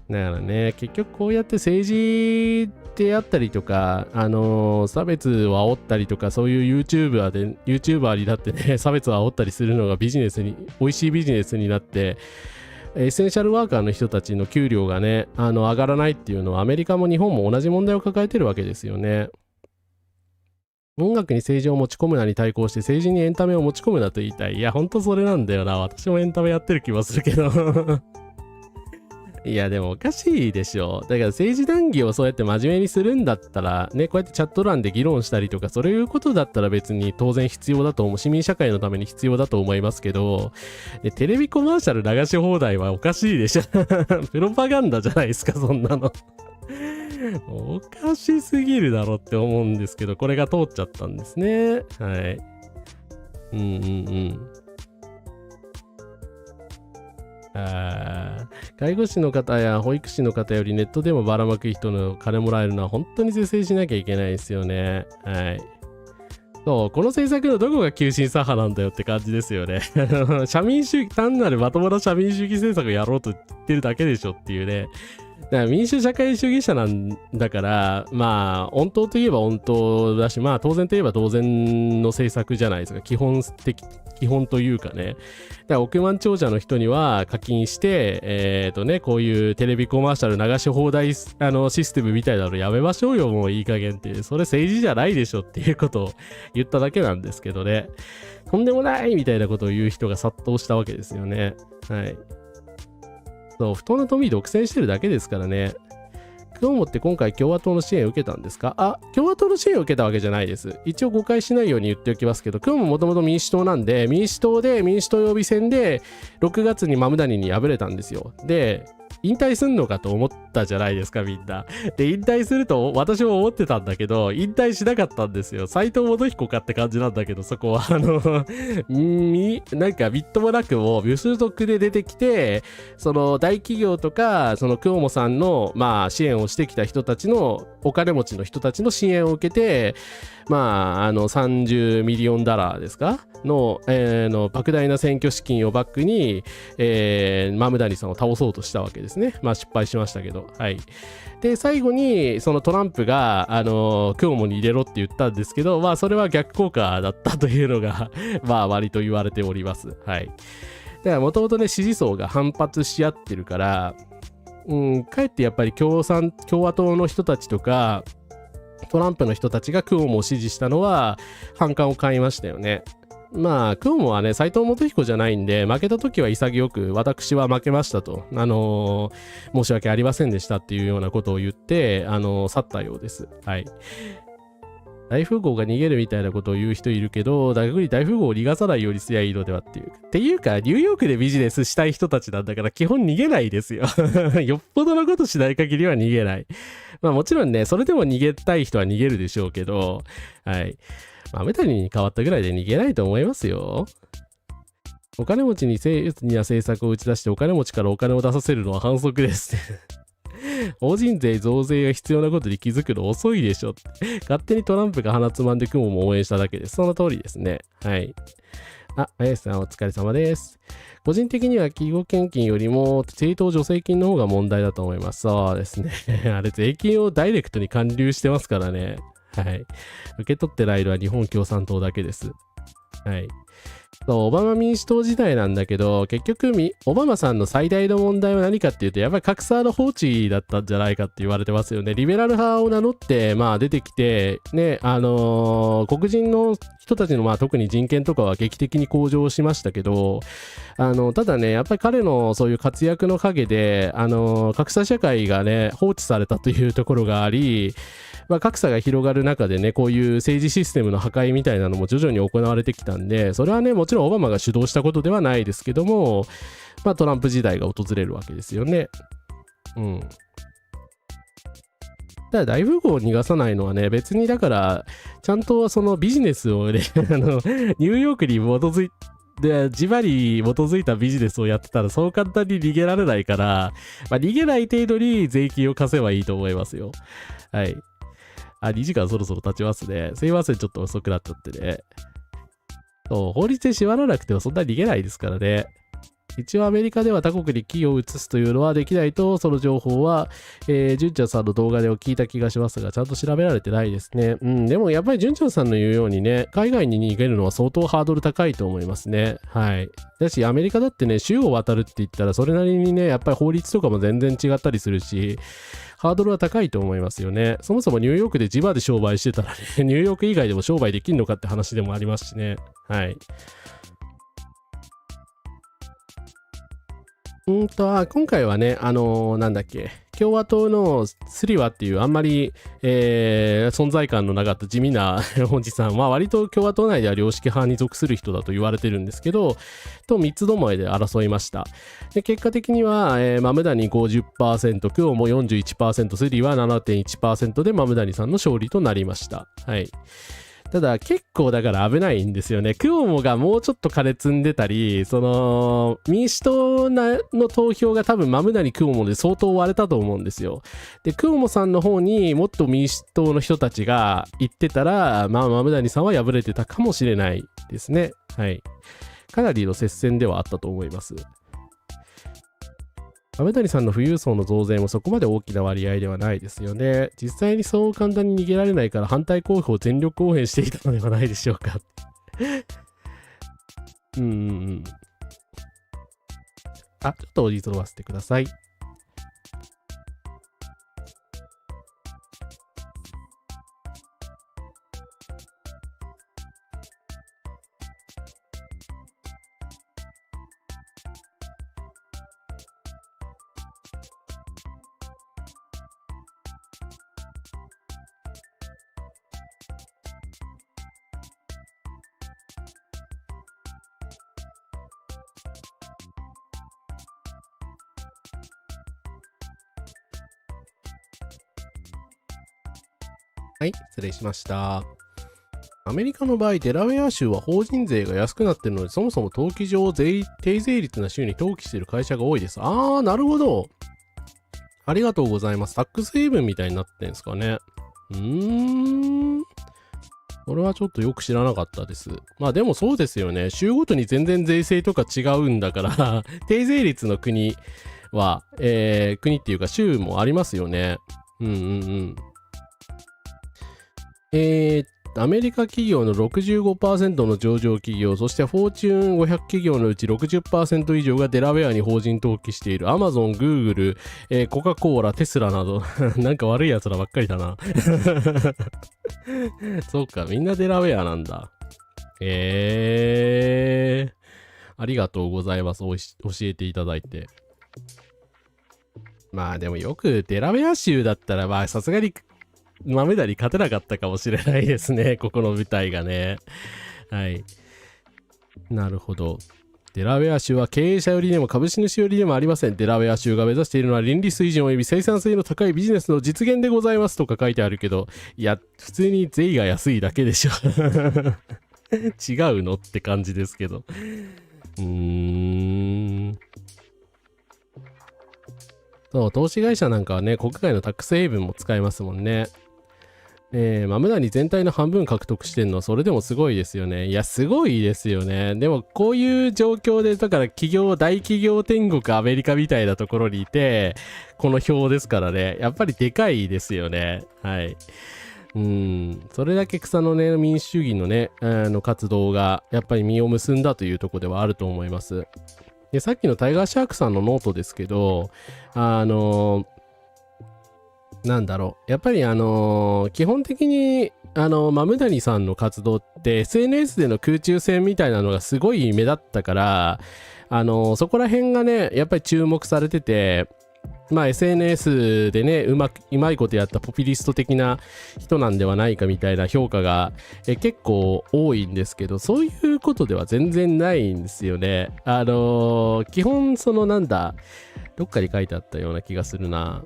うだからね、結局こうやって政治であったりとか、差別を煽ったりとか、そういう YouTuber になってね、差別を煽ったりするのが美味しいビジネスになって、エッセンシャルワーカーの人たちの給料がね、上がらないっていうのはアメリカも日本も同じ問題を抱えてるわけですよね。音楽に政治を持ち込むなに対抗して政治にエンタメを持ち込むなと言いたい。いや、ほんとそれなんだよな。私もエンタメやってる気もするけど。いや、でもおかしいでしょ。だから政治談義をそうやって真面目にするんだったら、ね、こうやってチャット欄で議論したりとか、そういうことだったら別に当然必要だと思う。市民社会のために必要だと思いますけど、テレビコマーシャル流し放題はおかしいでしょ。プロパガンダじゃないですか、そんなの。おかしすぎるだろって思うんですけど、これが通っちゃったんですね。はい。介護士の方や保育士の方よりネットでもばらまく人の金もらえるのは本当に是正しなきゃいけないですよね。はい。そう、この政策のどこが急進左派なんだよって感じですよね。社民主義、単なるまともな社民主義政策をやろうと言ってるだけでしょっていうね。だから民主社会主義者なんだから、まあ、温当といえば温当だし、まあ、当然といえば当然の政策じゃないですか。基本というかね。だから億万長者の人には課金して、こういうテレビコマーシャル流し放題システムみたいなのやめましょうよ、もういい加減って。それ政治じゃないでしょっていうことを言っただけなんですけどね。とんでもないみたいなことを言う人が殺到したわけですよね。はい。そう、不当な富独占してるだけですからね。クオモって今回共和党の支援を受けたんですか？共和党の支援を受けたわけじゃないです。一応誤解しないように言っておきますけど、クオモもともと民主党なんで、民主党予備選で6月にマムダニに敗れたんですよ。で、引退すんのかと思ったじゃないですか、みんな。で、引退すると私も思ってたんだけど、引退しなかったんですよ。斉藤元彦かって感じなんだけど、そこは、なんかみっともなくも無所属で出てきて、その大企業とか、そのクオモさんの、まあ、支援をしてきた人たちの、お金持ちの人たちの支援を受けて、まあ、30ミリオンダラーですかの、莫大な選挙資金をバックに、マムダニさんを倒そうとしたわけですね。まあ失敗しましたけど。はい。で、最後に、そのトランプが、クオモに入れろって言ったんですけど、まあそれは逆効果だったというのが、まあ割と言われております。はい。だからもともとね、支持層が反発し合ってるから、かえってやっぱり共和党の人たちとか、トランプの人たちがクオモを支持したのは反感を買いましたよね。まあ、クオモはね、斉藤元彦じゃないんで、負けた時は潔く、私は負けましたと、申し訳ありませんでしたっていうようなことを言って、去ったようです。はい。大富豪が逃げるみたいなことを言う人いるけど、逆に大富豪を逃がさないようにすりゃいいのではっていう。っていうか、ニューヨークでビジネスしたい人たちなんだから、基本逃げないですよ。よっぽどのことしない限りは逃げない。まあもちろんね、それでも逃げたい人は逃げるでしょうけど、はい。まあ、メタリに変わったぐらいで逃げないと思いますよ。お金持ちに政策を打ち出してお金持ちからお金を出させるのは反則です。法人税増税が必要なことに気づくの遅いでしょ。勝手にトランプが鼻つまんで雲も応援しただけです。その通りですね。はい。林さんお疲れ様です。個人的には企業献金よりも政党助成金の方が問題だと思います。そうですね。あれ税金をダイレクトに還流してますからね。はい。受け取ってないのは日本共産党だけです。はい。オバマ民主党時代なんだけど、結局オバマさんの最大の問題は何かっていうと、やっぱり格差の放置だったんじゃないかって言われてますよね。リベラル派を名乗って、まあ出てきて、ね、黒人の人たちの、まあ特に人権とかは劇的に向上しましたけど、ただね、やっぱり彼のそういう活躍の陰で、格差社会がね、放置されたというところがあり、まあ、格差が広がる中でね、こういう政治システムの破壊みたいなのも徐々に行われてきたんで、それはね、もちろんオバマが主導したことではないですけども、まあ、トランプ時代が訪れるわけですよね。うん。ただ大富豪を逃がさないのはね、別にだから、ちゃんとそのビジネスをね、ニューヨークに基づいて、地場に基づいたビジネスをやってたらそう簡単に逃げられないから、まあ、逃げない程度に税金を貸せばいいと思いますよ。はい。2時間そろそろ経ちますね。すいません、ちょっと遅くなっちゃってね。そう、法律で縛らなくてもそんなに逃げないですからね。一応アメリカでは他国にキーを移すというのはできないと、その情報は、純ちゃんさんの動画で聞いた気がしますが、ちゃんと調べられてないですね。でもやっぱり純ちゃんさんの言うようにね、海外に逃げるのは相当ハードル高いと思いますね。はい。だし、アメリカだってね、州を渡るって言ったら、それなりにね、やっぱり法律とかも全然違ったりするし、ハードルは高いと思いますよね。そもそもニューヨークで地場で商売してたらね、ニューヨーク以外でも商売できんのかって話でもありますしね。はい。今回はね、なんだっけ、共和党のスリワっていうあんまり、存在感のなかった地味なおじさんは割と共和党内では良識派に属する人だと言われてるんですけど、と三つどもえで争いました。で結果的には、マムダニ 50%、クオモ 41%、スリワ 7.1% でマムダニさんの勝利となりました。はい。ただ結構だから危ないんですよね。クオモがもうちょっと金積んでたり、その民主党の投票が多分マムダニクオモで相当割れたと思うんですよ。で、クオモさんの方にもっと民主党の人たちが行ってたら、まあマムダニさんは敗れてたかもしれないですね。はい。かなりの接戦ではあったと思います。マムダニさんの富裕層の増税もそこまで大きな割合ではないですよね。実際にそう簡単に逃げられないから反対候補を全力応援していたのではないでしょうか。あ、ちょっとおじいとろわせてください。はい、失礼しました。アメリカの場合、デラウェア州は法人税が安くなっているので、そもそも登記上低税率な州に登記している会社が多いです。なるほど。ありがとうございます。タックスヘイブンみたいになってんですかね。これはちょっとよく知らなかったです。まあでもそうですよね。州ごとに全然税制とか違うんだから低税率の国は、国っていうか州もありますよね。アメリカ企業の 65% の上場企業、そしてフォーチュン500企業のうち 60% 以上がデラウェアに法人登記している。アマゾン、グーグル、コカ・コーラ、テスラなど、なんか悪い奴らばっかりだな。そうか、みんなデラウェアなんだ。ありがとうございます。教えていただいて。まあでもよくデラウェア州だったら、まあさすがにマメダリ勝てなかったかもしれないですね。ここの舞台がね。はい。なるほど。デラウェア州は経営者寄りでも株主寄りでもありません。デラウェア州が目指しているのは倫理水準及び生産性の高いビジネスの実現でございますとか書いてあるけど、いや、普通に税が安いだけでしょ。違うのって感じですけど。そう、投資会社なんかはね、国外のタックスヘイブンも使えますもんね。マムダニ全体の半分獲得してんのはそれでもすごいですよね。いや、すごいですよね。でもこういう状況で、だから大企業天国アメリカみたいなところにいて、この表ですからね、やっぱりでかいですよね。はい。それだけ草のね、民主主義のね、活動がやっぱり実を結んだというところではあると思います。で、さっきのタイガーシャークさんのノートですけど、なんだろう。やっぱり基本的に、マムダニさんの活動って SNS での空中戦みたいなのがすごい目立ったから、そこら辺がね、やっぱり注目されてて、まあ SNS でね、うまいことやったポピュリスト的な人なんではないかみたいな評価が結構多いんですけど、そういうことでは全然ないんですよね。基本どっかに書いてあったような気がするな。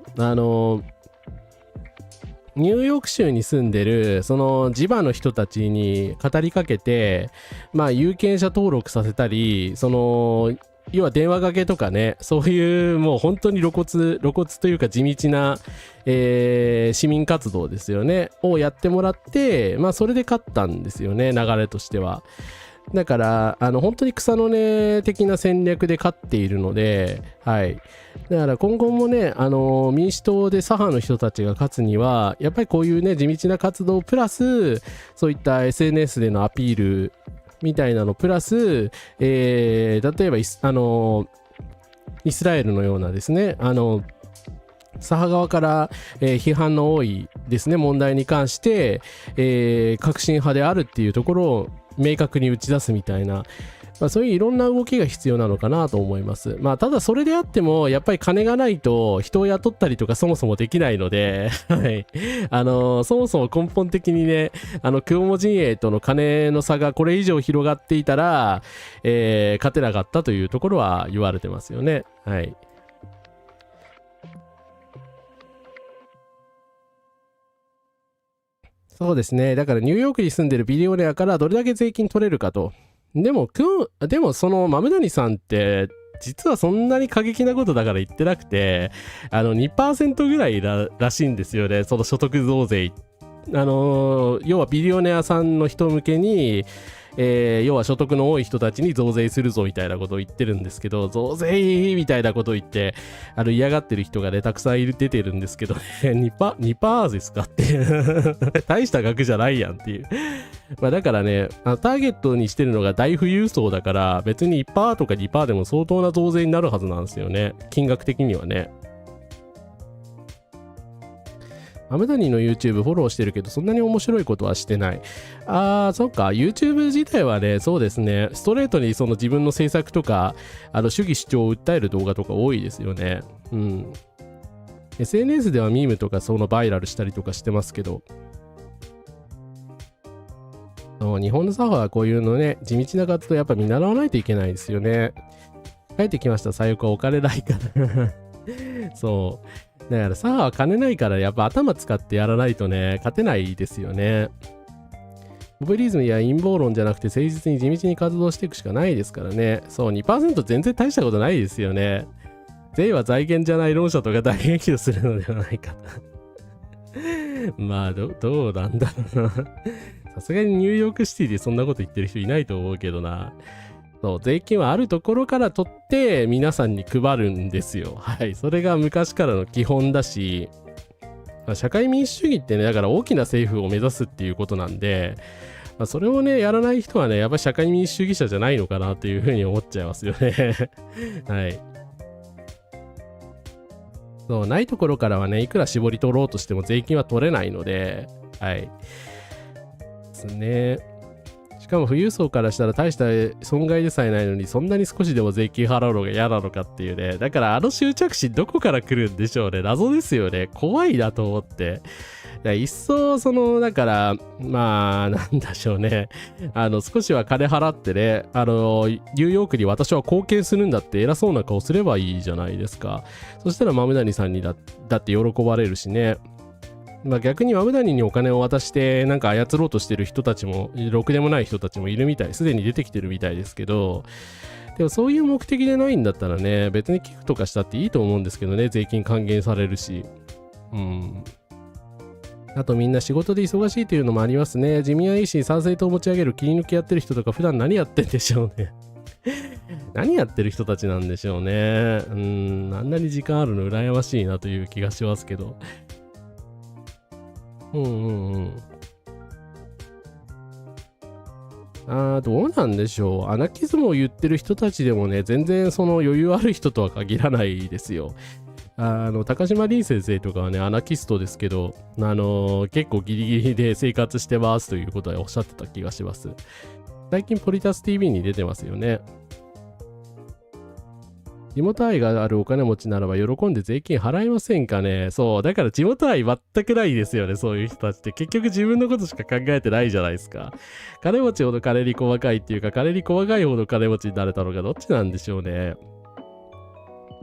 ニューヨーク州に住んでるその地場の人たちに語りかけて、まあ有権者登録させたり、要は電話かけとかね、そういうもう本当に露骨というか地道な、市民活動ですよねをやってもらって、まあそれで勝ったんですよね、流れとしては。だから本当に草の根的な戦略で勝っているので、はい。だから今後もね、民主党で左派の人たちが勝つには、やっぱりこういうね、地道な活動プラス、そういった SNS でのアピールみたいなのプラス、例えばイスラエルのようなですね、左派側から、批判の多いですね、問題に関して、革新派であるっていうところを明確に打ち出すみたいな、そういういろんな動きが必要なのかなと思います。ただそれであっても、やっぱり金がないと人を雇ったりとかそもそもできないので、はい。そもそも根本的にね、クオモ陣営との金の差がこれ以上広がっていたら、勝てなかったというところは言われてますよね。はい。そうですね。だからニューヨークに住んでるビリオネアからどれだけ税金取れるかと。でもそのマムダニさんって、実はそんなに過激なことだから言ってなくて、2% ぐらいらしいんですよね。その所得増税。要はビリオネアさんの人向けに、要は所得の多い人たちに増税するぞみたいなことを言ってるんですけど、増税みたいなことを言って嫌がってる人がねたくさん出てるんですけどね、2% ですかって大した額じゃないやんっていう。だからね、ターゲットにしてるのが大富裕層だから、別に 1% とか 2% でも相当な増税になるはずなんですよね、金額的にはね。マムダニの YouTube フォローしてるけど、そんなに面白いことはしてない。そっか、YouTube 自体はね、そうですね、ストレートにその自分の政策とか、主義主張を訴える動画とか多いですよね。うん。SNS ではミームとかそのバイラルしたりとかしてますけど、日本の左派はこういうのね、地道な活動やっぱ見習わないといけないですよね。帰ってきました、左翼はお金ないからそう。だから左派は金ないからやっぱ頭使ってやらないとね、勝てないですよね。ポピュリズムや陰謀論じゃなくて誠実に地道に活動していくしかないですからね。そう、2% 全然大したことないですよね。税は財源じゃない論者とか大激怒するのではないかと。どうなんだろうな。さすがにニューヨークシティでそんなこと言ってる人いないと思うけどな。そう、税金はあるところから取って皆さんに配るんですよ。はい。それが昔からの基本だし、社会民主主義ってね、だから大きな政府を目指すっていうことなんで、それをね、やらない人はね、やっぱり社会民主主義者じゃないのかなっていうふうに思っちゃいますよね。はい。そう、ないところからはね、いくら絞り取ろうとしても税金は取れないので、はい。ですね。しかも富裕層からしたら大した損害でさえないのに、そんなに少しでも税金払うのが嫌なのかっていうね。だから執着心どこから来るんでしょうね。謎ですよね。怖いなと思って。一層だからなんでしょうね、少しは金払ってね、ニューヨークに私は貢献するんだって偉そうな顔すればいいじゃないですか。そしたらマムダニさんにだって喜ばれるしね。逆にマムダニにお金を渡してなんか操ろうとしてる人たちもろくでもない人たちもいるみたい、すでに出てきてるみたいですけど、でもそういう目的でないんだったらね、別に寄付とかしたっていいと思うんですけどね。税金還元されるし、あとみんな仕事で忙しいというのもありますね。自民や維新参政党を持ち上げる切り抜きやってる人とか普段何やってんでしょうね。何やってる人たちなんでしょうね。あんなに時間あるの羨ましいなという気がしますけど。どうなんでしょう。アナキズムを言ってる人たちでもね、全然その余裕ある人とは限らないですよ。高島凛先生とかはね、アナキストですけど、結構ギリギリで生活してますということはおっしゃってた気がします。最近ポリタス TV に出てますよね。地元愛があるお金持ちならば喜んで税金払いませんかね。そう。だから地元愛全くないですよね。そういう人たちって。結局自分のことしか考えてないじゃないですか。金持ちほど金に細かいっていうか、金に細かいほど金持ちになれたのかどっちなんでしょうね。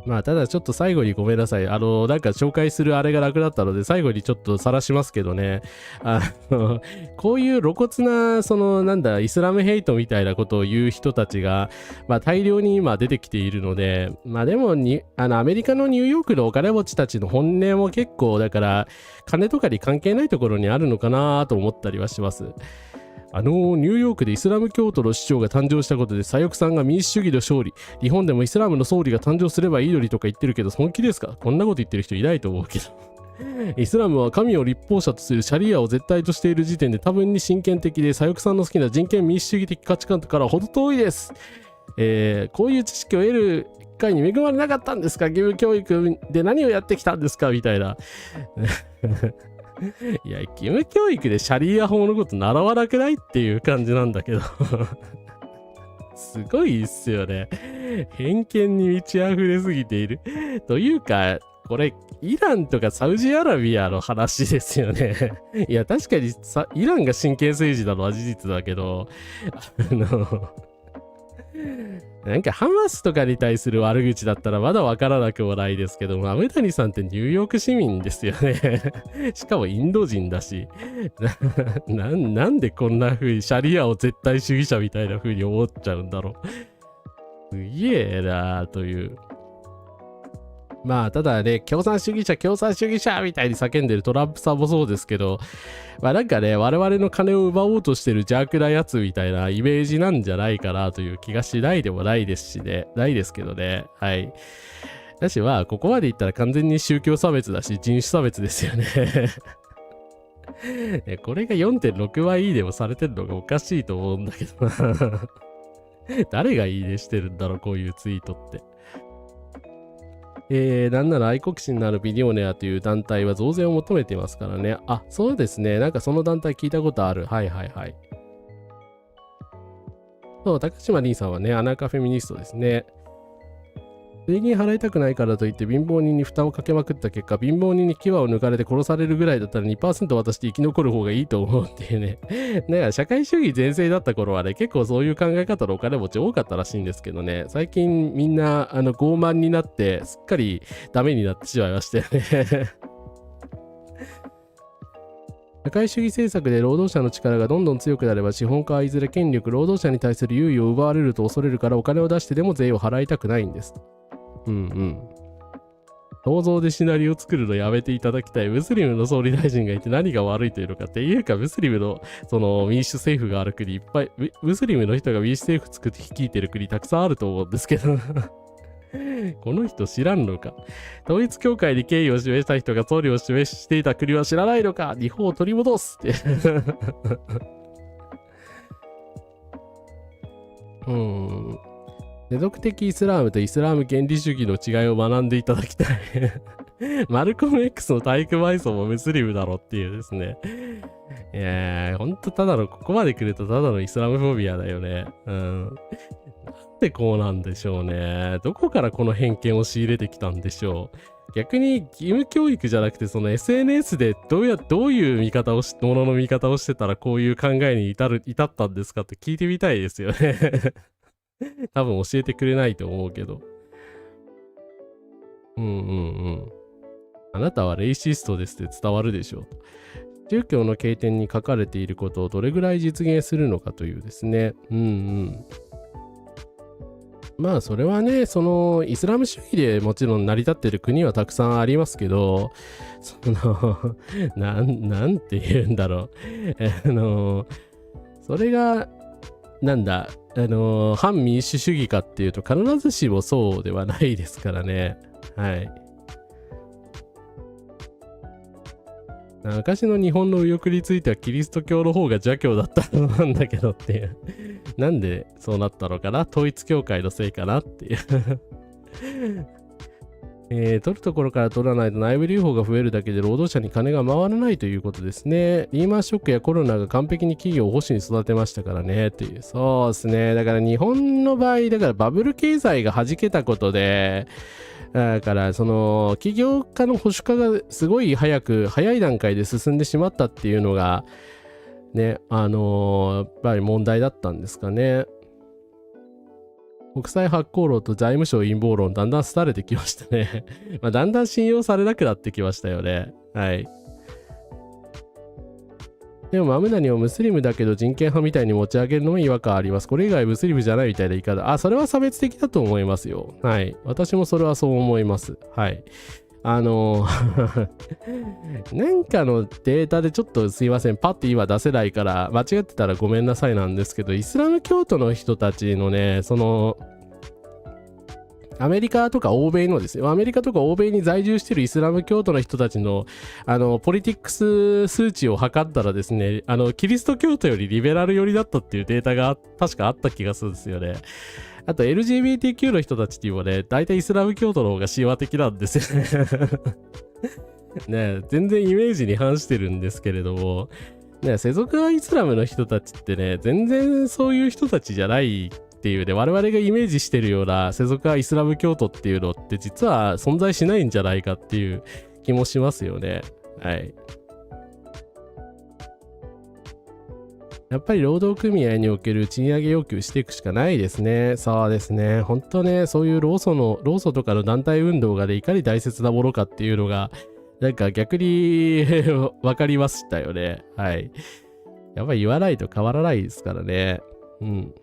ただちょっと最後にごめんなさい。なんか紹介するあれがなくなったので、最後にちょっと晒しますけどね。こういう露骨な、イスラムヘイトみたいなことを言う人たちが、大量に今出てきているので、でもアメリカのニューヨークのお金持ちたちの本音も結構、だから、金とかに関係ないところにあるのかなと思ったりはします。ニューヨークでイスラム教徒の首長が誕生したことで左翼さんが民主主義の勝利、日本でもイスラムの総理が誕生すればいいのにとか言ってるけど、本気ですか？こんなこと言ってる人いないと思うけど。イスラムは神を立法者とするシャリアを絶対としている時点で多分に真剣的で、左翼さんの好きな人権民主主義的価値観からは程遠いです。こういう知識を得る機会に恵まれなかったんですか？義務教育で何をやってきたんですかみたいな。いや、義務教育でシャリア法のこと習わなくないっていう感じなんだけど。すごいっすよね。偏見に満ち溢れすぎている。というか、これ、イランとかサウジアラビアの話ですよね。いや、確かにイランが真剣政治なのは事実だけど、なんかハマスとかに対する悪口だったらまだわからなくもないですけど、アメタニさんってニューヨーク市民ですよね。しかもインド人だし。なんでこんな風にシャリアを絶対主義者みたいな風に思っちゃうんだろう。すげえなーという。まあ、ただね、共産主義者みたいに叫んでるトランプさんもそうですけど、まあなんかね、我々の金を奪おうとしてる邪悪なやつみたいなイメージなんじゃないかなという気がしないでもないですしね、ないですけどね。はい。だしまあ、ここまで言ったら完全に宗教差別だし、人種差別ですよね。これが 4.6 倍いいねもされてるのがおかしいと思うんだけどな。誰がいいねしてるんだろう、こういうツイートって。なんなら愛国心のあるビリオネアという団体は増税を求めていますからね。あ、そうですね。なんかその団体聞いたことある。はいはいはい。そう、高島凛さんはね、アナカフェミニストですね。税金払いたくないからといって貧乏人に負担をかけまくった結果、貧乏人に牙を抜かれて殺されるぐらいだったら 2% 渡して生き残る方がいいと思うっていうね。だから社会主義全盛だった頃はね、結構そういう考え方のお金持ち多かったらしいんですけどね、最近みんな傲慢になってすっかりダメになってしまいましたよね。社会主義政策で労働者の力がどんどん強くなれば資本家はいずれ権力、労働者に対する優位を奪われると恐れるからお金を出してでも税を払いたくないんです。うんうん。想像でシナリオを作るのやめていただきたい。ムスリムの総理大臣がいて何が悪いというのかっていうか、ムスリムのその民主政府がある国いっぱい、ムスリムの人が民主政府作って率いてる国たくさんあると思うんですけど。この人知らんのか。統一教会に敬意を示した人が総理を示していた国は知らないのか。日本を取り戻すって。世俗的イスラームとイスラーム原理主義の違いを学んでいただきたい。マルコム X の体育埋葬もムスリムだろっていうですね。いやー、ほんとただの、ここまで来るとただのイスラムフォビアだよね。なんでこうなんでしょうね。どこからこの偏見を仕入れてきたんでしょう。逆に義務教育じゃなくて、その SNS でどういう見方をものの見方をしてたらこういう考えに至ったんですかって聞いてみたいですよね。多分教えてくれないと思うけど。あなたはレイシストですって伝わるでしょう。宗教の経典に書かれていることをどれぐらい実現するのかというですね。まあそれはね、そのイスラム主義でもちろん成り立ってる国はたくさんありますけど、そのなんて言うんだろう。それがなんだ反民主主義かっていうと必ずしもそうではないですからね。はい。昔の日本の右翼についてはキリスト教の方が邪教だったのなんだけどっていう。なんでそうなったのかな？統一教会のせいかなっていう。取るところから取らないと内部留保が増えるだけで労働者に金が回らないということですね。リーマンショックやコロナが完璧に企業を保守に育てましたからねっていう。そうですね。だから日本の場合、だからバブル経済が弾けたことで、だからその起業家の保守化がすごい早い段階で進んでしまったっていうのがね、やっぱり問題だったんですかね。国際発行論と財務省陰謀論だんだん廃れてきましたね。だんだん信用されなくなってきましたよね。はい。でもマムダニをムスリムだけど人権派みたいに持ち上げるのも違和感あります。これ以外ムスリムじゃないみたいな言い方。それは差別的だと思いますよ。はい。私もそれはそう思います。はい。なんかのデータでちょっとすいません、パッて今出せないから間違ってたらごめんなさいなんですけど、イスラム教徒の人たちのね、アメリカとか欧米のですよ、アメリカとか欧米に在住しているイスラム教徒の人たちのポリティックス数値を測ったらですね、キリスト教徒よりリベラル寄りだったっていうデータが確かあった気がするんですよね。あと LGBTQ の人たちっていうのはね、大体イスラム教徒の方が神話的なんですよね。ね、全然イメージに反してるんですけれども、ね、世俗派イスラムの人たちってね、全然そういう人たちじゃないっていうね、我々がイメージしてるような世俗派イスラム教徒っていうのって実は存在しないんじゃないかっていう気もしますよね。はい。やっぱり労働組合における賃上げ要求していくしかないですね。そうですね。本当ね、そういう労組とかの団体運動がね、いかに大切なものかっていうのが、なんか逆に分かりましたよね。はい。やっぱり言わないと変わらないですからね。うん。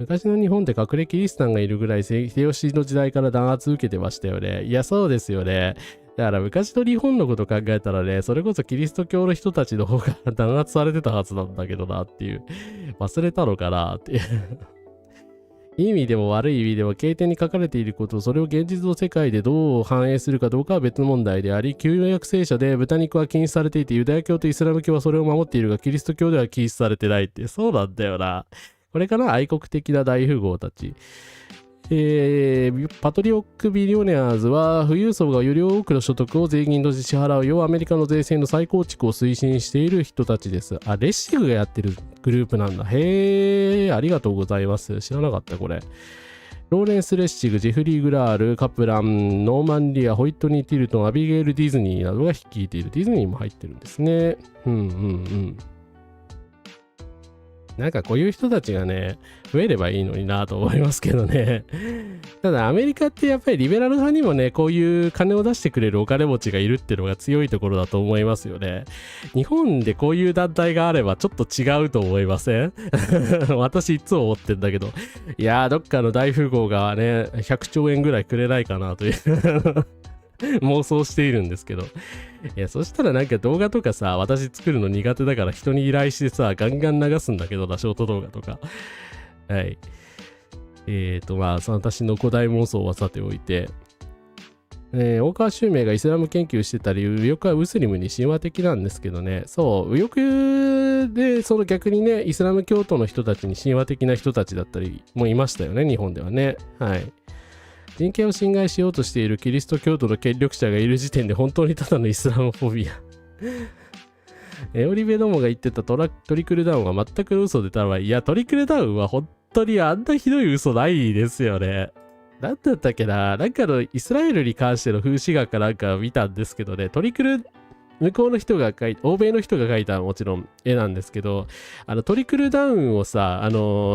昔の日本って隠れキリシタンがいるぐらい秀吉の時代から弾圧受けてましたよね。いや、そうですよね。だから昔の日本のこと考えたらね、それこそキリスト教の人たちの方が弾圧されてたはずなんだけどなっていう。忘れたのかなっていう。いい意味でも悪い意味でも経典に書かれていることをそれを現実の世界でどう反映するかどうかは別問題であり、旧約聖書で豚肉は禁止されていて、ユダヤ教とイスラム教はそれを守っているが、キリスト教では禁止されてないって、そうなんだよな。これから愛国的な大富豪たち。パトリオック・ビリオネアーズは富裕層がより多くの所得を税金として支払うようアメリカの税制の再構築を推進している人たちです。あ、レッシグがやってるグループなんだ。へー、ありがとうございます。知らなかったこれ。ローレンス・レッシグ、ジェフリー・グラール、カプラン、ノーマン・リア、ホイットニー・ティルトン、アビゲイル・ディズニーなどが率いている。ディズニーも入ってるんですね。うんうんうん。なんかこういう人たちがね、増えればいいのになと思いますけどね。ただアメリカってやっぱりリベラル派にもね、こういう金を出してくれるお金持ちがいるっていうのが強いところだと思いますよね。日本でこういう団体があればちょっと違うと思いません私いつも思ってんだけど。いやー、どっかの大富豪がね、100兆円ぐらいくれないかなという妄想しているんですけど。いや、そしたらなんか動画とかさ、私作るの苦手だから人に依頼してさ、ガンガン流すんだけどな、ショート動画とか。はい。まあ、私の古代妄想はさておいて、大川襲名がイスラム研究してたり、右翼はムスリムに神話的なんですけどね、そう、右翼で、その逆にね、イスラム教徒の人たちに神話的な人たちだったりもいましたよね、日本ではね。はい。人権を侵害しようとしているキリスト教徒の権力者がいる時点で本当にただのイスラムフォビア。オリベどもが言ってたトリクルダウンは全く嘘でたわ。いや、トリクルダウンは本当にあんなひどい嘘ないですよね。なんだったっけな、なんかのイスラエルに関しての風刺画かなんか見たんですけどね、向こうの人が欧米の人が描いたもちろん絵なんですけど、トリクルダウンをさ、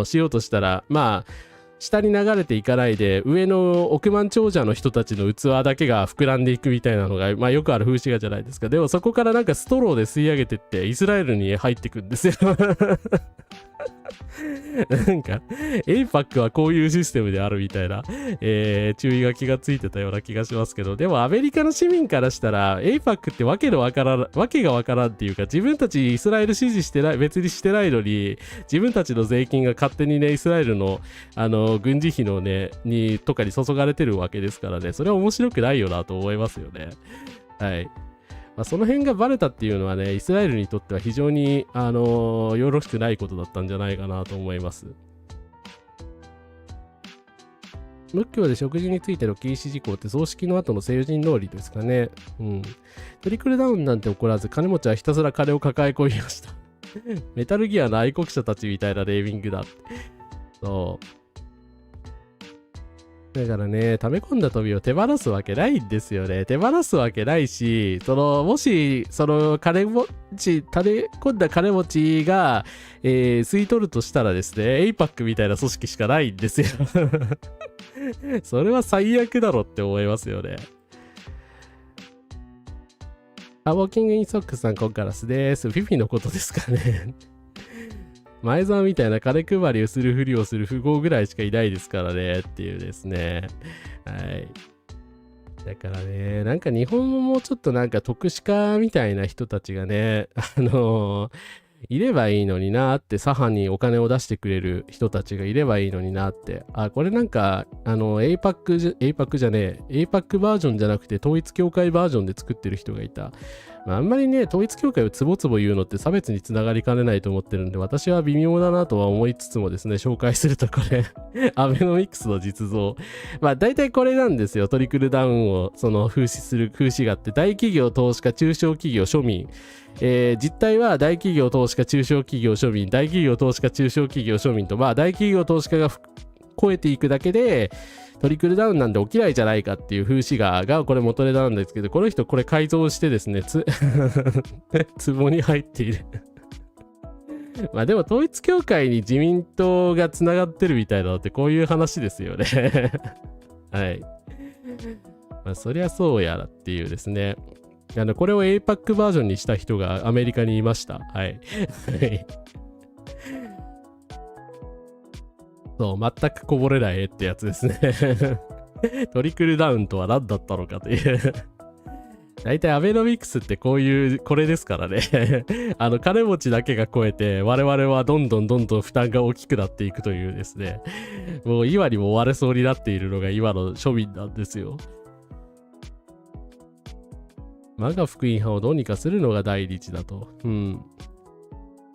しようとしたら、まあ、下に流れていかないで、上の億万長者の人たちの器だけが膨らんでいくみたいなのが、まあよくある風刺画じゃないですか。でもそこからなんかストローで吸い上げてって、イスラエルに入ってくんですよ。なんか、APAC はこういうシステムであるみたいな、注意が気がついてたような気がしますけど、でもアメリカの市民からしたら、APAC ってわけがわからんっていうか、自分たちイスラエル支持してない、別にしてないのに、自分たちの税金が勝手にね、イスラエルの、軍事費のね、とかに注がれてるわけですからね、それは面白くないよなと思いますよね。はい。まあ、その辺がバレたっていうのはね、イスラエルにとっては非常に、よろしくないことだったんじゃないかなと思います。仏教で食事についての禁止事項って葬式の後の成人脳裏ですかね。うん。トリクルダウンなんて起こらず、金持ちはひたすら金を抱え込みました。メタルギアの愛国者たちみたいなネーミングだって。そう。だからね、溜め込んだ富を手放すわけないんですよね。手放すわけないし、もし、溜め込んだ金持ちが、吸い取るとしたらですね、APAC みたいな組織しかないんですよ。それは最悪だろって思いますよね。ウォーキングインソックスさん、コンカラスです。フィフィのことですかね。前澤みたいな金配りをするふりをする富豪ぐらいしかいないですからねっていうですね。はい。だからね、なんか日本ももうちょっとなんか特殊化みたいな人たちがね、いればいいのになって、左派にお金を出してくれる人たちがいればいいのになって。あ、これなんか、APAC じゃねえ、APAC バージョンじゃなくて統一協会バージョンで作ってる人がいた。まあ、あんまりね、統一協会をつぼつぼ言うのって差別につながりかねないと思ってるんで、私は微妙だなとは思いつつもですね、紹介するとこれ、アベノミクスの実像。まあ、大体これなんですよ。トリクルダウンを風刺があって、大企業、投資家、中小企業、庶民。実態は大企業、投資家、中小企業、庶民、大企業、投資家、中小企業、庶民と、まあ、大企業、投資家が超えていくだけで、トリクルダウンなんで起きないじゃないかっていう風刺画がこれ元ネタなんですけど、この人これ改造してですね、壺に入っている。まあでも統一教会に自民党がつながってるみたいなのってこういう話ですよね。はい。まあそりゃそうやらっていうですね。これを APAC バージョンにした人がアメリカにいました。はい。そう、全くこぼれない絵ってやつですね。トリクルダウンとは何だったのかという。大体アベノミクスってこれですからね。金持ちだけが超えて、我々はどんどん負担が大きくなっていくというですね。もう今にも割れそうになっているのが今の庶民なんですよ。マガ福音派をどうにかするのが第一だと。うん。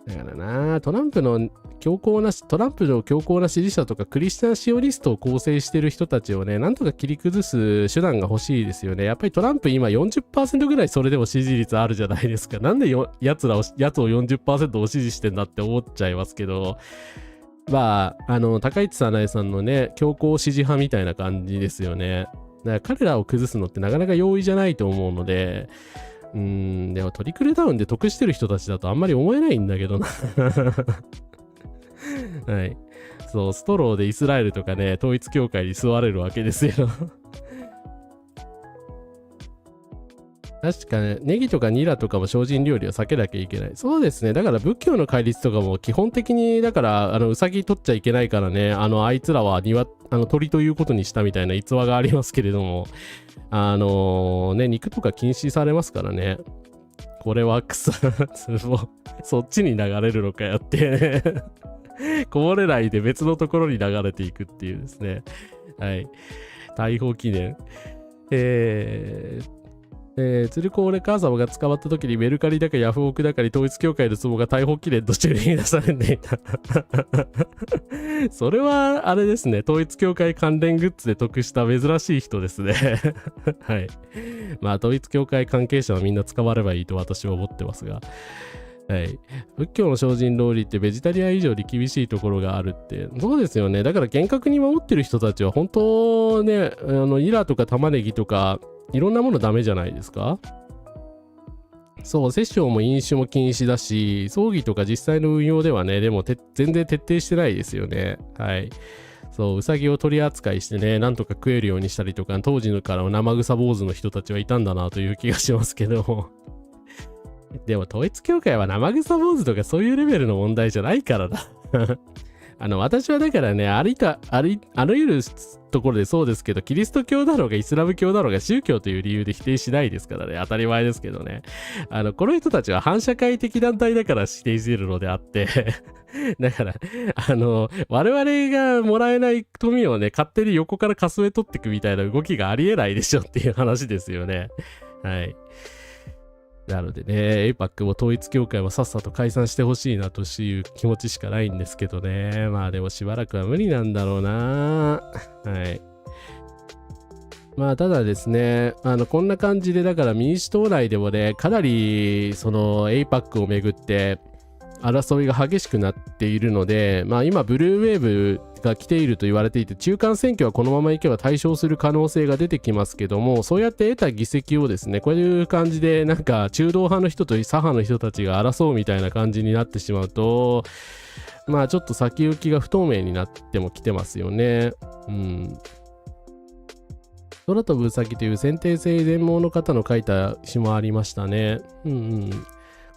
だからな、トランプの強硬な支持者とかクリスチャンシオニストを構成してる人たちをね、なんとか切り崩す手段が欲しいですよね。やっぱりトランプ今 40% ぐらいそれでも支持率あるじゃないですか。なんでやつを 40% を支持してんだって思っちゃいますけど、まあ、高市早苗さんのね、強硬支持派みたいな感じですよね。だから彼らを崩すのってなかなか容易じゃないと思うので、でもトリクルダウンで得してる人たちだとあんまり思えないんだけどな。はい。そう、ストローでイスラエルとかね、統一教会に座れるわけですよ。確かね、ネギとかニラとかも精進料理を避けなきゃいけない。そうですね。だから仏教の戒律とかも基本的に、だから、ウサギ取っちゃいけないからね、あいつらは鳥ということにしたみたいな逸話がありますけれども、肉とか禁止されますからね。これは草、そっちに流れるのかやって、こぼれないで別のところに流れていくっていうですね。はい。大砲記念。鶴子俺母様が捕まった時にメルカリだかヤフオクだかに統一教会の壺が逮捕記念として売りに出されていた。それはあれですね、統一教会関連グッズで得した珍しい人ですね。はい。まあ統一教会関係者はみんな捕まればいいと私は思ってますが。はい。仏教の精進料理ってベジタリアン以上に厳しいところがあるって。そうですよね。だから厳格に守ってる人たちは本当ね、ニラとか玉ねぎとか、いろんなものダメじゃないですか。そう、殺生も飲酒も禁止だし、葬儀とか実際の運用ではね、でも全然徹底してないですよね。はい。そう、うさぎを取り扱いしてね、なんとか食えるようにしたりとか、当時のからの生臭坊主の人たちはいたんだなという気がしますけど。でも統一教会は生臭坊主とかそういうレベルの問題じゃないからな。私はだからね、あらゆるところでそうですけど、キリスト教だろうがイスラム教だろうが宗教という理由で否定しないですからね、当たり前ですけどね。この人たちは反社会的団体だから否定しているのであって、だから、我々がもらえない富をね、勝手に横からかすめ取っていくみたいな動きがありえないでしょっていう話ですよね。はい。なのでね、APAC も統一教会もさっさと解散してほしいなという気持ちしかないんですけどね。まあでもしばらくは無理なんだろうな。はい。まあただですね、こんな感じでだから民主党内でもね、かなりその APAC をめぐって争いが激しくなっているので、まあ今ブルーウェーブが来ていると言われていて、中間選挙はこのままいけば大勝する可能性が出てきますけども、そうやって得た議席をですね、こういう感じでなんか中道派の人と左派の人たちが争うみたいな感じになってしまうと、まあちょっと先行きが不透明になってもきてますよね。うん。空飛ぶウサギという先天性全盲の方の書いた詩もありましたね。うんうん。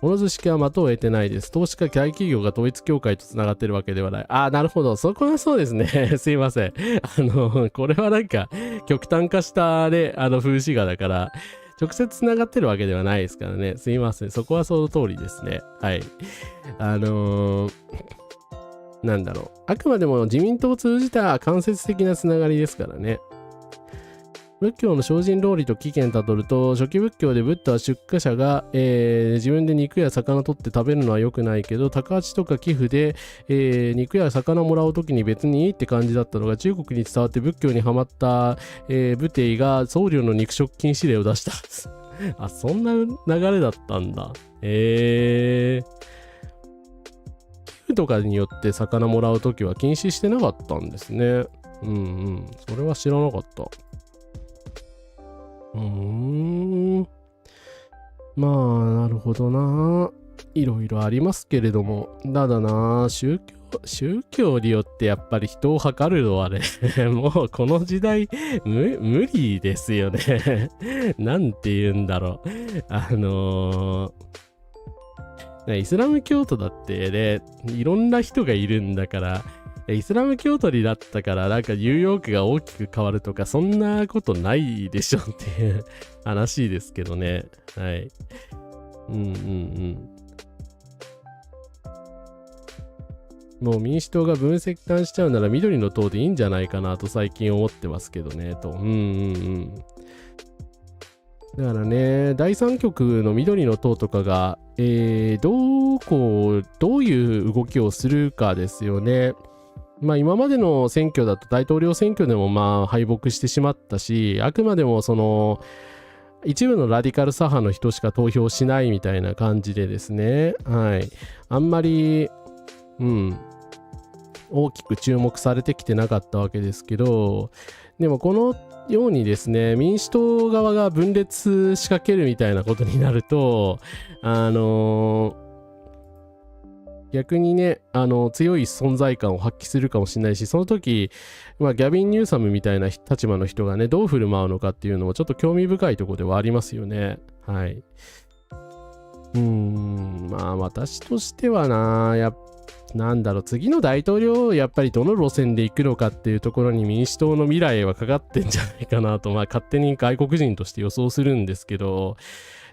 この図式は的を得てないです。投資家大企業が統一協会とつながってるわけではない。ああ、なるほど。そこはそうですね。すいません。これはなんか、極端化したね、風刺画だから、直接つながってるわけではないですからね。すいません。そこはその通りですね。はい。なんだろう。あくまでも自民党を通じた間接的なつながりですからね。仏教の精進論理と起源たどると、初期仏教でブッダは出家者が、自分で肉や魚取って食べるのは良くないけど、高鉢とか寄付で、肉や魚もらうときに別にいいって感じだったのが、中国に伝わって仏教にはまった、武帝が僧侶の肉食禁止令を出した。あ、そんな流れだったんだ。寄付とかによって魚もらうときは禁止してなかったんですね。それは知らなかった。まあ、なるほどな。いろいろありますけれども、ただな、宗教によってやっぱり人を測るのはね、もうこの時代無理ですよね。なんて言うんだろう。イスラム教徒だってね、いろんな人がいるんだから、イスラム教徒になったからなんかニューヨークが大きく変わるとかそんなことないでしょっていう話ですけどね。はい。もう民主党が分析化しちゃうなら緑の党でいいんじゃないかなと最近思ってますけどね。と。だからね、第三極の緑の党とかが、どういう動きをするかですよね。まあ今までの選挙だと大統領選挙でもまあ敗北してしまったし、あくまでもその一部のラディカル左派の人しか投票しないみたいな感じでですね、はい。あんまり、大きく注目されてきてなかったわけですけど、でもこのようにですね、民主党側が分裂仕掛けるみたいなことになると、逆にね、強い存在感を発揮するかもしれないし、その時、ギャビン・ニューサムみたいな立場の人がね、どう振る舞うのかっていうのもちょっと興味深いところではありますよね。はい。まあ私としてはなんだろう、次の大統領をやっぱりどの路線で行くのかっていうところに民主党の未来はかかってんじゃないかなと、勝手に外国人として予想するんですけど、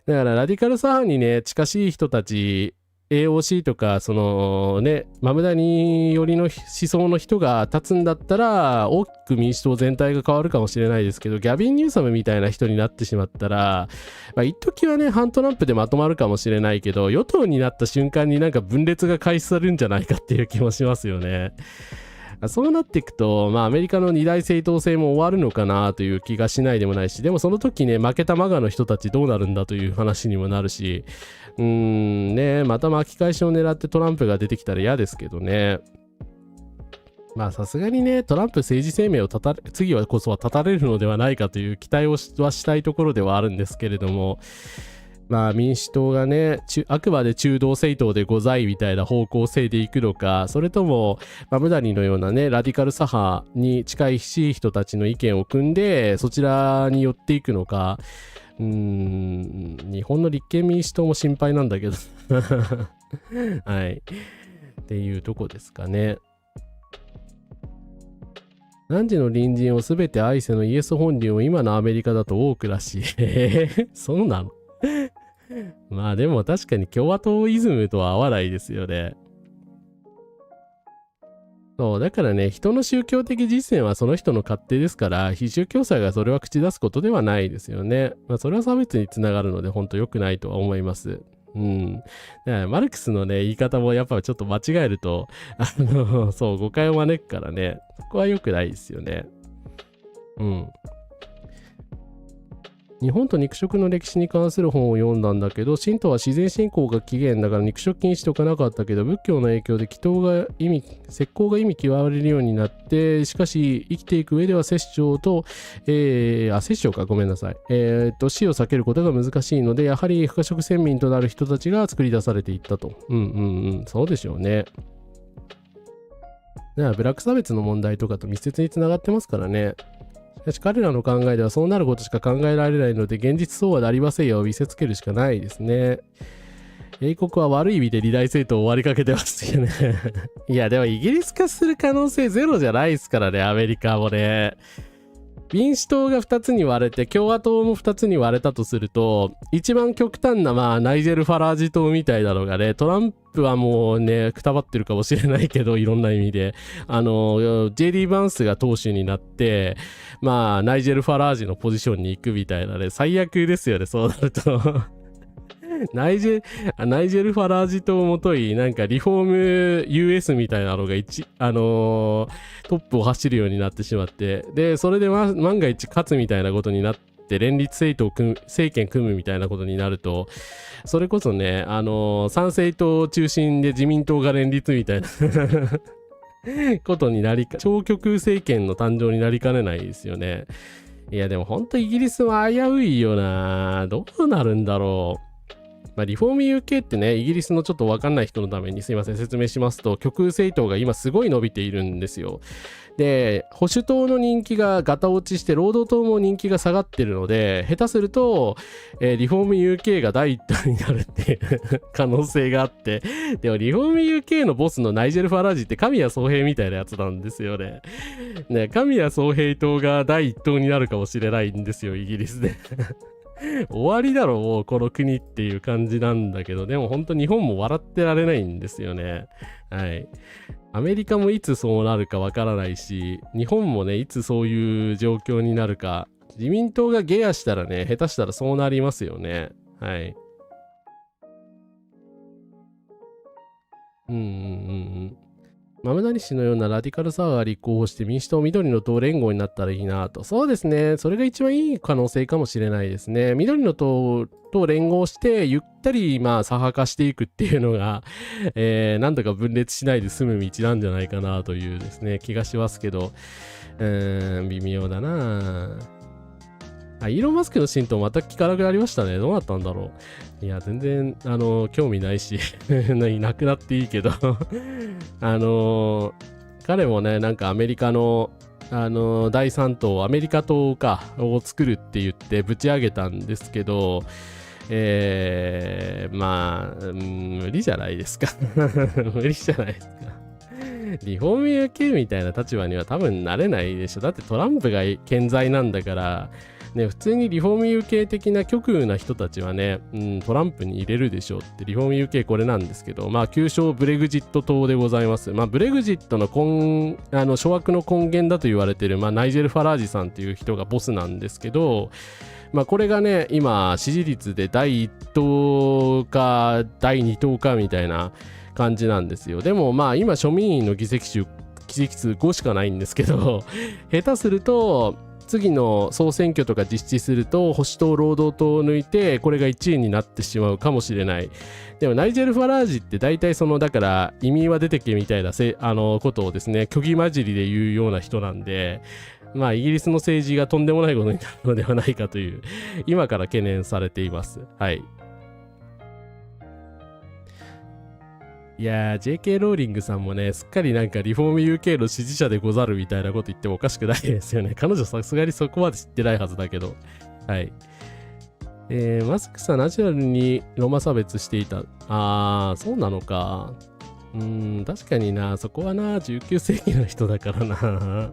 だからラディカル左派にね、近しい人たち、AOC とか、そのね、マムダニ寄りの思想の人が立つんだったら、大きく民主党全体が変わるかもしれないですけど、ギャビン・ニューサムみたいな人になってしまったら、一時はね、反トランプでまとまるかもしれないけど、与党になった瞬間になんか分裂が開始されるんじゃないかっていう気もしますよね。そうなっていくと、アメリカの二大政党制も終わるのかなという気がしないでもないし、でもその時ね、負けたマガの人たちどうなるんだという話にもなるし、また巻き返しを狙ってトランプが出てきたら嫌ですけどね。さすがにね、トランプ政治生命を次はこそは絶たれるのではないかという期待はしたいところではあるんですけれども、民主党がね、あくまで中道政党でございみたいな方向性でいくのか、それとも、マムダニのようなね、ラディカル左派に近い人たちの意見を組んで、そちらに寄っていくのか、日本の立憲民主党も心配なんだけど。はい。っていうとこですかね。何時の隣人をすべて愛せのイエス本人を今のアメリカだと多くらしい。そうなの？でも確かに共和党イズムとは合わないですよね。そう、だからね、人の宗教的実践はその人の勝手ですから、非宗教者がそれは口出すことではないですよね。それは差別につながるので、本当良くないとは思います。だからマルクスのね、言い方もやっぱちょっと間違えると、そう、誤解を招くからね、そこは良くないですよね。日本と肉食の歴史に関する本を読んだんだけど、神道は自然信仰が起源だから肉食禁止とかなかったけど、仏教の影響で石膏が意味極まれるようになって、しかし生きていく上では殺生と、殺生か、ごめんなさい。死を避けることが難しいので、やはり不可食先民となる人たちが作り出されていったと。そうでしょうね。だからブラック差別の問題とかと密接につながってますからね。しかし彼らの考えではそうなることしか考えられないので、現実そうはなりませんよを見せつけるしかないですね。英国は悪い意味で二大政党終わりかけてますよねいやでもイギリス化する可能性ゼロじゃないですからね、アメリカもね。民主党が2つに割れて共和党も2つに割れたとすると、一番極端なナイジェル・ファラージ党みたいなのがね、トランプはもうねくたばってるかもしれないけど、いろんな意味でJD バンスが党首になってナイジェル・ファラージのポジションに行くみたいなね、最悪ですよね、そうなるとナイジェル・ファラージ党をもといなんかリフォーム US みたいなのがトップを走るようになってしまって、でそれで万が一勝つみたいなことになって連立政権組むみたいなことになると、それこそね参政党中心で自民党が連立みたいなことになり超極右政権の誕生になりかねないですよね。いやでも本当イギリスは危ういよな。どうなるんだろう。リフォーム UK ってね、イギリスのちょっと分かんない人のためにすいません説明しますと、極右政党が今すごい伸びているんですよ。で保守党の人気がガタ落ちして労働党も人気が下がってるので、下手すると、リフォーム UK が第一党になるっていう可能性があって、でもリフォーム UK のボスのナイジェル・ファラージって神谷宗平みたいなやつなんですよね。神谷宗平党が第一党になるかもしれないんですよ、イギリスで終わりだろもうこの国っていう感じなんだけど、でも本当日本も笑ってられないんですよね。はい。アメリカもいつそうなるかわからないし、日本もねいつそういう状況になるか、自民党がゲアしたらね下手したらそうなりますよね。はい。豆谷氏のようなラディカルサワーが立候補して民主党緑の党連合になったらいいなと。そうですね。それが一番いい可能性かもしれないですね。緑の党と連合してゆったり左派化していくっていうのが、なんとか分裂しないで済む道なんじゃないかなというですね気がしますけど、微妙だな。イーロン・マスクの浸透また聞かなくなりましたね。どうなったんだろう。いや、全然、興味ないし、いなくなっていいけど彼もね、なんかアメリカの、第3党、アメリカ党を作るって言ってぶち上げたんですけど、無理じゃないですか。無理じゃないですか。リフォーム UK みたいな立場には多分なれないでしょ。だってトランプが健在なんだから、ね、普通にリフォーム UK 的な極右な人たちはね、トランプに入れるでしょうって。リフォーム UK これなんですけど、旧称ブレグジット党でございます。ブレグジットの諸悪の根源だと言われている、ナイジェル・ファラージさんという人がボスなんですけど、これがね、今支持率で第1党か第2党かみたいな感じなんですよ。でも今庶民院の議席数5しかないんですけど下手すると次の総選挙とか実施すると保守党労働党を抜いてこれが1位になってしまうかもしれない。でもナイジェル・ファラージって大体だから移民は出てけみたいなことをですね虚偽混じりで言うような人なんで、イギリスの政治がとんでもないことになるのではないかという今から懸念されています。はい。いやー JK ローリングさんもねすっかりなんかリフォーム UK の支持者でござるみたいなこと言ってもおかしくないですよね。彼女さすがにそこまで知ってないはずだけど。はい。マスクさんナチュラルにロマ差別していた。そうなのか。確かにな、そこはな19世紀の人だからな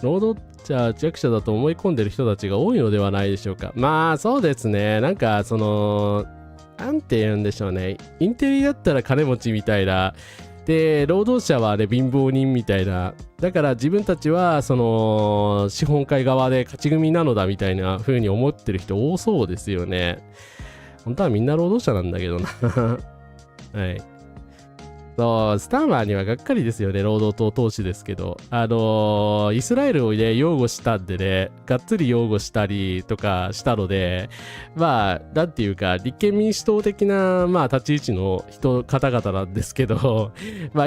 労働者弱者だと思い込んでる人たちが多いのではないでしょうか。そうですね。なんかなんて言うんでしょうね。インテリだったら金持ちみたいな。で、労働者はね、貧乏人みたいな。だから自分たちは、資本家側で勝ち組なのだみたいな風に思ってる人多そうですよね。本当はみんな労働者なんだけどな。はい。そう、スターマーにはがっかりですよね、労働党党首ですけど。イスラエルをね、擁護したんでね、がっつり擁護したりとかしたので、なんていうか、立憲民主党的な、立ち位置の方々なんですけど、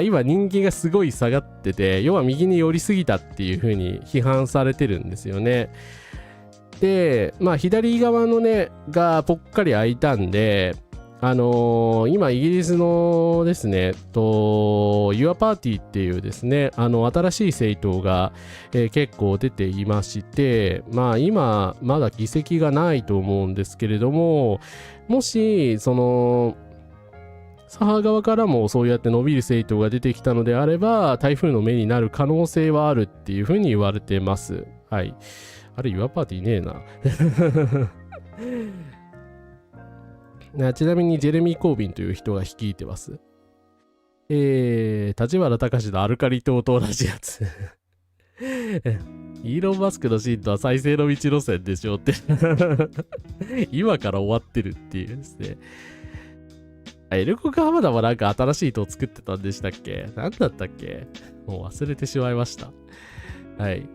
今人気がすごい下がってて、要は右に寄りすぎたっていう風に批判されてるんですよね。で、左側のね、がぽっかり空いたんで、今イギリスのですね、Your Party っていうですね、新しい政党が、結構出ていまして、今まだ議席がないと思うんですけれども、もし左派側からもそうやって伸びる政党が出てきたのであれば、台風の目になる可能性はあるっていうふうに言われてます。はい。あれ、ユアパーティーねえな。ちなみに、ジェレミー・コービンという人が率いてます。立花隆のアルカリ島と同じやつ。イーロン・マスクの進歩は再生の道路線でしょって今から終わってるっていうですね。エルコカ浜田もなんか新しい塔作ってたんでしたっけ？何だったっけ？もう忘れてしまいました。はい。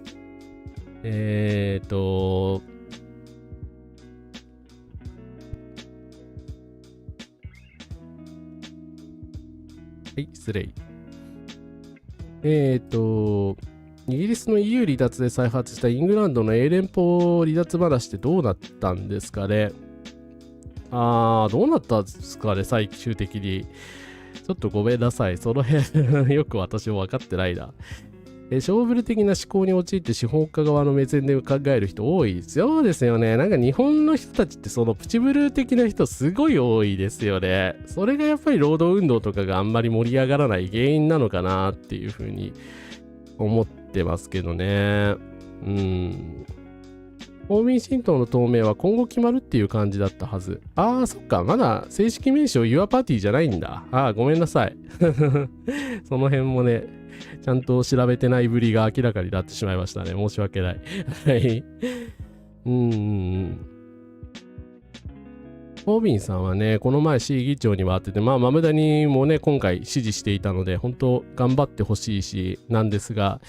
はい、失礼。イギリスの EU 離脱で再発したイングランドの英連邦離脱話ってどうなったんですかね。どうなったんですかね、最終的に。ちょっとごめんなさい。その辺よく私も分かってないな。ショーブル的な思考に陥って資本家側の目線で考える人多いですよ。そうですよね。なんか日本の人たちってそのプチブルー的な人すごい多いですよね。それがやっぱり労働運動とかがあんまり盛り上がらない原因なのかなっていうふうに思ってますけどね。公民新党の党名は今後決まるっていう感じだったはず。そっか。まだ正式名称ユアパーティーじゃないんだ。ごめんなさい。その辺もね、ちゃんと調べてないぶりが明らかになってしまいましたね。申し訳ない。はい。コービンさんはね、この前市議長に回ってて、マムダにもね、今回支持していたので、本当頑張ってほしいし、なんですが、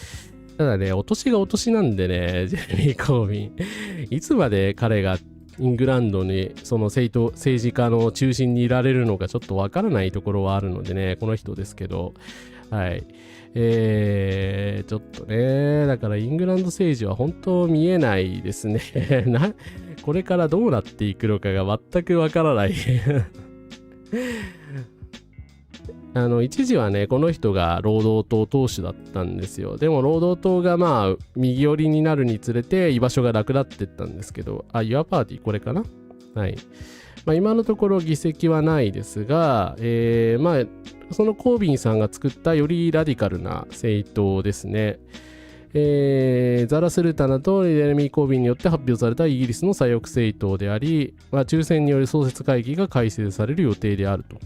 ただね、お年がお年なんでね、ジェレミー・コービン。いつまで彼がイングランドに、その政治家の中心にいられるのかちょっとわからないところはあるのでね、この人ですけど、はい。ちょっとね、だからイングランド政治は本当見えないですね。これからどうなっていくのかが全くわからない。一時はね、この人が労働党党首だったんですよ。でも労働党が右寄りになるにつれて居場所がなくなってったんですけど、ユアパーティーこれかな？はい。今のところ議席はないですが、そのコービンさんが作ったよりラディカルな政党ですね。ザラ・スルタナとジェレミー・コービンによって発表されたイギリスの左翼政党であり、抽選による創設会議が開催される予定であると。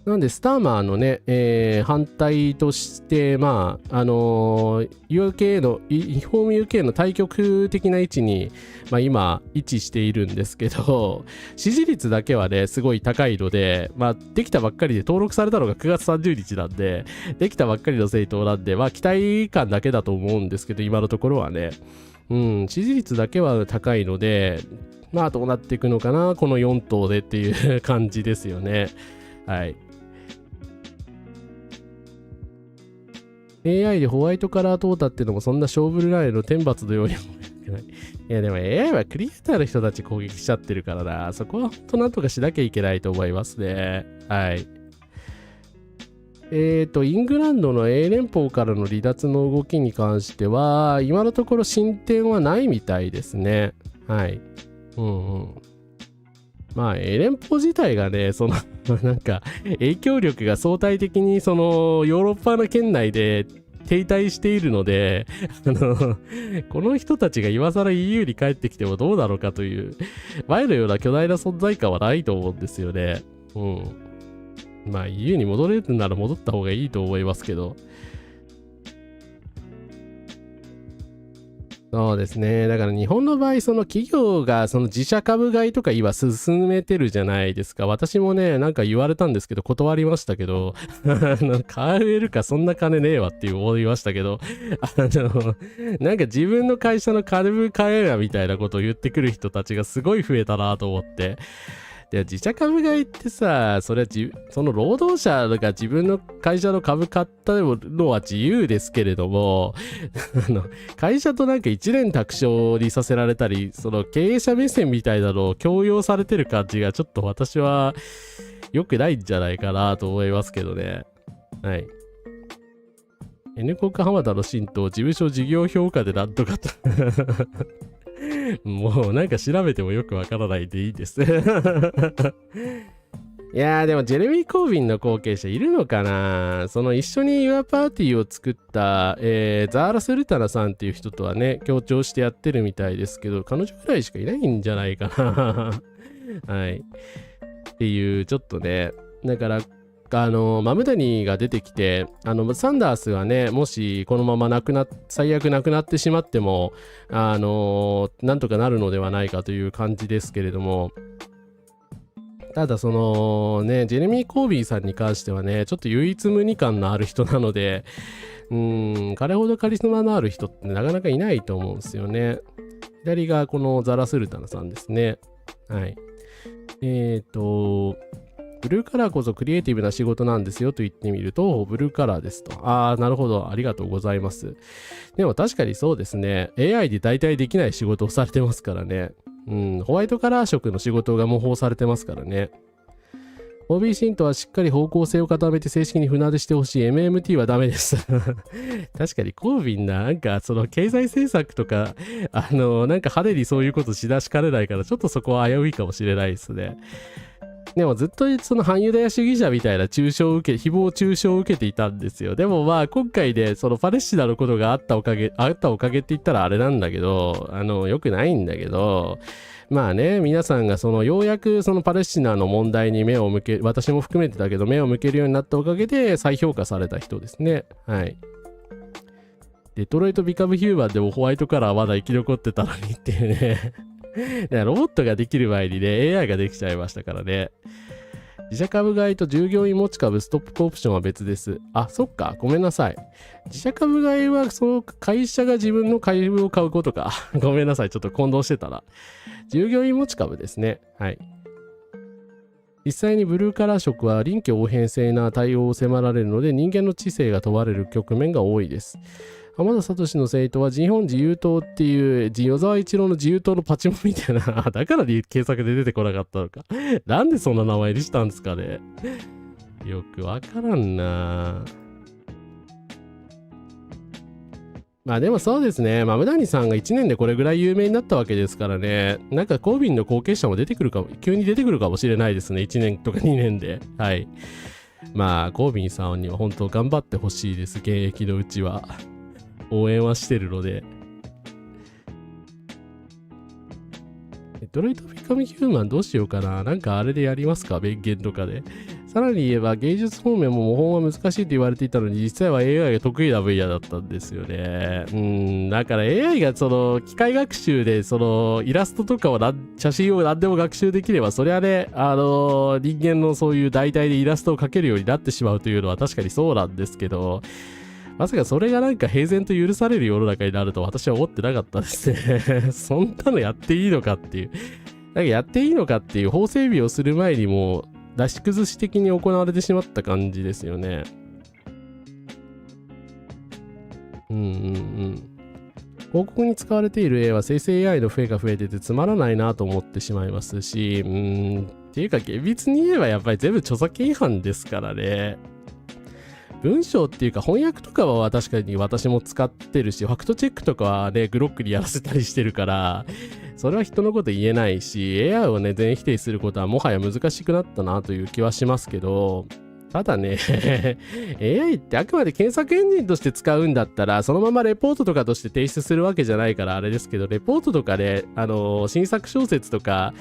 なんで、スターマーのね、反対として、UK の、リフォーム UK の対極的な位置に、今、位置しているんですけど、支持率だけはね、すごい高いので、できたばっかりで登録されたのが9月30日なんで、できたばっかりの政党なんで、期待感だけだと思うんですけど、今のところはね、支持率だけは高いので、どうなっていくのかな、この4党でっていう感じですよね。はい。AI でホワイトカラー淘汰っていうのもそんな勝負ラインの天罰のように思えない。いやでも AI はクリエイターの人たち攻撃しちゃってるからな。そこは本当なんとかしなきゃいけないと思いますね。はい。イングランドの英連邦からの離脱の動きに関しては、今のところ進展はないみたいですね。はい。英連邦自体がね、なんか、影響力が相対的に、ヨーロッパの圏内で停滞しているので、この人たちが今更 EU に帰ってきてもどうなのかという、前のような巨大な存在感はないと思うんですよね。EU に戻れるなら戻った方がいいと思いますけど。そうですね。だから日本の場合、企業が自社株買いとか今進めてるじゃないですか。私もね、なんか言われたんですけど、断りましたけど、買えるかそんな金ねえわって思いましたけど、なんか自分の会社の株買えなみたいなことを言ってくる人たちがすごい増えたなと思って。で自社株買いってさ、それはその労働者が自分の会社の株買ったのは自由ですけれども会社となんか一蓮托生にさせられたり、経営者目線みたいなのを強要されてる感じがちょっと私は良くないんじゃないかなと思いますけどね。はい。N 国浜田の新党事務所事業評価でなんとかともうなんか調べてもよくわからないでいいです。いやーでもジェレミー・コービンの後継者いるのかな。その一緒に Your Party を作った、ザーラ・スルタナさんっていう人とはね、協調してやってるみたいですけど、彼女ぐらいしかいないんじゃないかな。はい。っていう、ちょっとね、だから、マムダニが出てきて、サンダースがね、もしこのまま最悪なくなってしまっても、なんとかなるのではないかという感じですけれども、ただそのね、ジェレミー・コービーさんに関してはね、ちょっと唯一無二感のある人なので、彼ほどカリスマのある人ってなかなかいないと思うんですよね。左がこのザラ・スルタナさんですね。はい。ブルーカラーこそクリエイティブな仕事なんですよと言ってみると、ブルーカラーですと。なるほど。ありがとうございます。でも確かにそうですね。AI で大体できない仕事をされてますからね。ホワイトカラー色の仕事が模倣されてますからね。OB シントはしっかり方向性を固めて正式に船出してほしい。MMT はダメです。確かにコービンなんかその経済政策とか、なんか派手にそういうことしだしかねないから、ちょっとそこは危ういかもしれないですね。でもずっとその反ユダヤ主義者みたいな誹謗中傷を受けていたんですよ。でもまあ今回でそのパレスチナのことがあったおかげって言ったらあれなんだけど、良くないんだけど、まあね、皆さんがようやくそのパレスチナの問題に私も含めてだけど目を向けるようになったおかげで再評価された人ですね。はい。デトロイト・ビカム・ヒューマンでもホワイトカラーまだ生き残ってたのにっていうね。ロボットができる前にね、AI ができちゃいましたからね。自社株買いと従業員持ち株ストップオプションは別です。そっか。ごめんなさい。自社株買いはその会社が自分の株を買うことか。ごめんなさい。ちょっと混同してたら。従業員持ち株ですね。はい。実際にブルーカラー色は臨機応変性な対応を迫られるので人間の知性が問われる局面が多いです。浜田聡の生徒は日本自由党っていう与沢一郎の自由党のパチモンみたいなだから検索で出てこなかったのか。なんでそんな名前にしたんですかね。よくわからんな。まあでもそうですね。マムダニさんが1年でこれぐらい有名になったわけですからね。なんかコービンの後継者も急に出てくるかもしれないですね。1年とか2年で。はい。まあコービンさんには本当頑張ってほしいです。現役のうちは。応援はしてるので。デトロイト・ビカム・ヒューマンどうしようかな。なんかあれでやりますか、弁言とかで。さらに言えば芸術方面も模倣は難しいと言われていたのに実際は AI が得意な分野だったんですよね。だから AI が機械学習でイラストとかを写真を何でも学習できればそりゃね、人間のそういう代替でイラストを描けるようになってしまうというのは確かにそうなんですけど、まさかそれがなんか平然と許される世の中になると私は思ってなかったですね。そんなのやっていいのかっていう。なんかやっていいのかっていう法整備をする前にも出し崩し的に行われてしまった感じですよね。広告に使われている絵は生成 AI の増えが増えててつまらないなと思ってしまいますし、っていうか厳密に言えばやっぱり全部著作権違反ですからね。文章っていうか翻訳とかは確かに私も使ってるし、ファクトチェックとかはね、グロックにやらせたりしてるから、それは人のこと言えないし、AI をね、全否定することはもはや難しくなったなという気はしますけど、ただね、AI ってあくまで検索エンジンとして使うんだったら、そのままレポートとかとして提出するわけじゃないからあれですけど、レポートとかで、新作小説とか、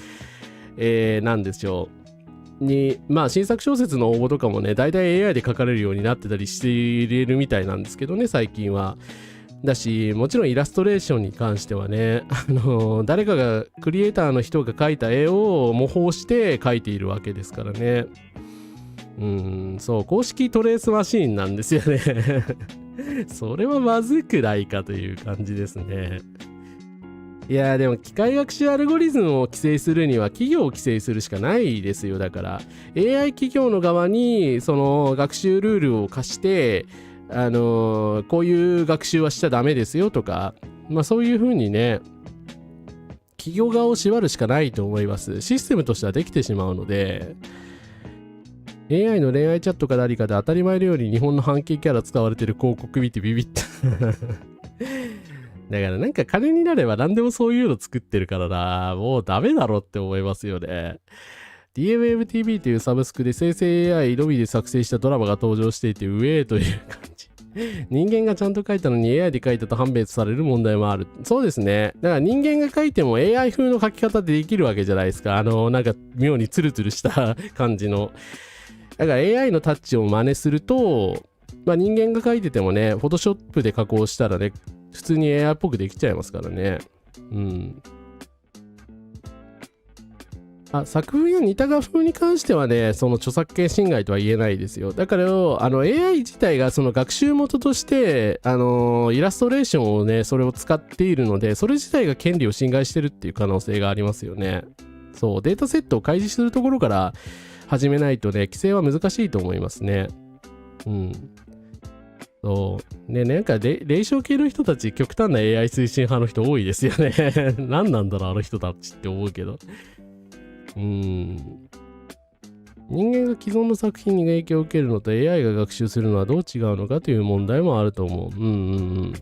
なんでしょう。新作小説の応募とかもね、大体 AI で書かれるようになってたりしているみたいなんですけどね、最近は。だし、もちろんイラストレーションに関してはね、誰かが、クリエイターの人が描いた絵を模倣して描いているわけですからね。そう、公式トレースマシーンなんですよね。それはまずくないかという感じですね。いやでも機械学習アルゴリズムを規制するには企業を規制するしかないですよ。だから AI 企業の側にその学習ルールを課してこういう学習はしちゃダメですよとか、そういう風にね企業側を縛るしかないと思います。システムとしてはできてしまうので。 AI の恋愛チャットか何かで当たり前のように日本の半径キャラ使われてる広告見てビビった。だからなんか金になれば何でもそういうの作ってるからな、もうダメだろって思いますよね。DMMTV というサブスクで生成 AI のみで作成したドラマが登場していて、うえーという感じ。人間がちゃんと書いたのに AI で書いたと判別される問題もある。そうですね。だから人間が書いても AI 風の書き方でできるわけじゃないですか。なんか妙にツルツルした感じの。だから AI のタッチを真似すると、まあ人間が書いててもね、Photoshop で加工したらね、普通に AI っぽくできちゃいますからね。うん。作風や似た画風に関してはね、その著作権侵害とは言えないですよ。だから、AI 自体がその学習元として、イラストレーションをね、それを使っているので、それ自体が権利を侵害してるっていう可能性がありますよね。そう、データセットを開示するところから始めないとね、規制は難しいと思いますね。うん。そうね、なんか霊障系の人たち極端な AI 推進派の人多いですよね。何なんだろうあの人たちって思うけど。人間が既存の作品に影響を受けるのと AI が学習するのはどう違うのかという問題もあると思う。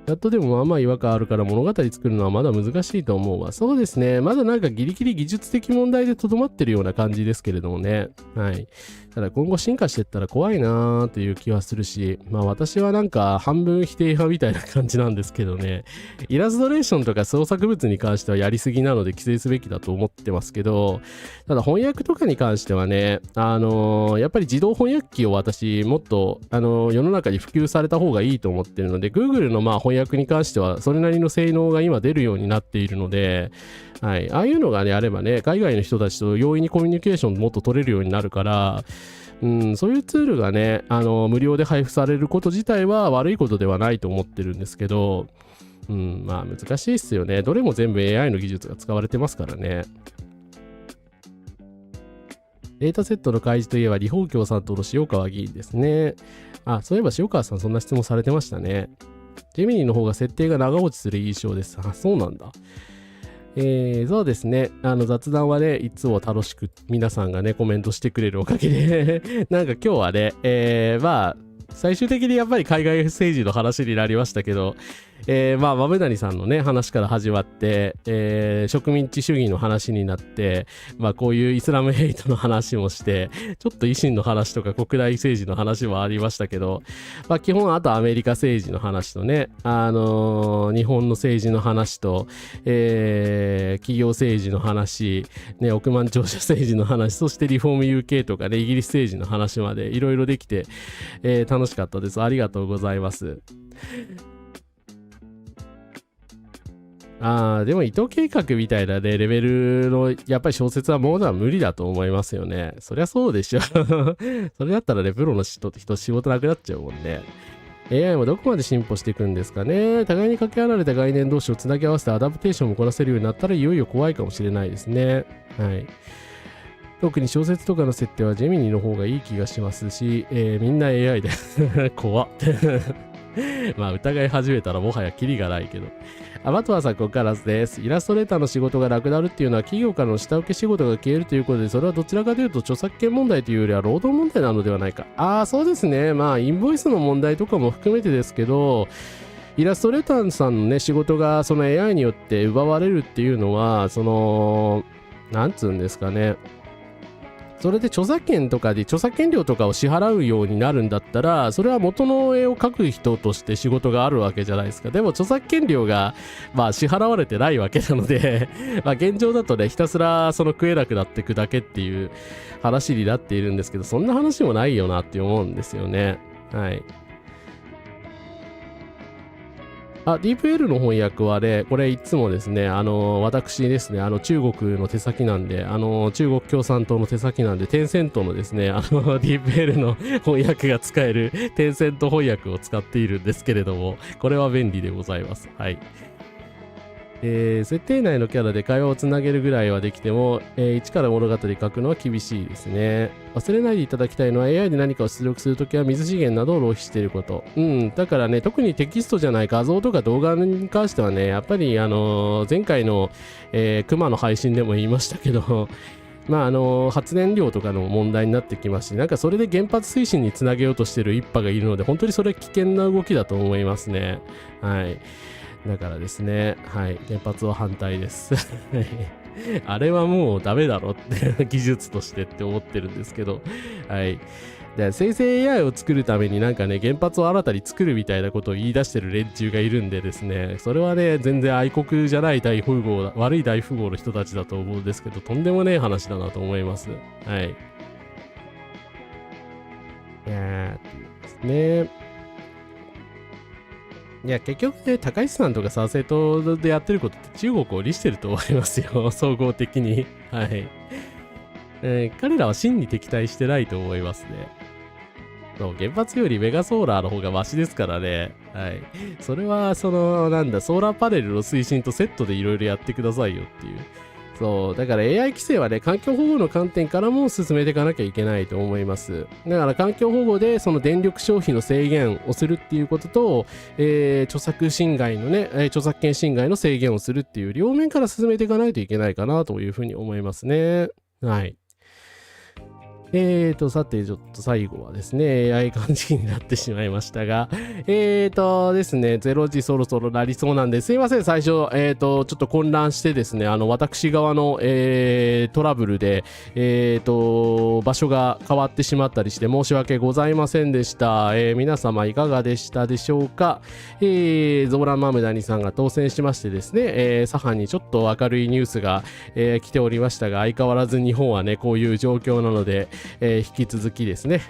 やっとでもまあまあ違和感あるから物語作るのはまだ難しいと思うわ。そうですね。まだなんかギリギリ技術的問題でとどまってるような感じですけれどもね。はい。ただ今後進化していったら怖いなーという気はするし、まあ私はなんか半分否定派みたいな感じなんですけどね。イラストレーションとか創作物に関してはやりすぎなので規制すべきだと思ってますけど、ただ翻訳とかに関してはね、やっぱり自動翻訳機を私もっと世の中に普及された方がいいと思ってるので、Google のまあ翻訳に関してはそれなりの性能が今出るようになっているので、はい、ああいうのがねあればね、海外の人たちと容易にコミュニケーションもっと取れるようになるから、そういうツールがね無料で配布されること自体は悪いことではないと思ってるんですけど、まあ難しいっすよね。どれも全部 AI の技術が使われてますからね。データセットの開示といえば、李方共産党の塩川議員ですね。そういえば塩川さんそんな質問されてましたね。ジェミニの方が設定が長持ちする印象です。そうなんだ。そうですね。雑談はね、いつも楽しく皆さんがね、コメントしてくれるおかげで、なんか今日はね、まあ、最終的にやっぱり海外政治の話になりましたけど、まあ、豆谷さんのね、話から始まって、植民地主義の話になって、まあ、こういうイスラムヘイトの話もして、ちょっと維新の話とか国内政治の話もありましたけど、まあ、基本、あとアメリカ政治の話とね、日本の政治の話と、企業政治の話、ね、億万長者政治の話、そしてリフォーム UK とかね、イギリス政治の話までいろいろできて、楽しかったです。ありがとうございます。でも伊藤計画みたいなね、レベルのやっぱり小説はもう無理だと思いますよね。そりゃそうでしょ。それだったらね、プロの人仕事なくなっちゃうもんね。AI もどこまで進歩していくんですかね。互いにかけ離れた概念同士をつなぎ合わせてアダプテーションもこなせるようになったらいよいよ怖いかもしれないですね。はい。特に小説とかの設定はジェミニの方がいい気がしますし、みんな AI で怖っ。まあ疑い始めたらもはやキリがないけど。バトワさんここからです。イラストレーターの仕事がなくなるっていうのは企業からの下請け仕事が消えるということで、それはどちらかというと著作権問題というよりは労働問題なのではないか。そうですね。まあインボイスの問題とかも含めてですけど、イラストレーターさんのね仕事がその AI によって奪われるっていうのは、なんつうんですかね。それで著作権とかで著作権料とかを支払うようになるんだったら、それは元の絵を描く人として仕事があるわけじゃないですか。でも著作権料がまあ支払われてないわけなのでまあ現状だとね、ひたすらその食えなくなっていくだけっていう話になっているんですけど、そんな話もないよなって思うんですよね。はい。DeepL の翻訳はね、これいつもですね、私ですね、中国の手先なんで、中国共産党の手先なんで、テンセントのですね、DeepL の翻訳が使えるテンセント翻訳を使っているんですけれども、これは便利でございます。はい。設定内のキャラで会話をつなげるぐらいはできても、一から物語書くのは厳しいですね。忘れないでいただきたいのは AI で何かを出力するときは水資源などを浪費していること。だからね、特にテキストじゃない画像とか動画に関してはね、やっぱり前回の、熊の配信でも言いましたけど、発電量とかの問題になってきますし、なんかそれで原発推進につなげようとしている一派がいるので、本当にそれ危険な動きだと思いますね。はい。だからですね、はい、原発は反対です。あれはもうダメだろって技術としてって思ってるんですけど、はい。で生成 AI を作るためになんかね、原発を新たに作るみたいなことを言い出してる連中がいるんでですね、それはね、全然愛国じゃない大富豪、悪い大富豪の人たちだと思うんですけど、とんでもねえ話だなと思います。はい。ですね。いや、結局ね、高市さんとかさ、政党でやってることって中国を利してると思いますよ、総合的に。はい。彼らは真に敵対してないと思いますね。そう、原発よりメガソーラーの方がマシですからね。はい。それは、ソーラーパネルの推進とセットでいろいろやってくださいよっていう。そう、だから AI 規制はね、環境保護の観点からも進めていかなきゃいけないと思います。だから環境保護でその電力消費の制限をするっていうことと、著作侵害のね、著作権侵害の制限をするっていう両面から進めていかないといけないかなというふうに思いますね。はい。さて、ちょっと最後はですね、AI 感じになってしまいましたが、ですね、0時そろそろなりそうなんで、すいません、最初、ちょっと混乱してですね、私側の、トラブルで、場所が変わってしまったりして申し訳ございませんでした。皆様いかがでしたでしょうか。ゾーランマムダニさんが当選しましてですね、左派にちょっと明るいニュースが、来ておりましたが、相変わらず日本はね、こういう状況なので、引き続きですね、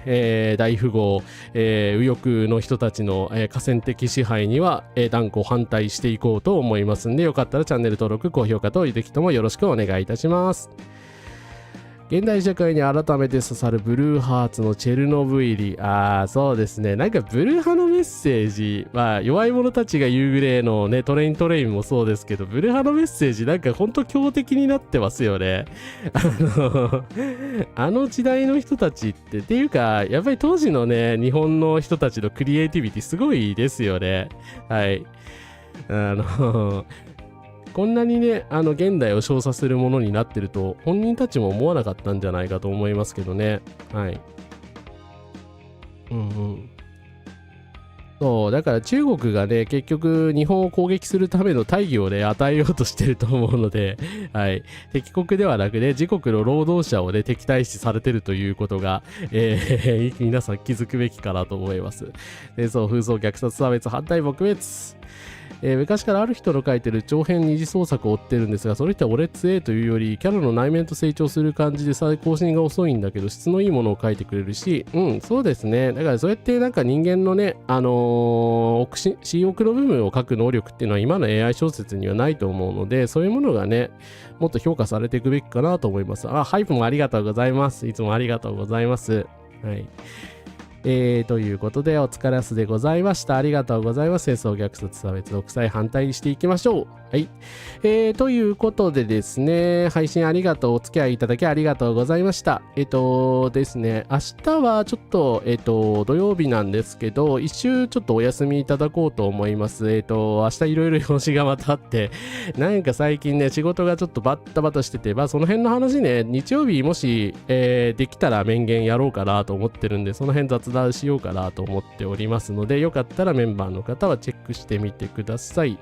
大富豪、右翼の人たちの、河川的支配には、断固反対していこうと思いますんで、よかったらチャンネル登録、高評価とぜひともよろしくお願いいたします。現代社会に改めて刺さるブルーハーツのチェルノブイリ。そうですね。なんかブルー派のメッセージ、弱い者たちが夕暮れのね、トレインもそうですけど、ブルー派のメッセージなんかほんと強敵になってますよね。あの時代の人たちっていうか、やっぱり当時のね、日本の人たちのクリエイティビティすごいですよね。はい。こんなにね、現代を称賛するものになってると、本人たちも思わなかったんじゃないかと思いますけどね。はい。そう、だから中国がね、結局日本を攻撃するための大義をね、与えようとしてると思うので、はい。敵国ではなくね、自国の労働者をね、敵対視されてるということが、皆さん気づくべきかなと思います。戦争、紛争、虐殺、差別、反対、撲滅。昔からある人の書いてる長編二次創作を追ってるんですが、その人は俺強えというよりキャラの内面と成長する感じで更新が遅いんだけど質のいいものを書いてくれるし、そうですね。だからそうやってなんか人間のね、私欲の部分を書く能力っていうのは今の AI 小説にはないと思うので、そういうものがね、もっと評価されていくべきかなと思います。ハイプもありがとうございます。いつもありがとうございます。はい。ということでお疲れ様でございました。ありがとうございます。戦争、虐殺、差別、独裁反対にしていきましょう。はい。ということでですね、配信ありがとう、お付き合いいただきありがとうございました。ですね、明日はちょっと、土曜日なんですけど、一週ちょっとお休みいただこうと思います。明日いろいろ用事がまたあって、なんか最近ね、仕事がちょっとバッタバタしてて、その辺の話ね、日曜日もし、できたら面言やろうかなと思ってるんで、その辺雑談しようかなと思っておりますので、よかったらメンバーの方はチェックしてみてください。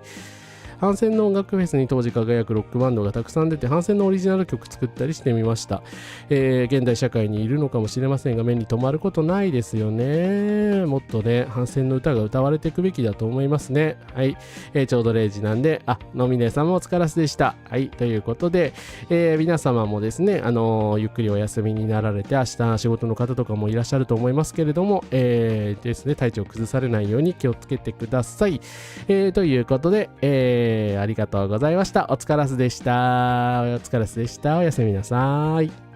反戦の音楽フェスに当時輝くロックバンドがたくさん出て、反戦のオリジナル曲作ったりしてみました。現代社会にいるのかもしれませんが、目に留まることないですよね。もっとね、反戦の歌が歌われていくべきだと思いますね。はい。ちょうど0時なんで、ノミネさんもお疲れ様でした。はい。ということで、皆様もですね、ゆっくりお休みになられて、明日仕事の方とかもいらっしゃると思いますけれども、ですね、体調崩されないように気をつけてください。ということで、ありがとうございました。お疲れ様でした。お疲れ様でした。おやすみなさい。